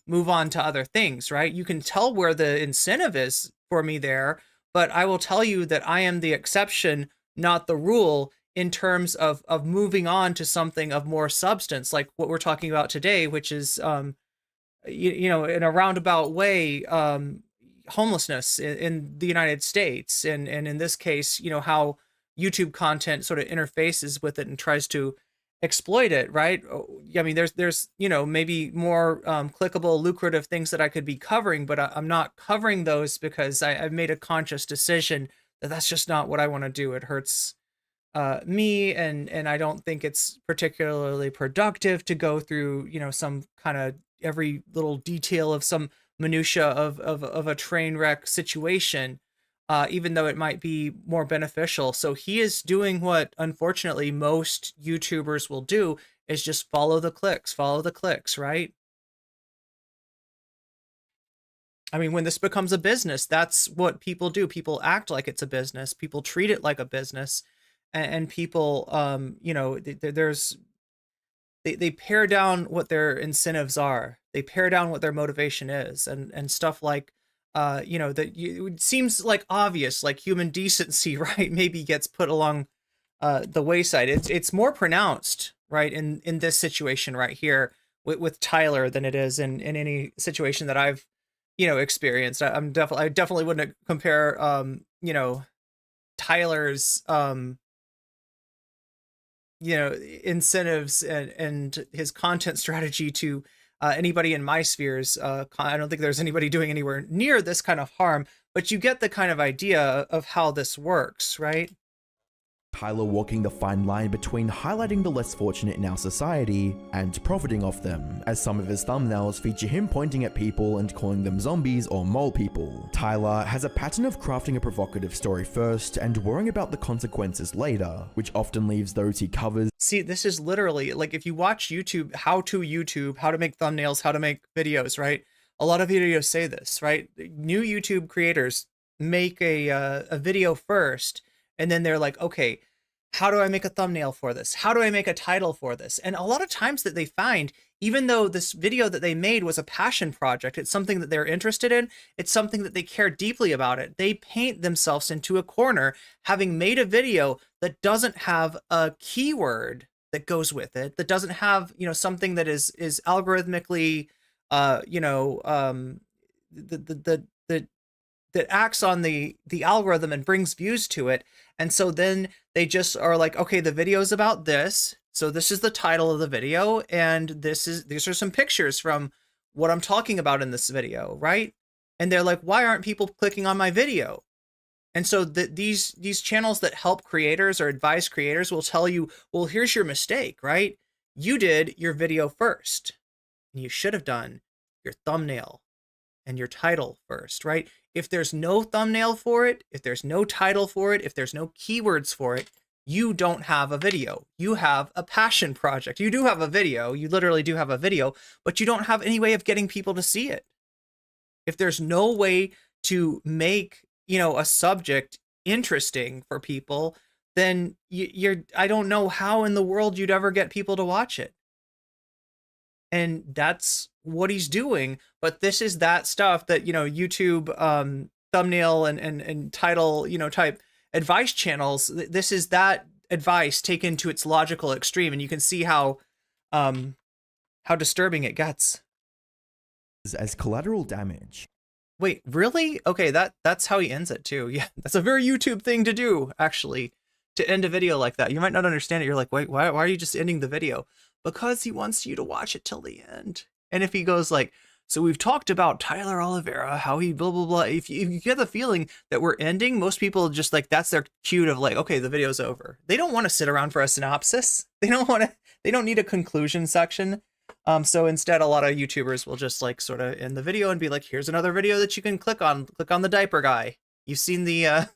move on to other things, right? You can tell where the incentive is for me there, but I will tell you that I am the exception, not the rule, in terms of moving on to something of more substance, like what we're talking about today, which is, in a roundabout way, homelessness in the United States. And in this case, how YouTube content sort of interfaces with it and tries to exploit it, right? I mean, there's maybe more clickable, lucrative things that I could be covering, but I'm not covering those because I've made a conscious decision that that's just not what I want to do. It hurts me, and I don't think it's particularly productive to go through, some kind of every little detail of some minutia of a train wreck situation. Even though it might be more beneficial. So he is doing what, unfortunately, most YouTubers will do, is just follow the clicks, right? I mean, when this becomes a business, that's what people do. People act like it's a business. People treat it like a business. And people, they pare down what their incentives are. They pare down what their motivation is, and stuff like, it seems like obvious, like human decency, right, maybe gets put along the wayside. It's more pronounced right, in this situation right here with Tyler than it is in any situation that I've, experienced. I definitely wouldn't compare, Tyler's, incentives and his content strategy to anybody in my spheres. I don't think there's anybody doing anywhere near this kind of harm, but you get the kind of idea of how this works, right? Tyler walking the fine line between highlighting the less fortunate in our society and profiting off them, as some of his thumbnails feature him pointing at people and calling them zombies or mole people. Tyler has a pattern of crafting a provocative story first and worrying about the consequences later, which often leaves those he covers. See, this is literally, like, if you watch YouTube, how to make thumbnails, how to make videos, right? A lot of videos say this, right? New YouTube creators make a video first, and then they're like, okay, how do I make a thumbnail for this? How do I make a title for this? And a lot of times that they find, even though this video that they made was a passion project, it's something that they're interested in, it's something that they care deeply about it, they paint themselves into a corner, having made a video that doesn't have a keyword that goes with it, that doesn't have, something that is algorithmically, that acts on the algorithm and brings views to it. And so then they just are like, okay, the video's about this, so this is the title of the video, and these are some pictures from what I'm talking about in this video, right? And they're like, why aren't people clicking on my video? And so these channels that help creators or advise creators will tell you, well, here's your mistake, right? You did your video first, and you should have done your thumbnail and your title first, right? If there's no thumbnail for it, if there's no title for it, if there's no keywords for it, you don't have a video. You have a passion project. You do have a video. You literally do have a video, but you don't have any way of getting people to see it. If there's no way to make, a subject interesting for people, then I don't know how in the world you'd ever get people to watch it. And that's what he's doing. But this is that stuff that, YouTube thumbnail and title, type advice channels. This is that advice taken to its logical extreme. And you can see how disturbing it gets. As collateral damage. Wait, really? Okay, that's how he ends it too. Yeah, that's a very YouTube thing to do, actually, to end a video like that. You might not understand it. You're like, wait, why are you just ending the video? Because he wants you to watch it till the end. And if he goes like, so we've talked about Tyler Oliviera, how he blah, blah, blah. If you get the feeling that we're ending, most people just like, that's their cue of like, okay, the video's over. They don't want to sit around for a synopsis. They don't need a conclusion section. So instead, a lot of YouTubers will just like sort of end the video and be like, here's another video that you can click on the diaper guy. You've seen the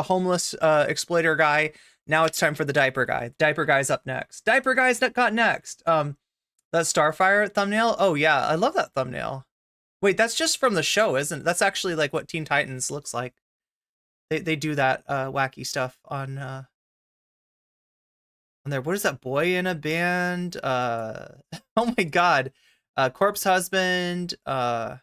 homeless exploiter guy. Now it's time for the diaper guy. Diaper guy's up next. Diaper guy's got next. That Starfire thumbnail. Oh yeah, I love that thumbnail. Wait, that's just from the show, isn't it? That's actually like what Teen Titans looks like. They do that wacky stuff on there. What is that? Boy in a band? Oh my god. Corpse Husband, Fallen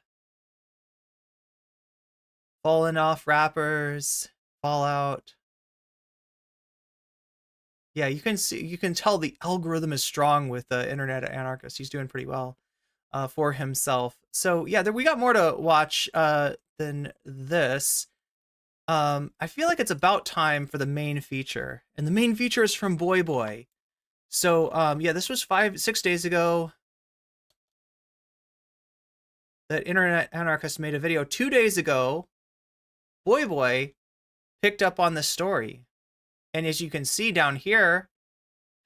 Off Rappers, Fallout. Yeah, you can tell the algorithm is strong with the Internet Anarchist. He's doing pretty well for himself. So yeah, we got more to watch than this. I feel like it's about time for the main feature, and the main feature is from Boy Boy. So yeah, this was 6 days ago that Internet Anarchist made a video. 2 days ago, Boy Boy picked up on this story. And as you can see down here,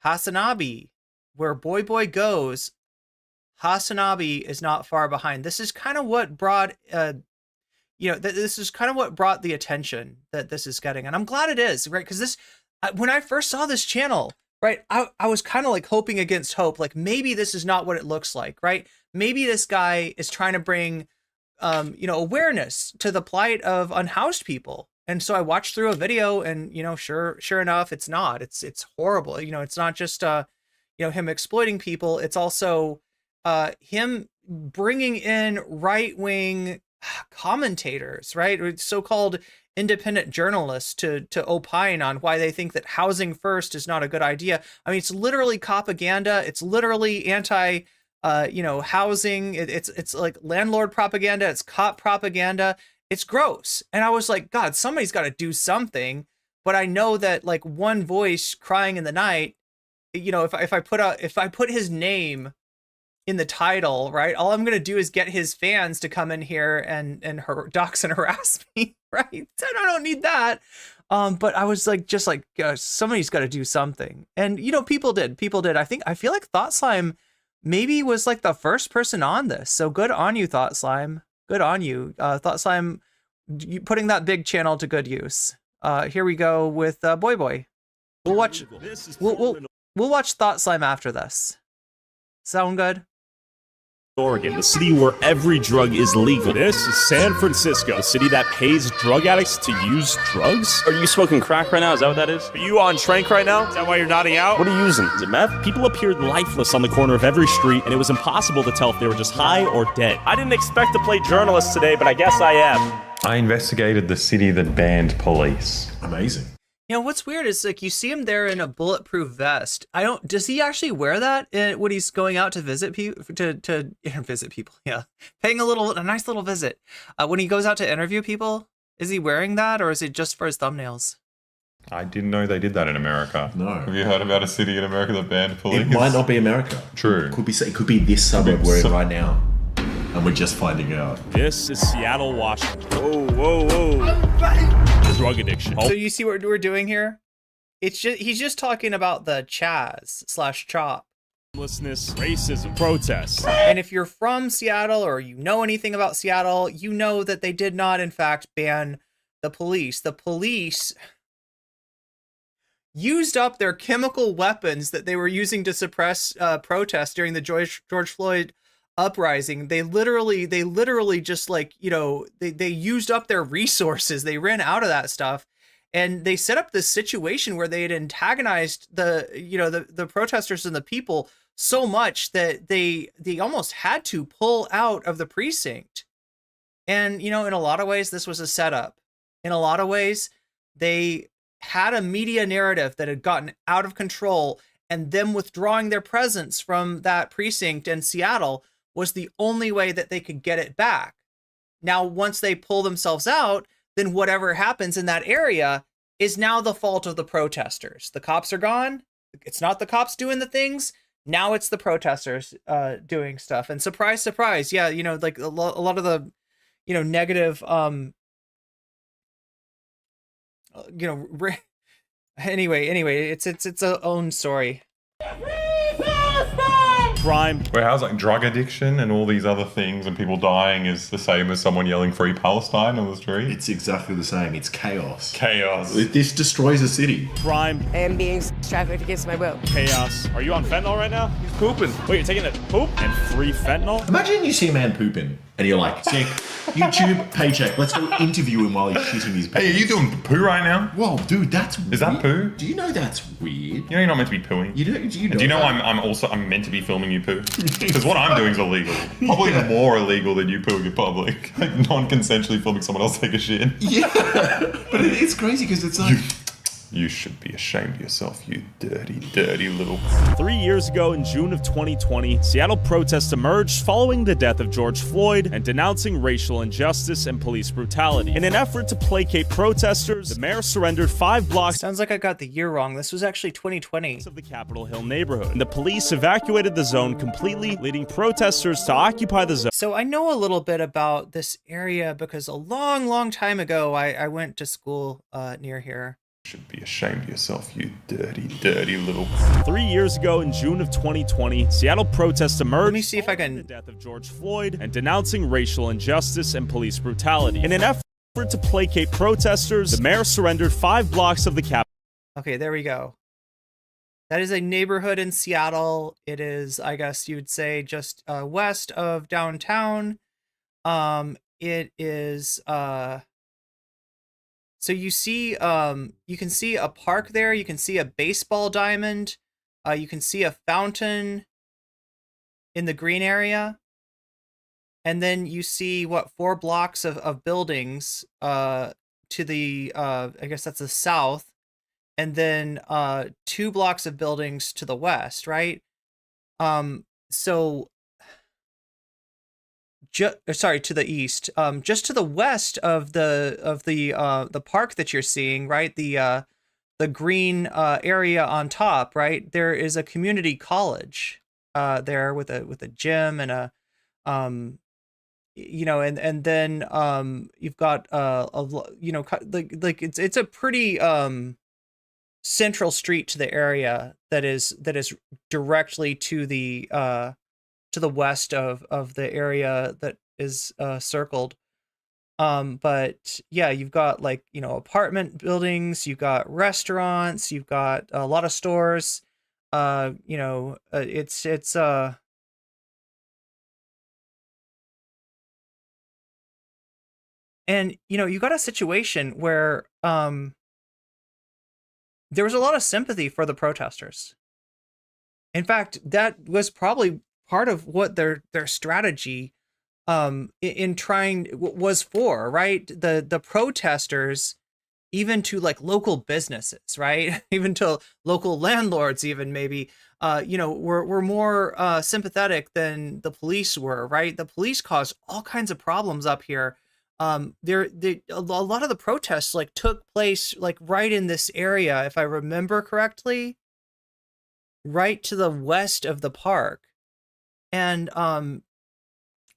Hasanabi, where Boy Boy goes, Hasanabi is not far behind. This is kind of what brought, this is kind of what brought the attention that this is getting. And I'm glad it is, right? Because this, when I first saw this channel, right, I was kind of like hoping against hope, like maybe this is not what it looks like, right? Maybe this guy is trying to bring, awareness to the plight of unhoused people. And so I watched through a video and, sure enough, it's not. It's horrible. It's not just, him exploiting people. It's also him bringing in right-wing commentators, right? Or so-called independent journalists to opine on why they think that housing first is not a good idea. I mean, it's literally propaganda. It's literally anti, housing. It's like landlord propaganda. It's cop propaganda. It's gross. And I was like, God, somebody's got to do something. But I know that like one voice crying in the night, if I put his name in the title, right, all I'm gonna do is get his fans to come in here and dox and harass me, right? I don't need that. But I was like, just like, somebody's got to do something, and people did. I feel like Thought Slime maybe was like the first person on this, so good on you, Thought Slime. Good on you, Thought Slime, putting that big channel to good use. Here we go with Boy. We'll watch. We'll watch Thought Slime after this. Sound good? Oregon, the city where every drug is legal. This is San Francisco, the city that pays drug addicts to use drugs. Are you smoking crack right now? Is that what that is? Are you on trank right now? Is that why you're nodding out? What are you using? Is it meth? People appeared lifeless on the corner of every street, and it was impossible to tell if they were just high or dead. I didn't expect to play journalist today, but I guess I am. I investigated the city that banned police. Amazing. What's weird is like you see him there in a bulletproof vest. Does he actually wear that when he's going out to visit people? To visit people, yeah, paying a nice little visit. When he goes out to interview people, is he wearing that, or is it just for his thumbnails? I didn't know they did that in America. No. Have you heard about a city in America that banned police? It might not be America. True. It could be this suburb we're in right now, and we're just finding out. This is Seattle, Washington. Whoa. Drug addiction. So you see what we're doing here? He's just talking about the Chaz/Chop. Homelessness, racism, protests. And if you're from Seattle or you know anything about Seattle, you know that they did not, in fact, ban the police. The police used up their chemical weapons that they were using to suppress protests during the George Floyd uprising. They literally just like, they used up their resources. They ran out of that stuff, and they set up this situation where they had antagonized the protesters and the people so much that they almost had to pull out of the precinct. And in a lot of ways this was a setup. In a lot of ways they had a media narrative that had gotten out of control, and them withdrawing their presence from that precinct in Seattle was the only way that they could get it back. Now, once they pull themselves out, then whatever happens in that area is now the fault of the protesters. The cops are gone. It's not the cops doing the things. Now it's the protesters doing stuff. And surprise, surprise. Yeah, like a lot of the, negative, anyway, it's its own story. Crime. Where how's like drug addiction and all these other things and people dying is the same as someone yelling Free Palestine on the street? It's exactly the same. It's chaos. Chaos. This destroys a city. Crime. I am being trafficked against my will. Chaos. Are you on fentanyl right now? He's pooping. Wait, you're taking a poop and free fentanyl? Imagine you see a man pooping and you're like, sick, YouTube, paycheck, let's go interview him while he's shitting his pants. Hey, are you doing poo right now? Whoa, dude, that's weird. Is that poo? Do you know that's weird? You know you're not meant to be pooing. Do you know I'm meant to be filming you poo? Because what I'm doing is illegal. Probably more illegal than you pooing in public. Like non-consensually filming someone else take a shit. Yeah, but it's crazy because it's like... You should be ashamed of yourself, you dirty, dirty little... 3 years ago in June of 2020, Seattle protests emerged following the death of George Floyd and denouncing racial injustice and police brutality. In an effort to placate protesters, the mayor surrendered 5 blocks... Sounds like I got the year wrong. This was actually 2020. ...of the Capitol Hill neighborhood. And the police evacuated the zone completely, leading protesters to occupy the zone. So I know a little bit about this area because a long, long time ago, I went to school near here. Should be ashamed of yourself, you dirty, dirty little... 3 years ago in June of 2020, Seattle protests emerged... Let me see if I can... ...the death of George Floyd and denouncing racial injustice and police brutality. In an effort to placate protesters, the mayor surrendered 5 blocks of the Capitol. Okay, there we go. That is a neighborhood in Seattle. It is, I guess you would say, just west of downtown. It is... So you see, you can see a park there. You can see a baseball diamond. You can see a fountain in the green area. and then you see what 4 blocks of buildings to the I guess that's the south, and then 2 blocks of buildings to the west, right? So sorry, to the east. Just to the west of the park that you're seeing, right? The green area on top, right? There is a community college there with a gym and a you know, and then you've got you know, like it's a pretty central street to the area that is directly to the west of the area that is circled. But yeah, you've got like, you know, apartment buildings, you've got restaurants, you've got a lot of stores. You know, it's and you know, you got a situation where there was a lot of sympathy for the protesters. In fact, that was probably part of what their strategy in trying was for, right? The protesters, even to like local businesses, right? Even to local landlords, even maybe, you know, were more sympathetic than the police were, right? The police caused all kinds of problems up here. A lot of the protests like took place like right in this area, if I remember correctly, right to the west of the park. And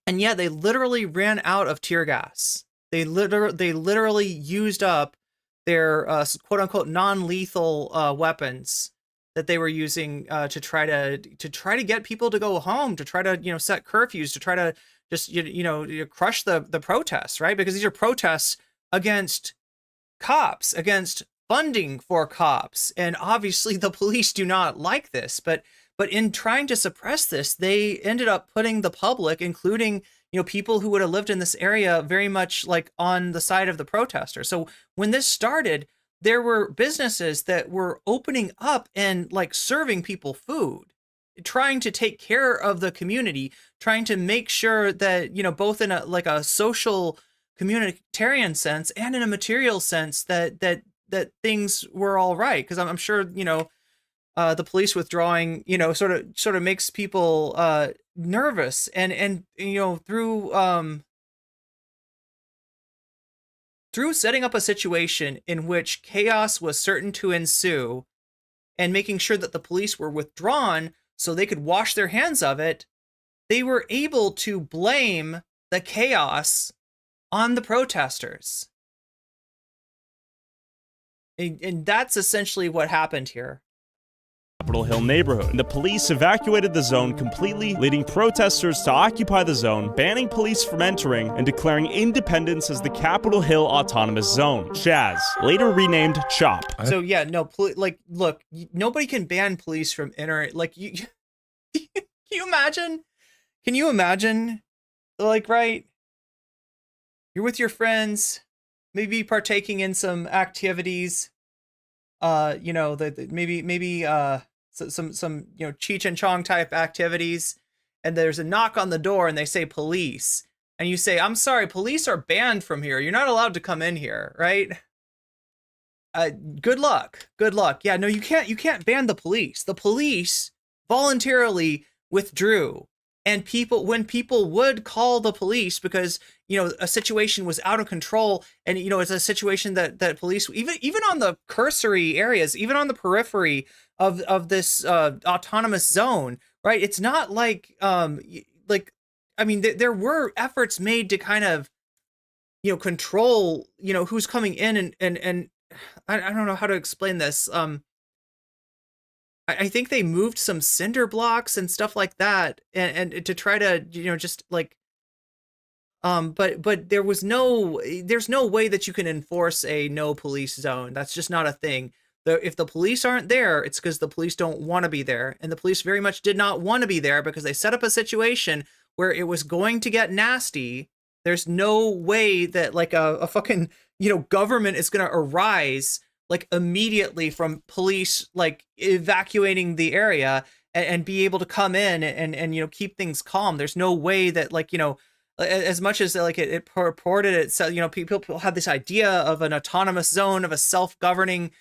yeah, they literally ran out of tear gas. They literally used up their quote unquote non-lethal weapons that they were using to try to get people to go home, to try to, you know, set curfews, to try to just, you know, crush the protests, right? Because these are protests against cops, against funding for cops. And obviously the police do not like this, but in trying to suppress this, they ended up putting the public, including, you know, people who would have lived in this area, very much like on the side of the protesters. So when this started, there were businesses that were opening up and like serving people food, trying to take care of the community, trying to make sure that, you know, both in a like a social communitarian sense and in a material sense that things were all right. Because I'm sure, you know, the police withdrawing, you know, sort of makes people nervous, and you know, through setting up a situation in which chaos was certain to ensue, and making sure that the police were withdrawn so they could wash their hands of it, they were able to blame the chaos on the protesters. And that's essentially what happened here. Capitol Hill neighborhood. The police evacuated the zone completely, leading protesters to occupy the zone, banning police from entering, and declaring independence as the Capitol Hill Autonomous Zone. Chaz, later renamed CHOP. So yeah, no, like, look, nobody can ban police from entering. Like, you can you imagine? Can you imagine? Like, right? You're with your friends, maybe partaking in some activities. You know, maybe some you know, Cheech and Chong type activities, and there's a knock on the door and they say police, and you say, I'm sorry, police are banned from here, you're not allowed to come in here, right? Good luck. Yeah, no, you can't ban the police voluntarily withdrew. And when people would call the police because, you know, a situation was out of control, and, you know, it's a situation that police, even on the cursory areas, even on the periphery of this autonomous zone, right? It's not like, like, I mean, there were efforts made to kind of, you know, control, you know, who's coming in, and I don't know how to explain this. I think they moved some cinder blocks and stuff like that, and to try to, you know, just like, but there's no way that you can enforce a no police zone. That's just not a thing. If the police aren't there, it's because the police don't want to be there, and the police very much did not want to be there because they set up a situation where it was going to get nasty. There's no way that like a fucking, you know, government is going to arise like immediately from police like evacuating the area and be able to come in and you know, keep things calm. There's no way that, like, you know, as much as like it purported it, so you know, people have this idea of an autonomous zone, of a self-governing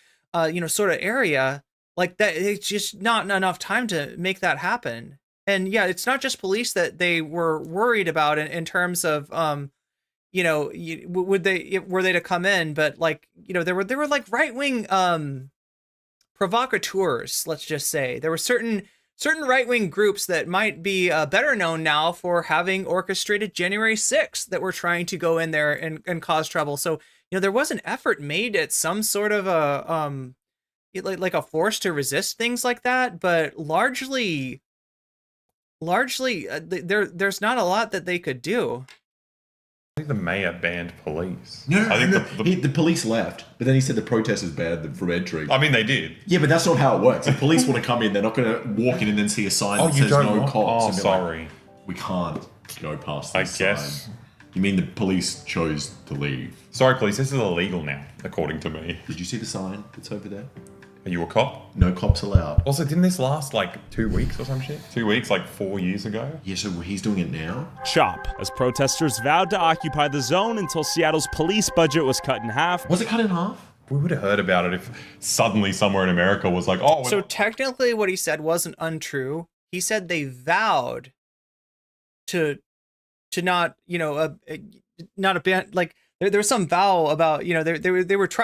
you know, sort of area like that. It's just not enough time to make that happen. And yeah, it's not just police that they were worried about in terms of you know, were they to come in, but like, you know, there were like right-wing provocateurs, let's just say. There were certain right-wing groups that might be better known now for having orchestrated January 6th that were trying to go in there and cause trouble. So, you know, there was an effort made at some sort of a like a force to resist things like that, but largely there's not a lot that they could do. I think the mayor banned police. No, I think the police left, but then he said the protesters banned them from entering. I mean, they did. Yeah, but that's not how it works. If police want to come in, they're not going to walk in and then see a sign that says no cops. Oh, and be sorry. Like, we can't go past this sign. You mean the police chose to leave? Sorry, police, this is illegal now, according to me. Did you see the sign that's over there? Are you a cop? No cops allowed. Also, didn't this last like 2 weeks or some shit? 2 weeks, like 4 years ago? Yeah, so he's doing it now? CHOP, as protesters vowed to occupy the zone until Seattle's police budget was cut in half. Was it cut in half? We would have heard about it if suddenly somewhere in America was like, oh... So technically what he said wasn't untrue. He said they vowed to not, you know, not abandon, like, there was some vow about, you know,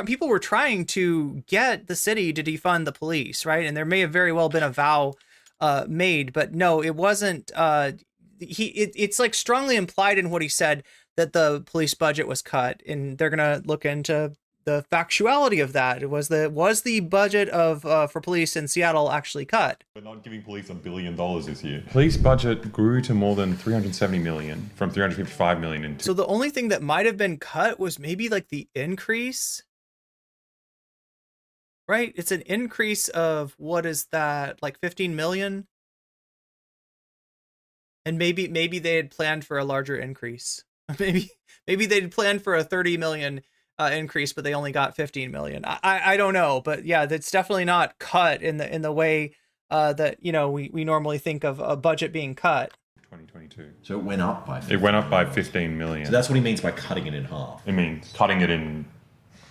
people were trying to get the city to defund the police, right? And there may have very well been a vow made, but no, it wasn't. It's like strongly implied in what he said that the police budget was cut, and they're gonna look into the factuality of that. It was the budget of for police in Seattle actually cut? We're not giving police $1 billion this year. Police budget grew to more than 370 million from 355 million in. So the only thing that might have been cut was maybe like the increase, right? It's an increase of, what is that, like 15 million? And maybe they had planned for a larger increase. Maybe they'd planned for a 30 million increase, but they only got 15 million. I don't know, but yeah, that's definitely not cut in the way that, you know, we normally think of a budget being cut. 2022. So it went up by 15 It went up by 15 million. So that's what he means by cutting it in half. It means cutting it in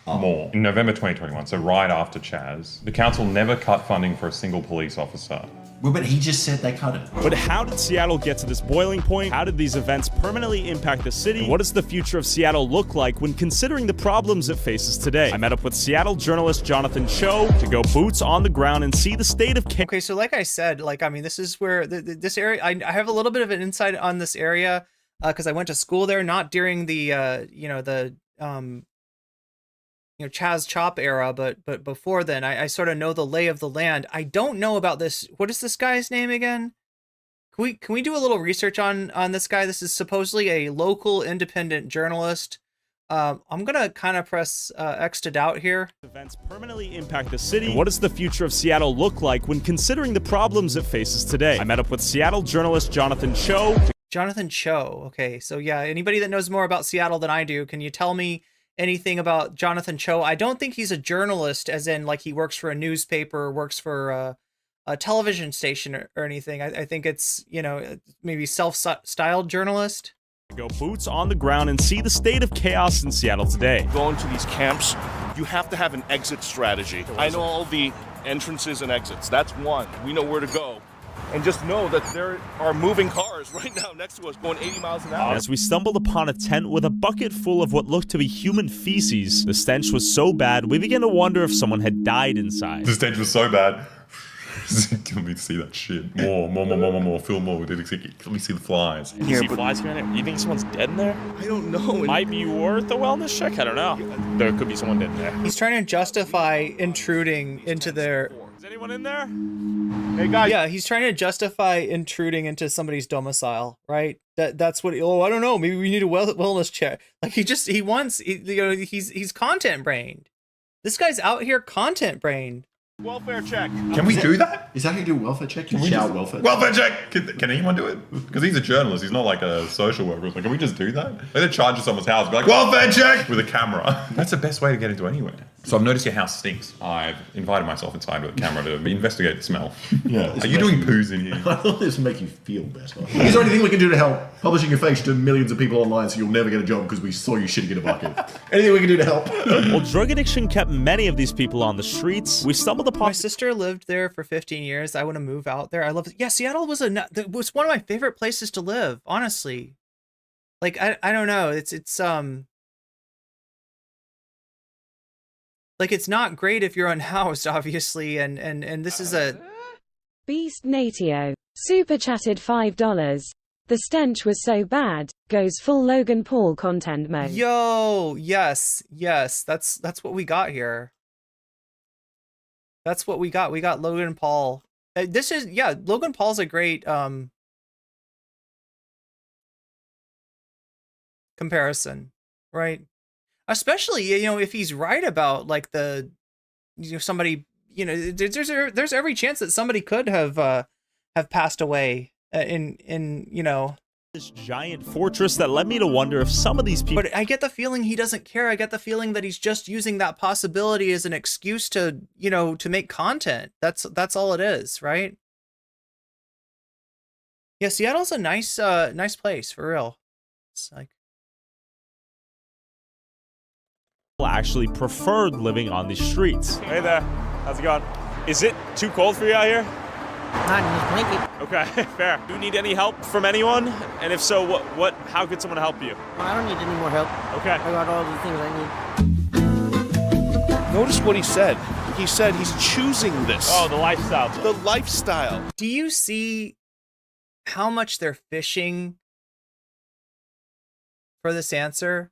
more. In November 2021, so right after Chaz, the council never cut funding for a single police officer. Well, but he just said they cut it. But how did Seattle get to this boiling point? How did these events permanently impact the city? And what does the future of Seattle look like when considering the problems it faces today? I met up with Seattle journalist Jonathan Cho to go boots on the ground and see the state of Canada. Okay, so like I said, like, I mean, this is where this area, I have a little bit of an insight on this area because I went to school there, not during the, you know, the, you know, Chaz Chop era, but before then, I sort of know the lay of the land. I don't know about this. What is this guy's name again? Can we do a little research on this guy? This is supposedly a local independent journalist. I'm gonna kind of press X to doubt here. Events permanently impact the city. And what does the future of Seattle look like when considering the problems it faces today? I met up with Seattle journalist Jonathan Cho. Jonathan Cho. Okay, so yeah, anybody that knows more about Seattle than I do, can you tell me anything about Jonathan Cho? I don't think he's a journalist, as in like he works for a newspaper or works for a television station or anything. I think it's, you know, maybe self-styled journalist. Go boots on the ground and see the state of chaos in Seattle today. Going to these camps, you have to have an exit strategy. I know all the entrances and exits. That's one. We know where to go. And just know that there are moving cars right now next to us going 80 miles an hour. As we stumbled upon a tent with a bucket full of what looked to be human feces, the stench was so bad, we began to wonder if someone had died inside. The stench was so bad. Let me see that shit. More. Film more. Let me see the flies. You see flies here in there? You think someone's dead in there? I don't know. It might be worth a wellness check. I don't know. There could be someone dead in there. He's trying to justify intruding into their... Is anyone in there? Hey guys. Yeah, he's trying to justify intruding into somebody's domicile, right? That's what. Oh, I don't know. Maybe we need a wellness check. Like he wants. You know, he's content brained. This guy's out here content brained. Welfare check. Can we do that? Is that how you do a welfare check? You Can we shout just- welfare? Welfare check! Can anyone do it? Because he's a journalist. He's not like a social worker. Like, can we just do that? Like, they charge you someone's house. Be like, welfare check! With a camera. That's the best way to get into anywhere. So I've noticed your house stinks. I've invited myself inside with a camera to investigate the smell. Yeah. Are you doing poos in here? I thought this would make you feel better. Is there anything we can do to help? Publishing your face to millions of people online so you'll never get a job because we saw you shitting in a bucket. Anything we can do to help? Well, drug addiction kept many of these people on the streets. We stumbled upon... My sister lived there for 15 years. I want to move out there. I love it. Yeah, Seattle was one of my favorite places to live, honestly. Like, I don't know. It's like, it's not great if you're unhoused, obviously, and this is a... Beast Natio. Super chatted $5. The stench was so bad, goes full Logan Paul content mode. Yo, yes, that's what we got here. That's what we got. We got Logan Paul. Logan Paul's a great comparison, right? Especially, if he's right about like somebody, there's every chance that somebody could have passed away in this giant fortress that led me to wonder if some of these people... But I get the feeling he doesn't care. I get the feeling that he's just using that possibility as an excuse to, to make content. That's all it is, right? Yeah, Seattle's a nice place, for real. It's like... actually preferred living on the streets. Hey there. How's it going? Is it too cold for you out here? Not in this blanket. Okay, fair. Do you need any help from anyone? And if so, how could someone help you? I don't need any more help. Okay. I got all the things I need. Notice what he said. He said he's choosing this. Oh, the lifestyle. The lifestyle. Do you see how much they're fishing for this answer?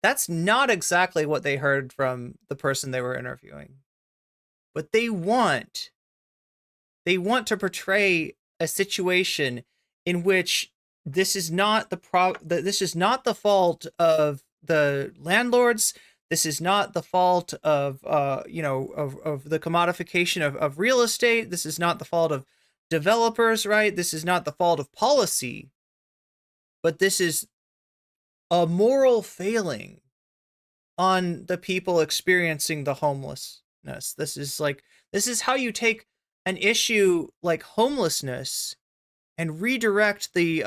That's not exactly what they heard from the person they were interviewing. But they want to portray a situation in which this is not this is not the fault of the landlords. This is not the fault of of the commodification of real estate. This is not the fault of developers, right? This is not the fault of policy. But this is a moral failing on the people experiencing the homelessness. This is how you take an issue like homelessness and redirect the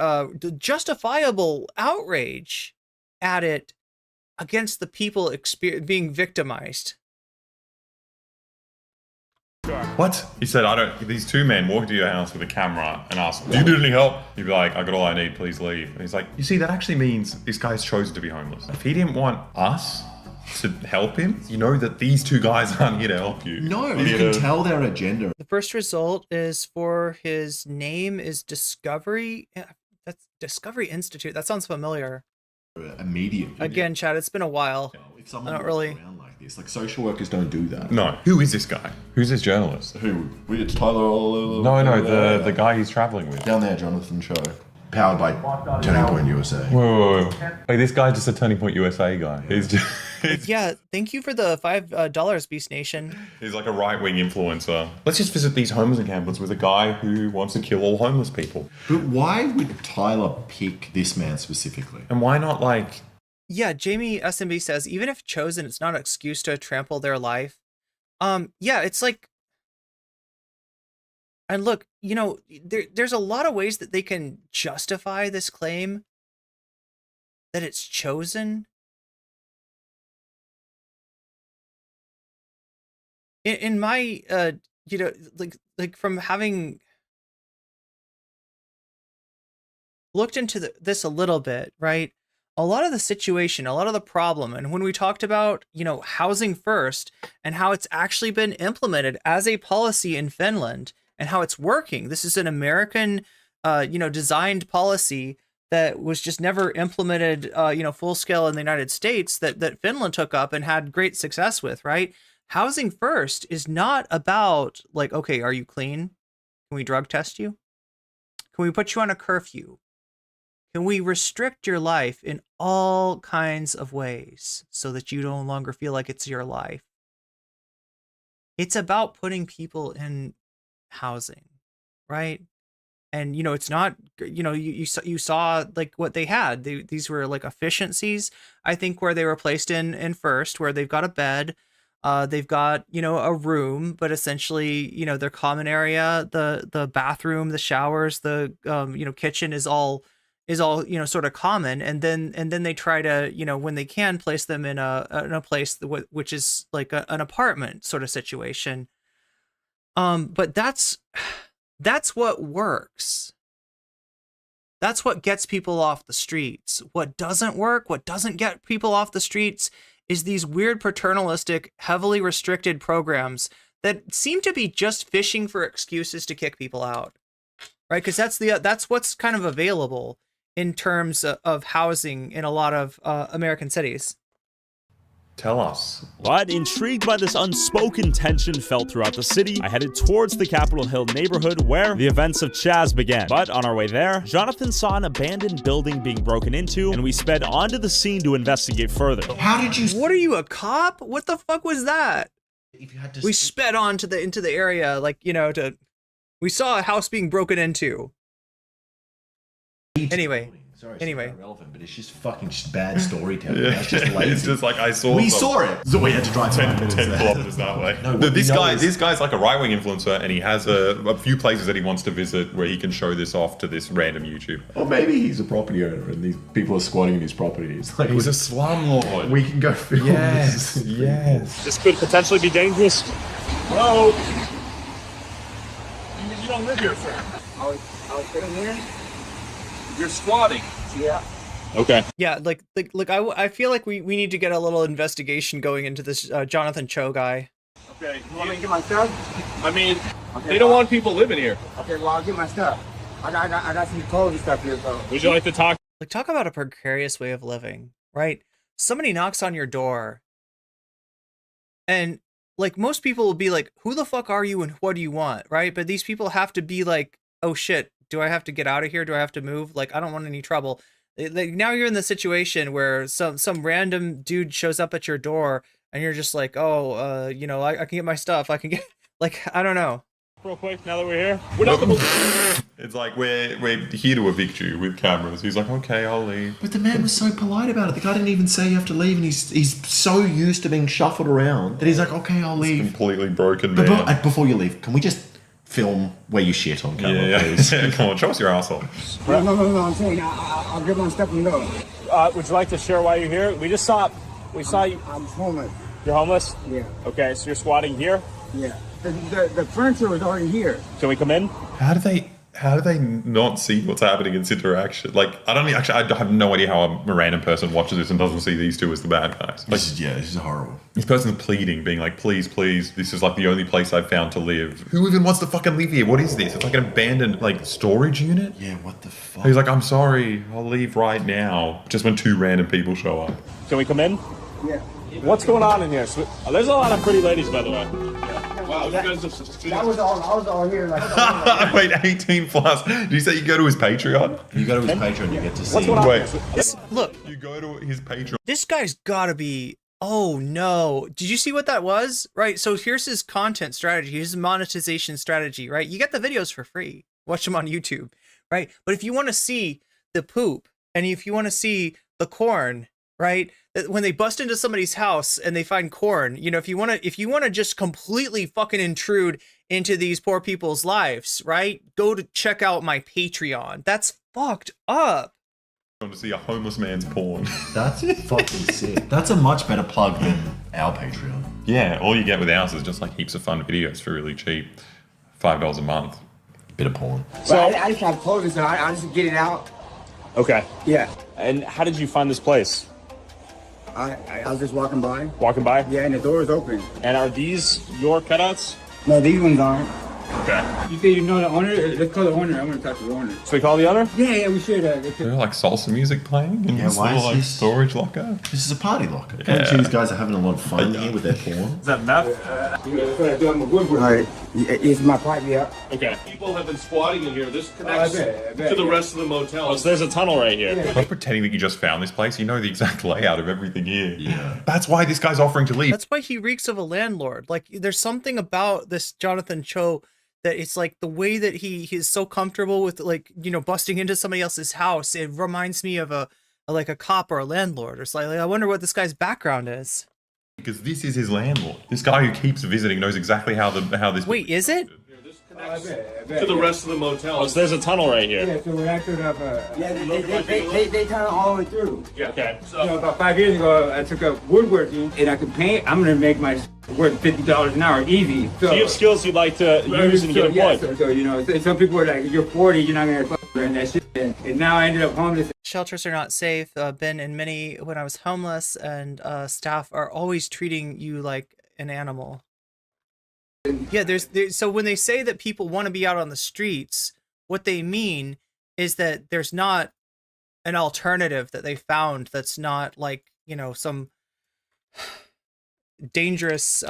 justifiable outrage at it against the people being victimized. What? He said, these two men walk into your house with a camera and ask, do you need any help? You'd be like, I got all I need, please leave. And he's like, you see, that actually means this guy's chosen to be homeless. If he didn't want us to help him, you know that these two guys aren't here to help you. No, you can tell their agenda. The first result is for his name is Discovery. That's Discovery Institute. That sounds familiar. Immediately. Again, Chad, it's been a while. If someone Not really. around like this, like social workers don't do that. No. Who is this guy? Who's this journalist? Who? It's Tyler. No, the guy he's traveling with. Down there, Jonathan Cho. Powered by Turning Point USA. Whoa. Like, this guy's just a Turning Point USA guy. He's just... Yeah, thank you for the $5, Beast Nation. He's like a right-wing influencer. Let's just visit these homeless encampments with a guy who wants to kill all homeless people. But why would Tyler pick this man specifically? And why not, like... Yeah, Jamie SMB says, even if chosen, it's not an excuse to trample their life. Yeah, it's like... And look, there's a lot of ways that they can justify this claim that it's chosen. In my, like from having looked into this a little bit, right? A lot of the situation, a lot of the problem, and when we talked about, housing first and how it's actually been implemented as a policy in Finland and how it's working. This is an American, designed policy that was just never implemented, full scale in the United States that Finland took up and had great success with, right? Housing first is not about like, okay, are you clean? Can we drug test you? Can we put you on a curfew? Can we restrict your life in all kinds of ways so that you no longer feel like it's your life? it's about putting people in housing, right? And it's not, you saw like what they had. These were like efficiencies, I think, where they were placed in first, where they've got a bed, they've got a room, but essentially their common area, the bathroom, the showers, the kitchen is all sort of common, and then they try to when they can place them in a place which is like an apartment sort of situation. But that's what works. That's what gets people off the streets. What doesn't work, what doesn't get people off the streets, is these weird paternalistic, heavily restricted programs that seem to be just fishing for excuses to kick people out, right? Because that's what's kind of available in terms of housing in a lot of American cities. Tell us. But intrigued by this unspoken tension felt throughout the city, I headed towards the Capitol Hill neighborhood where the events of Chaz began. But on our way there, Jonathan saw an abandoned building being broken into, and we sped onto the scene to investigate further. How did you... What are you, a cop? What the fuck was that? If you had to... We sped on to into the area, like, we saw a house being broken into. Anyway. Sorry, anyway, it's not relevant, but it's just fucking bad storytelling. That's just Yeah, lazy. it's just like I saw. We saw it, so we had to drive 10 kilometers that way. No, this guy's like a right-wing influencer, and he has a few places that he wants to visit where he can show this off to this random YouTuber. Or maybe he's a property owner, and these people are squatting in his property. It's like he's a slumlord. We can go film yes, this. Yes. This could potentially be dangerous. Hello. You don't live here, sir. I was sitting here. You're squatting. Yeah. Okay. Yeah, like I feel like we need to get a little investigation going into this Jonathan Cho guy. Okay. You want me to get my stuff? I mean, they don't want people living here. Okay, well, I'll get my stuff. I got some clothes and stuff here, so. Would you like to talk? Like, talk about a precarious way of living, right? Somebody knocks on your door, and like most people will be like, "Who the fuck are you and what do you want?" Right? But these people have to be like, "Oh shit. Do I have to get out of here? Do I have to move? Like, I don't want any trouble." Like, now you're in the situation where some random dude shows up at your door and you're just like, "Oh, I can get my stuff. I can get," like, I don't know. Real quick, now that we're here. It's like we're here to evict you with cameras. He's like, "Okay, I'll leave." But the man was so polite about it. The guy didn't even say you have to leave, and he's so used to being shuffled around that he's like, "Okay, I'll leave." Completely broken man. But before you leave, can we just film where you shit on camera, please? Yeah, come on, show us your asshole. No, I'm saying I'll get my stuff and go. Would you like to share why you're here? We saw you. I'm homeless. You're homeless? Yeah. Okay, so you're squatting here? Yeah. The furniture was already here. Can we come in? How do they not see what's happening in this interaction? Like, I have no idea how a random person watches this and doesn't see these two as the bad guys. Like, this is horrible. This person's pleading, being like, "Please, please, this is like the only place I've found to live." Who even wants to fucking live here? What is this? It's like an abandoned like storage unit? Yeah, what the fuck? He's like, "I'm sorry, I'll leave right now." Just when two random people show up. Can we come in? Yeah. What's going on in here? There's a lot of pretty ladies, by the way. Wow, that was all here. Like, wait, 18 plus. Did you say you go to his Patreon? You go to his Patreon, you get to see. What's going on? Wait, look. You go to his Patreon. This guy's gotta be. Oh no! Did you see what that was? Right. So here's his content strategy. His monetization strategy. Right. You get the videos for free. Watch them on YouTube. Right. But if you want to see the poop, and if you want to see the corn, right? When they bust into somebody's house and they find corn, if you want to just completely fucking intrude into these poor people's lives, right? Go to check out my Patreon. That's fucked up. I want to see a homeless man's porn. That's fucking sick. That's a much better plug than our Patreon. Yeah, all you get with ours is just like heaps of fun videos for really cheap. $5 a month. Bit of porn. So I just have clothes, so I just get it out. Okay. Yeah. And how did you find this place? I was just walking by. Walking by? Yeah, and the door is open. And are these your cutouts? No, these ones aren't. Okay. You say you know the owner? Let's call the owner. I want to talk to the owner. So we call the owner? Yeah, we should. Is there like salsa music playing in this why little is like this- storage locker? This is a party locker. Can't you see these guys are having a lot of fun here with their porn? Is that meth? That's what I do. I'm a woodworker. All right. It's my pipe, yeah. Okay. People have been squatting in here. This connects I bet, to the yeah. rest of the motel. Oh, so there's a tunnel right here. Stop pretending that you just found this place. You know the exact layout of everything here. Yeah. That's why this guy's offering to leave. That's why he reeks of a landlord. Like, there's something about this Jonathan Cho that it's like the way that he is so comfortable with, like, you know, busting into somebody else's house. It reminds me of like a cop or a landlord or something. Like, I wonder what this guy's background is. Because this is his landlord. This guy who keeps visiting knows exactly how this. Wait, is it? To the rest of the motel. Oh, so there's a tunnel right here. Yeah, so when I took up, they tunnel all the way through. Yeah. Okay. You know, about 5 years ago, I took up woodworking, and I could paint. I'm gonna make my worth $50 an hour easy. So you have skills you'd like to use and get employed. So, you know, some people are like, you're 40, you're not gonna fuck and that shit. And now I ended up homeless. Shelters are not safe. Been in many when I was homeless, and staff are always treating you like an animal. Yeah, there's so when they say that people want to be out on the streets, what they mean is that there's not an alternative that they found that's not like, you know, some dangerous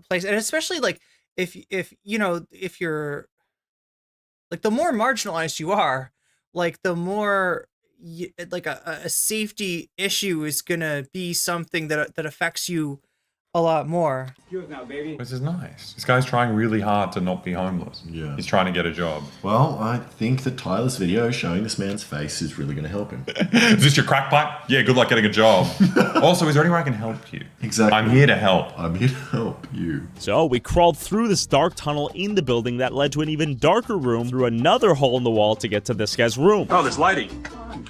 place. And especially like if you know, if you're like, the more marginalized you are, like the more like a safety issue is gonna be something that affects you a lot more. Now, baby. This is nice. This guy's trying really hard to not be homeless. Yeah. He's trying to get a job. Well, I think that Tyler's video showing this man's face is really going to help him. Is this your crack pipe? Yeah, good luck getting a job. Also, is there any way I can help you? Exactly. I'm here to help. I'm here to help you. So we crawled through this dark tunnel in the building that led to an even darker room through another hole in the wall to get to this guy's room. Oh, there's lighting.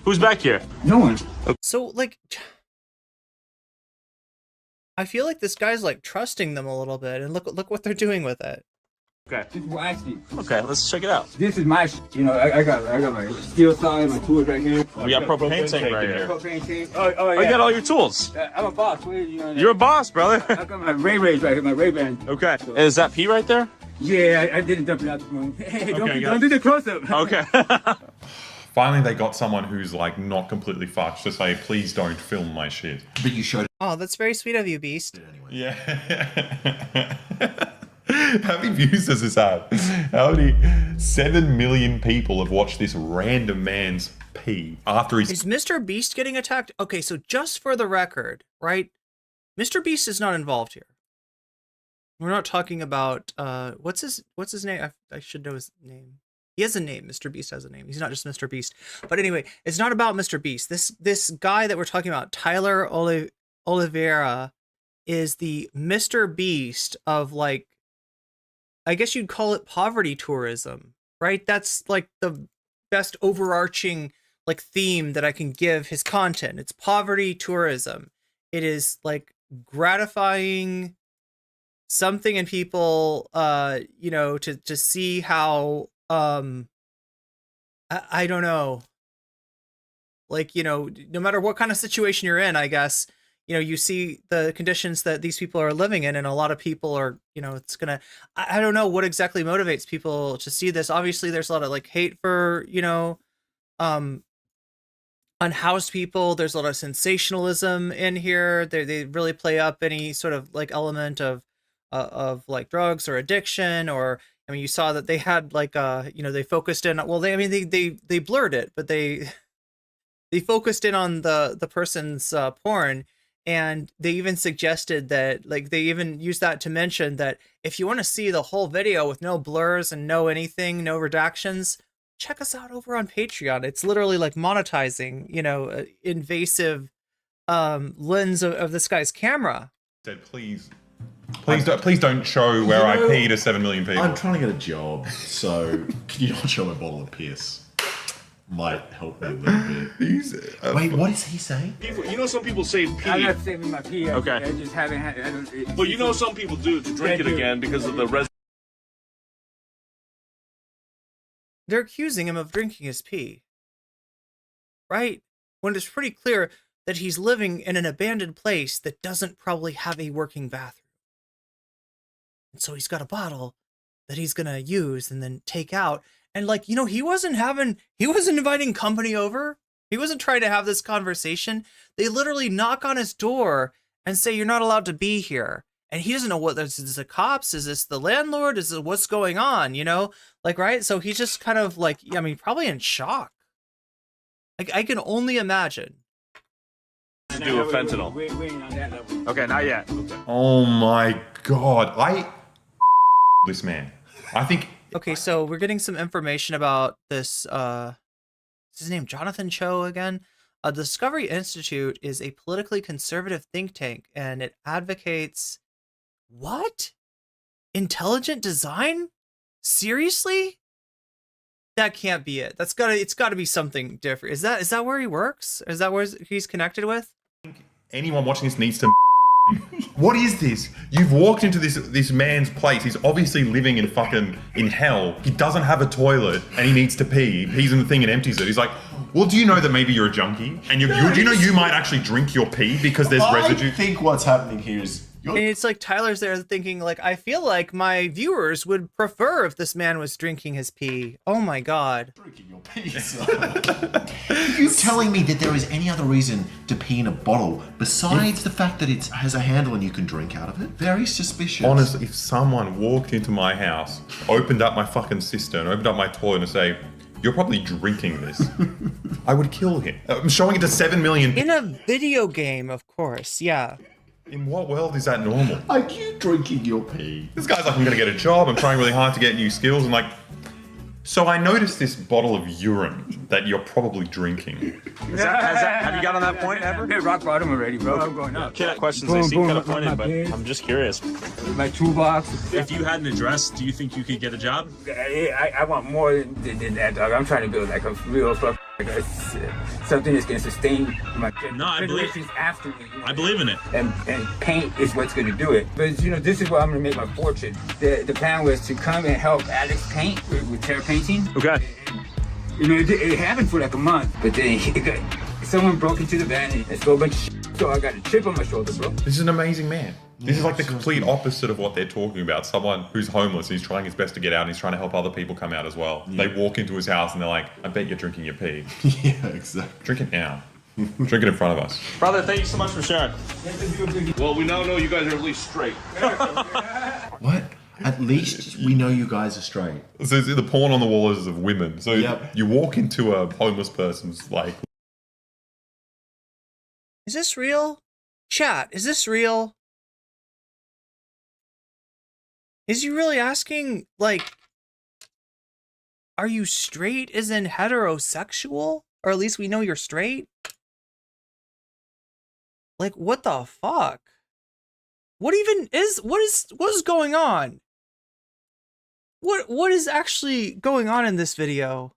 Who's back here? No one. So like, I feel like this guy's like trusting them a little bit, and look what they're doing with it. Okay. This is what I see. Okay, let's check it out. This is my shit. You know, I got my steel saw, my tools right here. We got propane tank right here. Propane tank. Oh, yeah. You got all your tools. I'm a boss. You know, You're a boss, brother. I got my Rays right here, my Ray-Ban. Okay. Is that P right there? Yeah, I didn't dump it out the room. Hey, Okay, don't do the close-up. Okay. Finally, they got someone who's like not completely fucked to say, please don't film my shit. But you showed. Oh, that's very sweet of you, Beast. Yeah. How many views does this have? How many? 7 million people have watched this random man's pee after he's. Is Mr. Beast getting attacked? Okay, so just for the record, right? Mr. Beast is not involved here. We're not talking about what's his name? I should know his name. He has a name. Mr. Beast has a name. He's not just Mr. Beast. But anyway, it's not about Mr. Beast. This guy that we're talking about, Tyler Oliviera, is the Mr. Beast of, like, I guess you'd call it poverty tourism, right? That's like the best overarching like theme that I can give his content. It's poverty tourism. It is like gratifying something in people, you know, to see how I don't know, like, you know, no matter what kind of situation you're in, I guess, you know, you see the conditions that these people are living in, and a lot of people are, you know, it's gonna, I don't know what exactly motivates people to see this. Obviously there's a lot of like hate for, you know, unhoused people. There's a lot of sensationalism in here. They really play up any sort of like element of like drugs or addiction, or I mean, you saw that they had like you know, they focused in, well, they blurred it, but they focused in on the person's porn, and they even suggested that, like, they even used that to mention that if you want to see the whole video with no blurs and no anything, no redactions, check us out over on Patreon. It's literally like monetizing, you know, invasive lens of this guy's camera. Said, please don't show where I pee to 7 million people. I'm trying to get a job, so can you not show a bottle of piss? Might help me a little bit. Wait, what is he saying? People, you know, some people say pee. I'm not saving my pee. Okay. I just haven't had. But you know, some people do to drink it again because of the They're accusing him of drinking his pee, right? When it's pretty clear that he's living in an abandoned place that doesn't probably have a working bathroom. And so he's got a bottle that he's gonna use and then take out. And like, you know, he wasn't inviting company over. He wasn't trying to have this conversation. They literally knock on his door and say, you're not allowed to be here. And he doesn't know what, is this the cops? Is this the landlord? Is it what's going on? You know, like, right? So he's just kind of like, I mean, probably in shock. Like, I can only imagine. Do a fentanyl. Okay, not yet. Okay. Oh my God. This man. I think. Okay, so we're getting some information about this, what's his name? Jonathan Cho again? The Discovery Institute is a politically conservative think tank, and it advocates what? Intelligent design? Seriously? That can't be it. It's gotta be something different. Is that where he works? Is that where he's connected with? Anyone watching this needs to. What is this? You've walked into this man's place. He's obviously living in hell. He doesn't have a toilet and he needs to pee. He pees in the thing and empties it. He's like, well, do you know that maybe you're a junkie? And do you know you might actually drink your pee because there's residue? I think what's happening here is... And it's like Tyler's there thinking like, I feel like my viewers would prefer if this man was drinking his pee. Oh my God. Drinking your pee, Are you telling me that there is any other reason to pee in a bottle besides the fact that it has a handle and you can drink out of it? Very suspicious. Honestly, if someone walked into my house, opened up my fucking cistern, opened up my toilet and say, you're probably drinking this, I would kill him. I'm showing it to 7 million people. In a video game, of course, yeah. In what world is that normal? Are you drinking your pee? This guy's like, I'm gonna get a job, I'm trying really hard to get new skills, and like, so I noticed this bottle of urine that you're probably drinking. Have you got on that point ever? Hit rock bottom already, bro. I'm going up. Questions Boom, they seem boom, kind of my pointed, but bed. I'm just curious. My toolbox. If you had an address, do you think you could get a job? I want more than that, dog. I'm trying to build like a real something that's gonna sustain my generations after me. I believe in it. And paint is what's gonna do it. But you know, this is where I'm gonna make my fortune. The plan was to come and help Alex paint with terror painting. Okay. You know, it happened for like a month, but then someone broke into the van and stole a bunch of shit, so I got a chip on my shoulder, bro. This is an amazing man. This is like the complete opposite of what they're talking about. Someone who's homeless, he's trying his best to get out, and he's trying to help other people come out as well. Yeah. They walk into his house and they're like, I bet you're drinking your pee. Yeah, exactly. Drink it now. Drink it in front of us. Brother, thank you so much for sharing. Well, we now know you guys are at least straight. What? At least we know you guys are straight. So the porn on the wall is of women. So you walk into a homeless person's like... Is this real? Chat, is this real? Is he really asking, like, are you straight as in heterosexual? Or at least we know you're straight? Like, what the fuck? What is going on? What is actually going on in this video?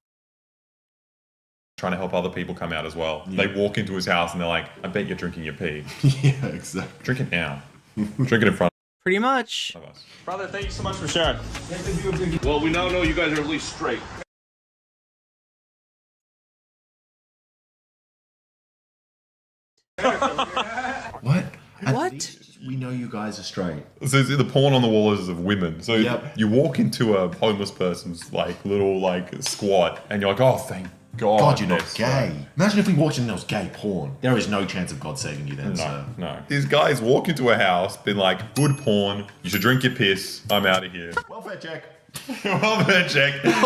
Trying to help other people come out as well. Yeah. They walk into his house and they're like, I bet you're drinking your pee. Yeah, exactly. Drink it now. Drink it in front Pretty much. of us. Brother, thank you so much for sharing. Well, we now know you guys are at least straight. What? What? We know you guys are straight. So the porn on the wall is of women. So you walk into a homeless person's like little like squat and you're like, oh, thank God. God, you're not gay. Imagine if we walked in and there was gay porn. There is no chance of God saving you then, No. These guys walk into a house, been like, good porn, you should drink your piss, I'm out of here. Welfare check. Welfare check. Kind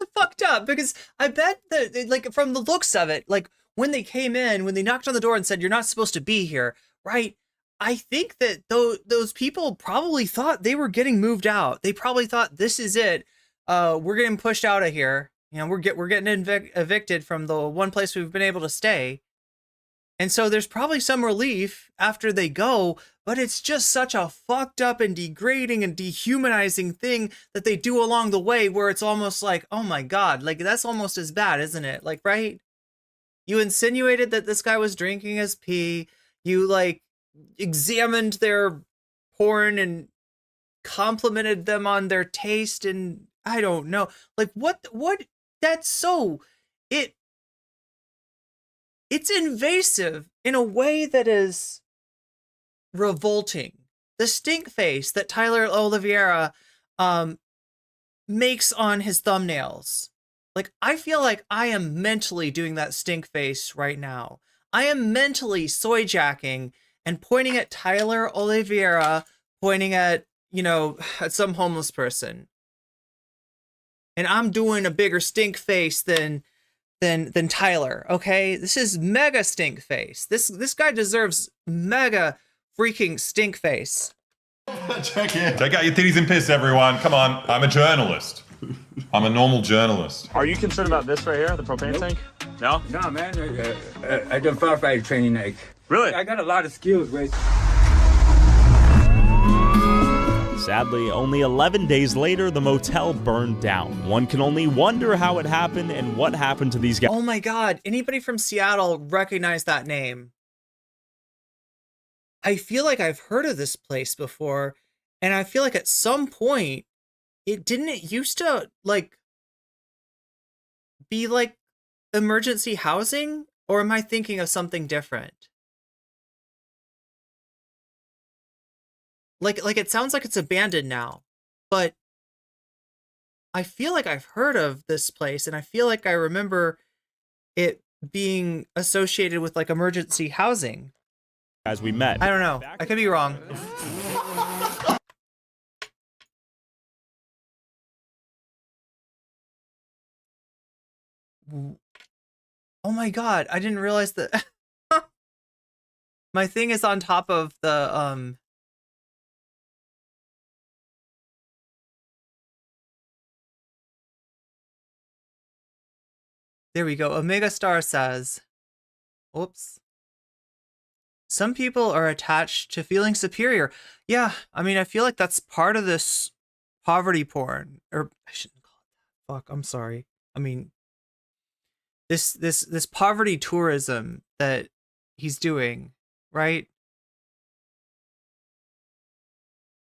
of fucked up because I bet that, like, from the looks of it, like when they came in, when they knocked on the door and said, you're not supposed to be here, right? I think that those people probably thought they were getting moved out. They probably thought, this is it. We're getting pushed out of here. You know, we're getting evicted from the one place we've been able to stay. And so there's probably some relief after they go, but it's just such a fucked up and degrading and dehumanizing thing that they do along the way where it's almost like, oh my God, like that's almost as bad, isn't it? Like, right? You insinuated that this guy was drinking his pee. You like examined their porn and complimented them on their taste. And I don't know, like what, that's so, it's invasive in a way that is revolting. The stink face that Tyler Oliviera makes on his thumbnails. Like, I feel like I am mentally doing that stink face right now. I am mentally soy jacking and pointing at Tyler Oliviera, pointing at, you know, at some homeless person. And I'm doing a bigger stink face than Tyler, okay? This is mega stink face. This guy deserves mega freaking stink face. Check out your titties and piss, everyone. Come on. I'm a journalist. I'm a normal journalist. Are you concerned about this right here, the propane tank? No? No, man. I done firefighter training. Like, really? I got a lot of skills, right? Sadly, only 11 days later, the motel burned down. One can only wonder how it happened and what happened to these guys. Oh my God, anybody from Seattle recognize that name? I feel like I've heard of this place before, and I feel like at some point, it used to, like, be like emergency housing? Or am I thinking of something different? Like it sounds like it's abandoned now, but I feel like I've heard of this place, and I feel like I remember it being associated with like emergency housing. As we met. I don't know. I could be wrong. Oh my God, I didn't realize that my thing is on top of the there we go. Omega Star says, oops. Some people are attached to feeling superior. Yeah, I mean, I feel like that's part of this poverty porn. Or I shouldn't call it that. Fuck, I'm sorry. I mean, this poverty tourism that he's doing, right?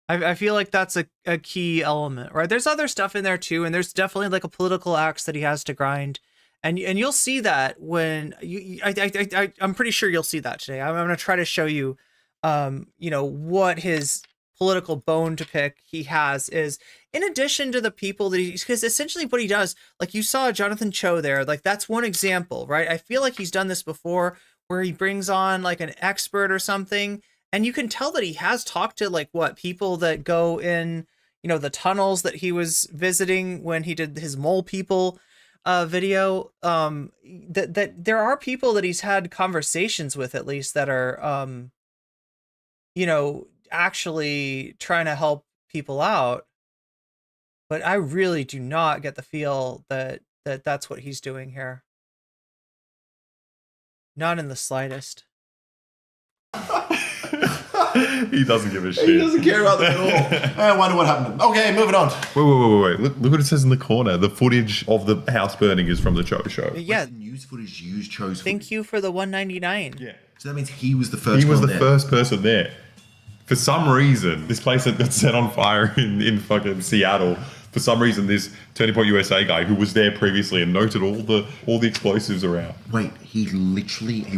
I feel like that's a key element, right? There's other stuff in there too, and there's definitely like a political axe that he has to grind. And you'll see that when I'm pretty sure you'll see that today. I'm going to try to show you, you know, what his political bone to pick he has is, in addition to the people that because essentially what he does, like you saw Jonathan Cho there, like that's one example, right? I feel like he's done this before where he brings on like an expert or something, and you can tell that he has talked to like people that go in, you know, the tunnels that he was visiting when he did his mole people video, that there are people that he's had conversations with, at least, that are you know, actually trying to help people out. But I really do not get the feel that that's what he's doing here. Not in the slightest. He doesn't give a shit. He doesn't care about that at all. I wonder what happened. Okay, moving on. Wait. Look what it says in the corner. The footage of the house burning is from the Cho show. Yeah. The news footage used Cho's. Thank you for the $1.99. Yeah. So that means he was the first. He was the there. first person there. For some reason, this place that got set on fire in fucking Seattle. For some reason, this Turning Point USA guy who was there previously and noted all the explosives around. Wait, he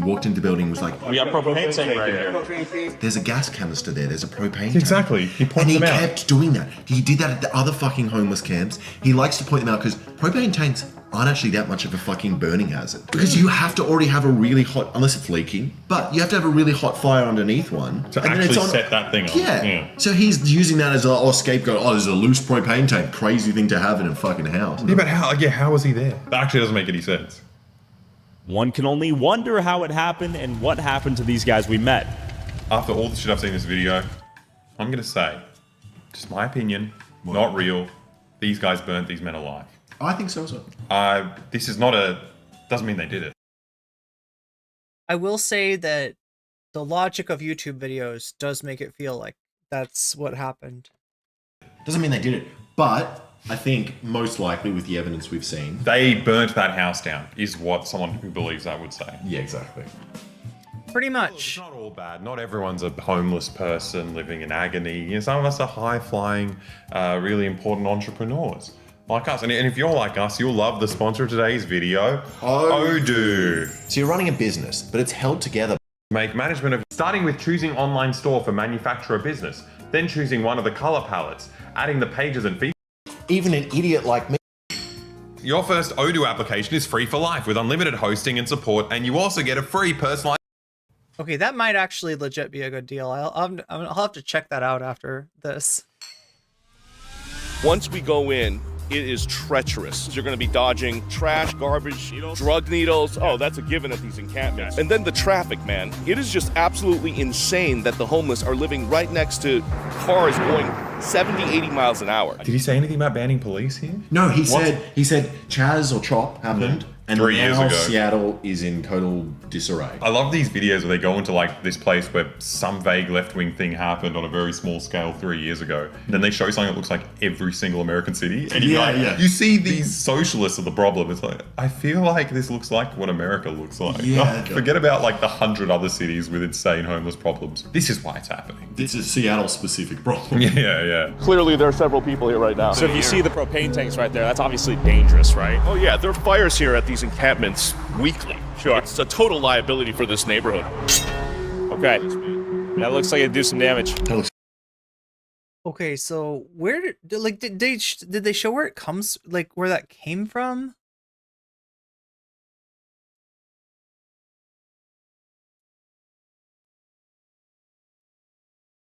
walked into the building and was like, We got propane tank right here. there's a gas canister there, there's a propane tank. Exactly. He pointed them out. And he kept doing that. He did that at the other fucking homeless camps. He likes to point them out because propane tanks aren't actually that much of a fucking burning hazard. Because you have to already have a really hot, unless it's leaking, but you have to have a really hot fire underneath one. To actually set that thing on. Yeah. So he's using that as a scapegoat. Oh, there's a loose propane tank. Crazy thing to have in a fucking house. Yeah, but how was he there? That actually doesn't make any sense. One can only wonder how it happened and what happened to these guys we met. After all the shit I've seen in this video, I'm going to say, just my opinion, not real, these guys burnt these men alive. I think so. This is doesn't mean they did it. I will say that the logic of YouTube videos does make it feel like that's what happened. Doesn't mean they did it, but I think most likely with the evidence we've seen, they burnt that house down, is what someone who believes that would say. Yeah, exactly. Pretty much. Well, it's not all bad. Not everyone's a homeless person living in agony. You know, some of us are high-flying, really important entrepreneurs. Like us. And if you're like us, you'll love the sponsor of today's video, Odoo. So you're running a business, but it's held together. Make management of starting with choosing online store for manufacturer business, then choosing one of the color palettes, adding the pages and features. even an idiot like me. Your first Odoo application is free for life with unlimited hosting and support, and you also get a free personalized... Okay, that might actually legit be a good deal. I'll have to check that out after this. Once we go in, it is treacherous. You're going to be dodging trash, garbage, drug needles. Oh, that's a given at these encampments. And then the traffic, man. It is just absolutely insane that the homeless are living right next to cars going 70, 80 miles an hour. Did he say anything about banning police here? No, he said Chaz or Chop happened. And 3 years now ago. Seattle is in total disarray. I love these videos where they go into like this place where some vague left-wing thing happened on a very small scale 3 years ago. And then they show something that looks like every single American city. And you see these socialists are the problem. It's like, I feel like this looks like what America looks like. Yeah. Forget about like the 100 other cities with insane homeless problems. This is why it's happening. This is Seattle specific problem. Yeah. Clearly, there are several people here right now. So if you see the propane tanks right there, that's obviously dangerous, right? Oh yeah, there are fires here at these encampments weekly. Sure. It's a total liability for this neighborhood. Okay. That looks like it'd do some damage. Okay, so where did they show where it comes, like where that came from?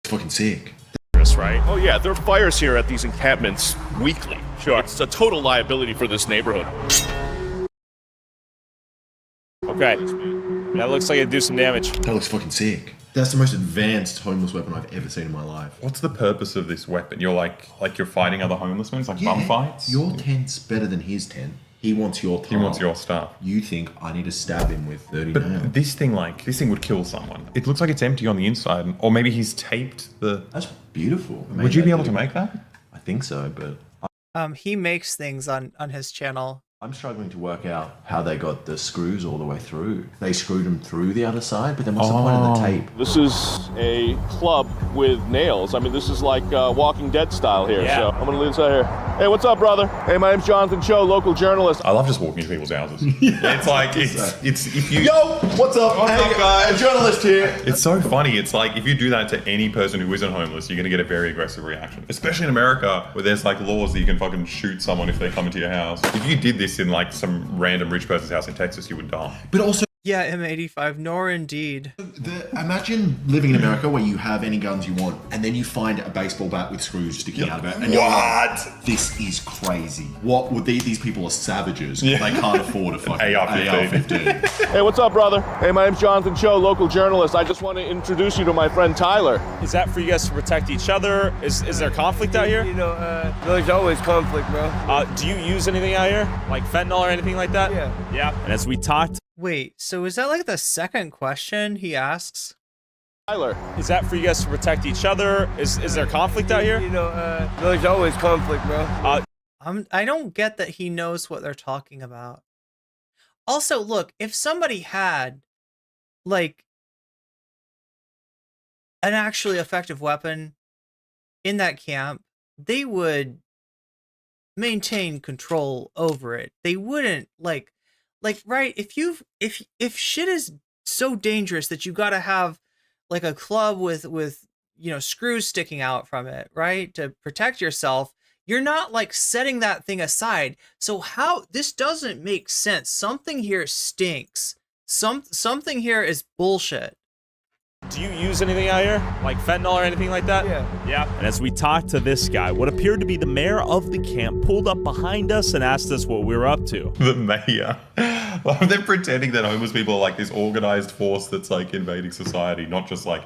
It's fucking sick. Right? Oh yeah, there are fires here at these encampments weekly. Sure. It's a total liability for this neighborhood. Okay. That looks like it'd do some damage. That looks fucking sick. That's the most advanced homeless weapon I've ever seen in my life. What's the purpose of this weapon? You're like you're fighting other homeless men? It's like bum fights? Your tent's better than his tent. He wants your tile. He wants your stuff. You think I need to stab him with 30 But nails. this thing would kill someone. It looks like it's empty on the inside, or maybe he's taped the... That's beautiful. Would you be able to make that? I think so, but... He makes things on his channel. I'm struggling to work out how they got the screws all the way through. They screwed them through the other side, but then what's the point of the tape? This is a club with nails. I mean, this is like Walking Dead style here. Yeah. So I'm gonna leave this out here. Hey, what's up, brother? Hey, my name's Jonathan Cho, local journalist. I love just walking into people's houses. It's like, it's if you... Yo, what's up? What's up, guys? A journalist here. It's so funny. It's like, if you do that to any person who isn't homeless, you're gonna get a very aggressive reaction. Especially in America, where there's like laws that you can fucking shoot someone if they come into your house. If you did this in like some random rich person's house in Texas, you would die. But also... Yeah, M85, nor indeed. Imagine living in America where you have any guns you want, and then you find a baseball bat with screws sticking out of it. And you're like, this is crazy. What would these people are savages? They can't afford a fucking AR-15. Hey, what's up, brother? Hey, my name's Jonathan Cho, local journalist. I just want to introduce you to my friend Tyler. Is that for you guys to protect each other? Is there conflict out here? You know, there's always conflict, bro. Do you use anything out here? Like fentanyl or anything like that? Yeah. And as we talked... Wait, so is that like the second question he asks? Tyler. Is that for you guys to protect each other? Is there conflict out here? You know, there's always conflict, bro. I don't get that he knows what they're talking about. Also, look, if somebody had like an actually effective weapon in that camp, they would maintain control over it. They wouldn't like right, if shit is so dangerous that you got to have like a club with screws sticking out from it, right, to protect yourself, you're not like setting that thing aside. So how this doesn't make sense. Something here stinks. Something here is bullshit. Do you use anything out here? Like fentanyl or anything like that? Yeah. And as we talked to this guy, what appeared to be the mayor of the camp pulled up behind us and asked us what we were up to. The mayor. They're pretending that homeless people are like this organized force that's like invading society, not just like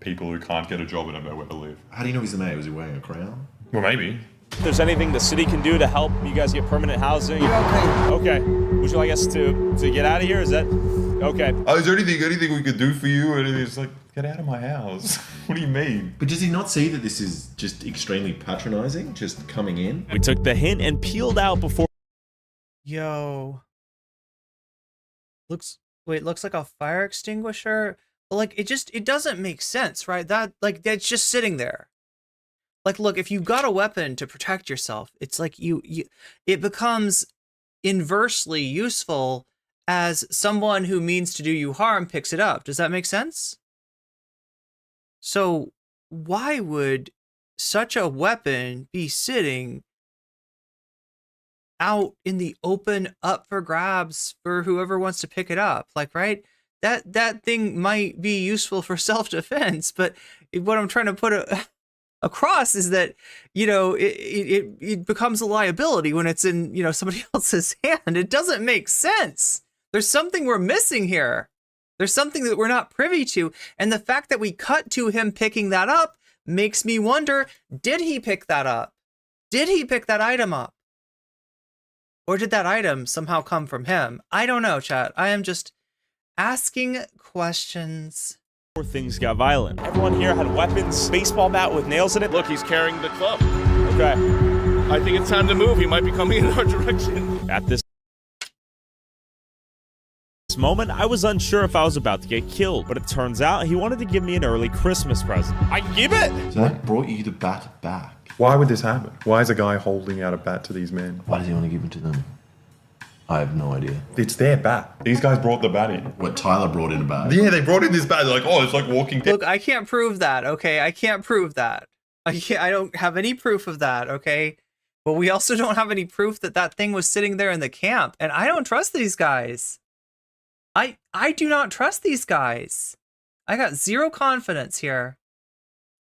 people who can't get a job and have nowhere to live. How do you know he's the mayor? Was he wearing a crown? Well, maybe. If there's anything the city can do to help you guys get permanent housing. Okay. Would you like us to get out of here? Is that okay? Is there anything we could do for you? And it's like, get out of my house. What do you mean? But does he not see that this is just extremely patronizing, just coming in? We took the hint and peeled out before. Yo. Looks like a fire extinguisher. But like it doesn't make sense, right? That like that's just sitting there. Like, look, if you got a weapon to protect yourself, it's like it becomes inversely useful as someone who means to do you harm picks it up. Does that make sense? So why would such a weapon be sitting out in the open, up for grabs for whoever wants to pick it up. Like, right? That thing might be useful for self-defense, but what I'm trying to put across is that, you know, it becomes a liability when it's in, you know, somebody else's hand. It doesn't make sense. There's something we're missing here. There's something that we're not privy to. And the fact that we cut to him picking that up makes me wonder, did he pick that up? Did he pick that item up? Or did that item somehow come from him? I don't know, chat. I am just asking questions. Before things got violent. Everyone here had weapons, baseball bat with nails in it. Look, he's carrying the club. Okay. I think it's time to move. He might be coming in our direction. At this moment, I was unsure if I was about to get killed, but it turns out he wanted to give me an early Christmas present. I can keep it! So that brought you the bat back. Why would this happen? Why is a guy holding out a bat to these men? Why does he want to give it to them? I have no idea. It's their bat. These guys brought the bat in. What, Tyler brought in a bat? Yeah, they brought in this bat. They're like, oh, it's like Walking Dead. Look, I can't prove that, okay? I can't prove that. I don't have any proof of that, okay? But we also don't have any proof that that thing was sitting there in the camp. And I don't trust these guys. I do not trust these guys. I got zero confidence here.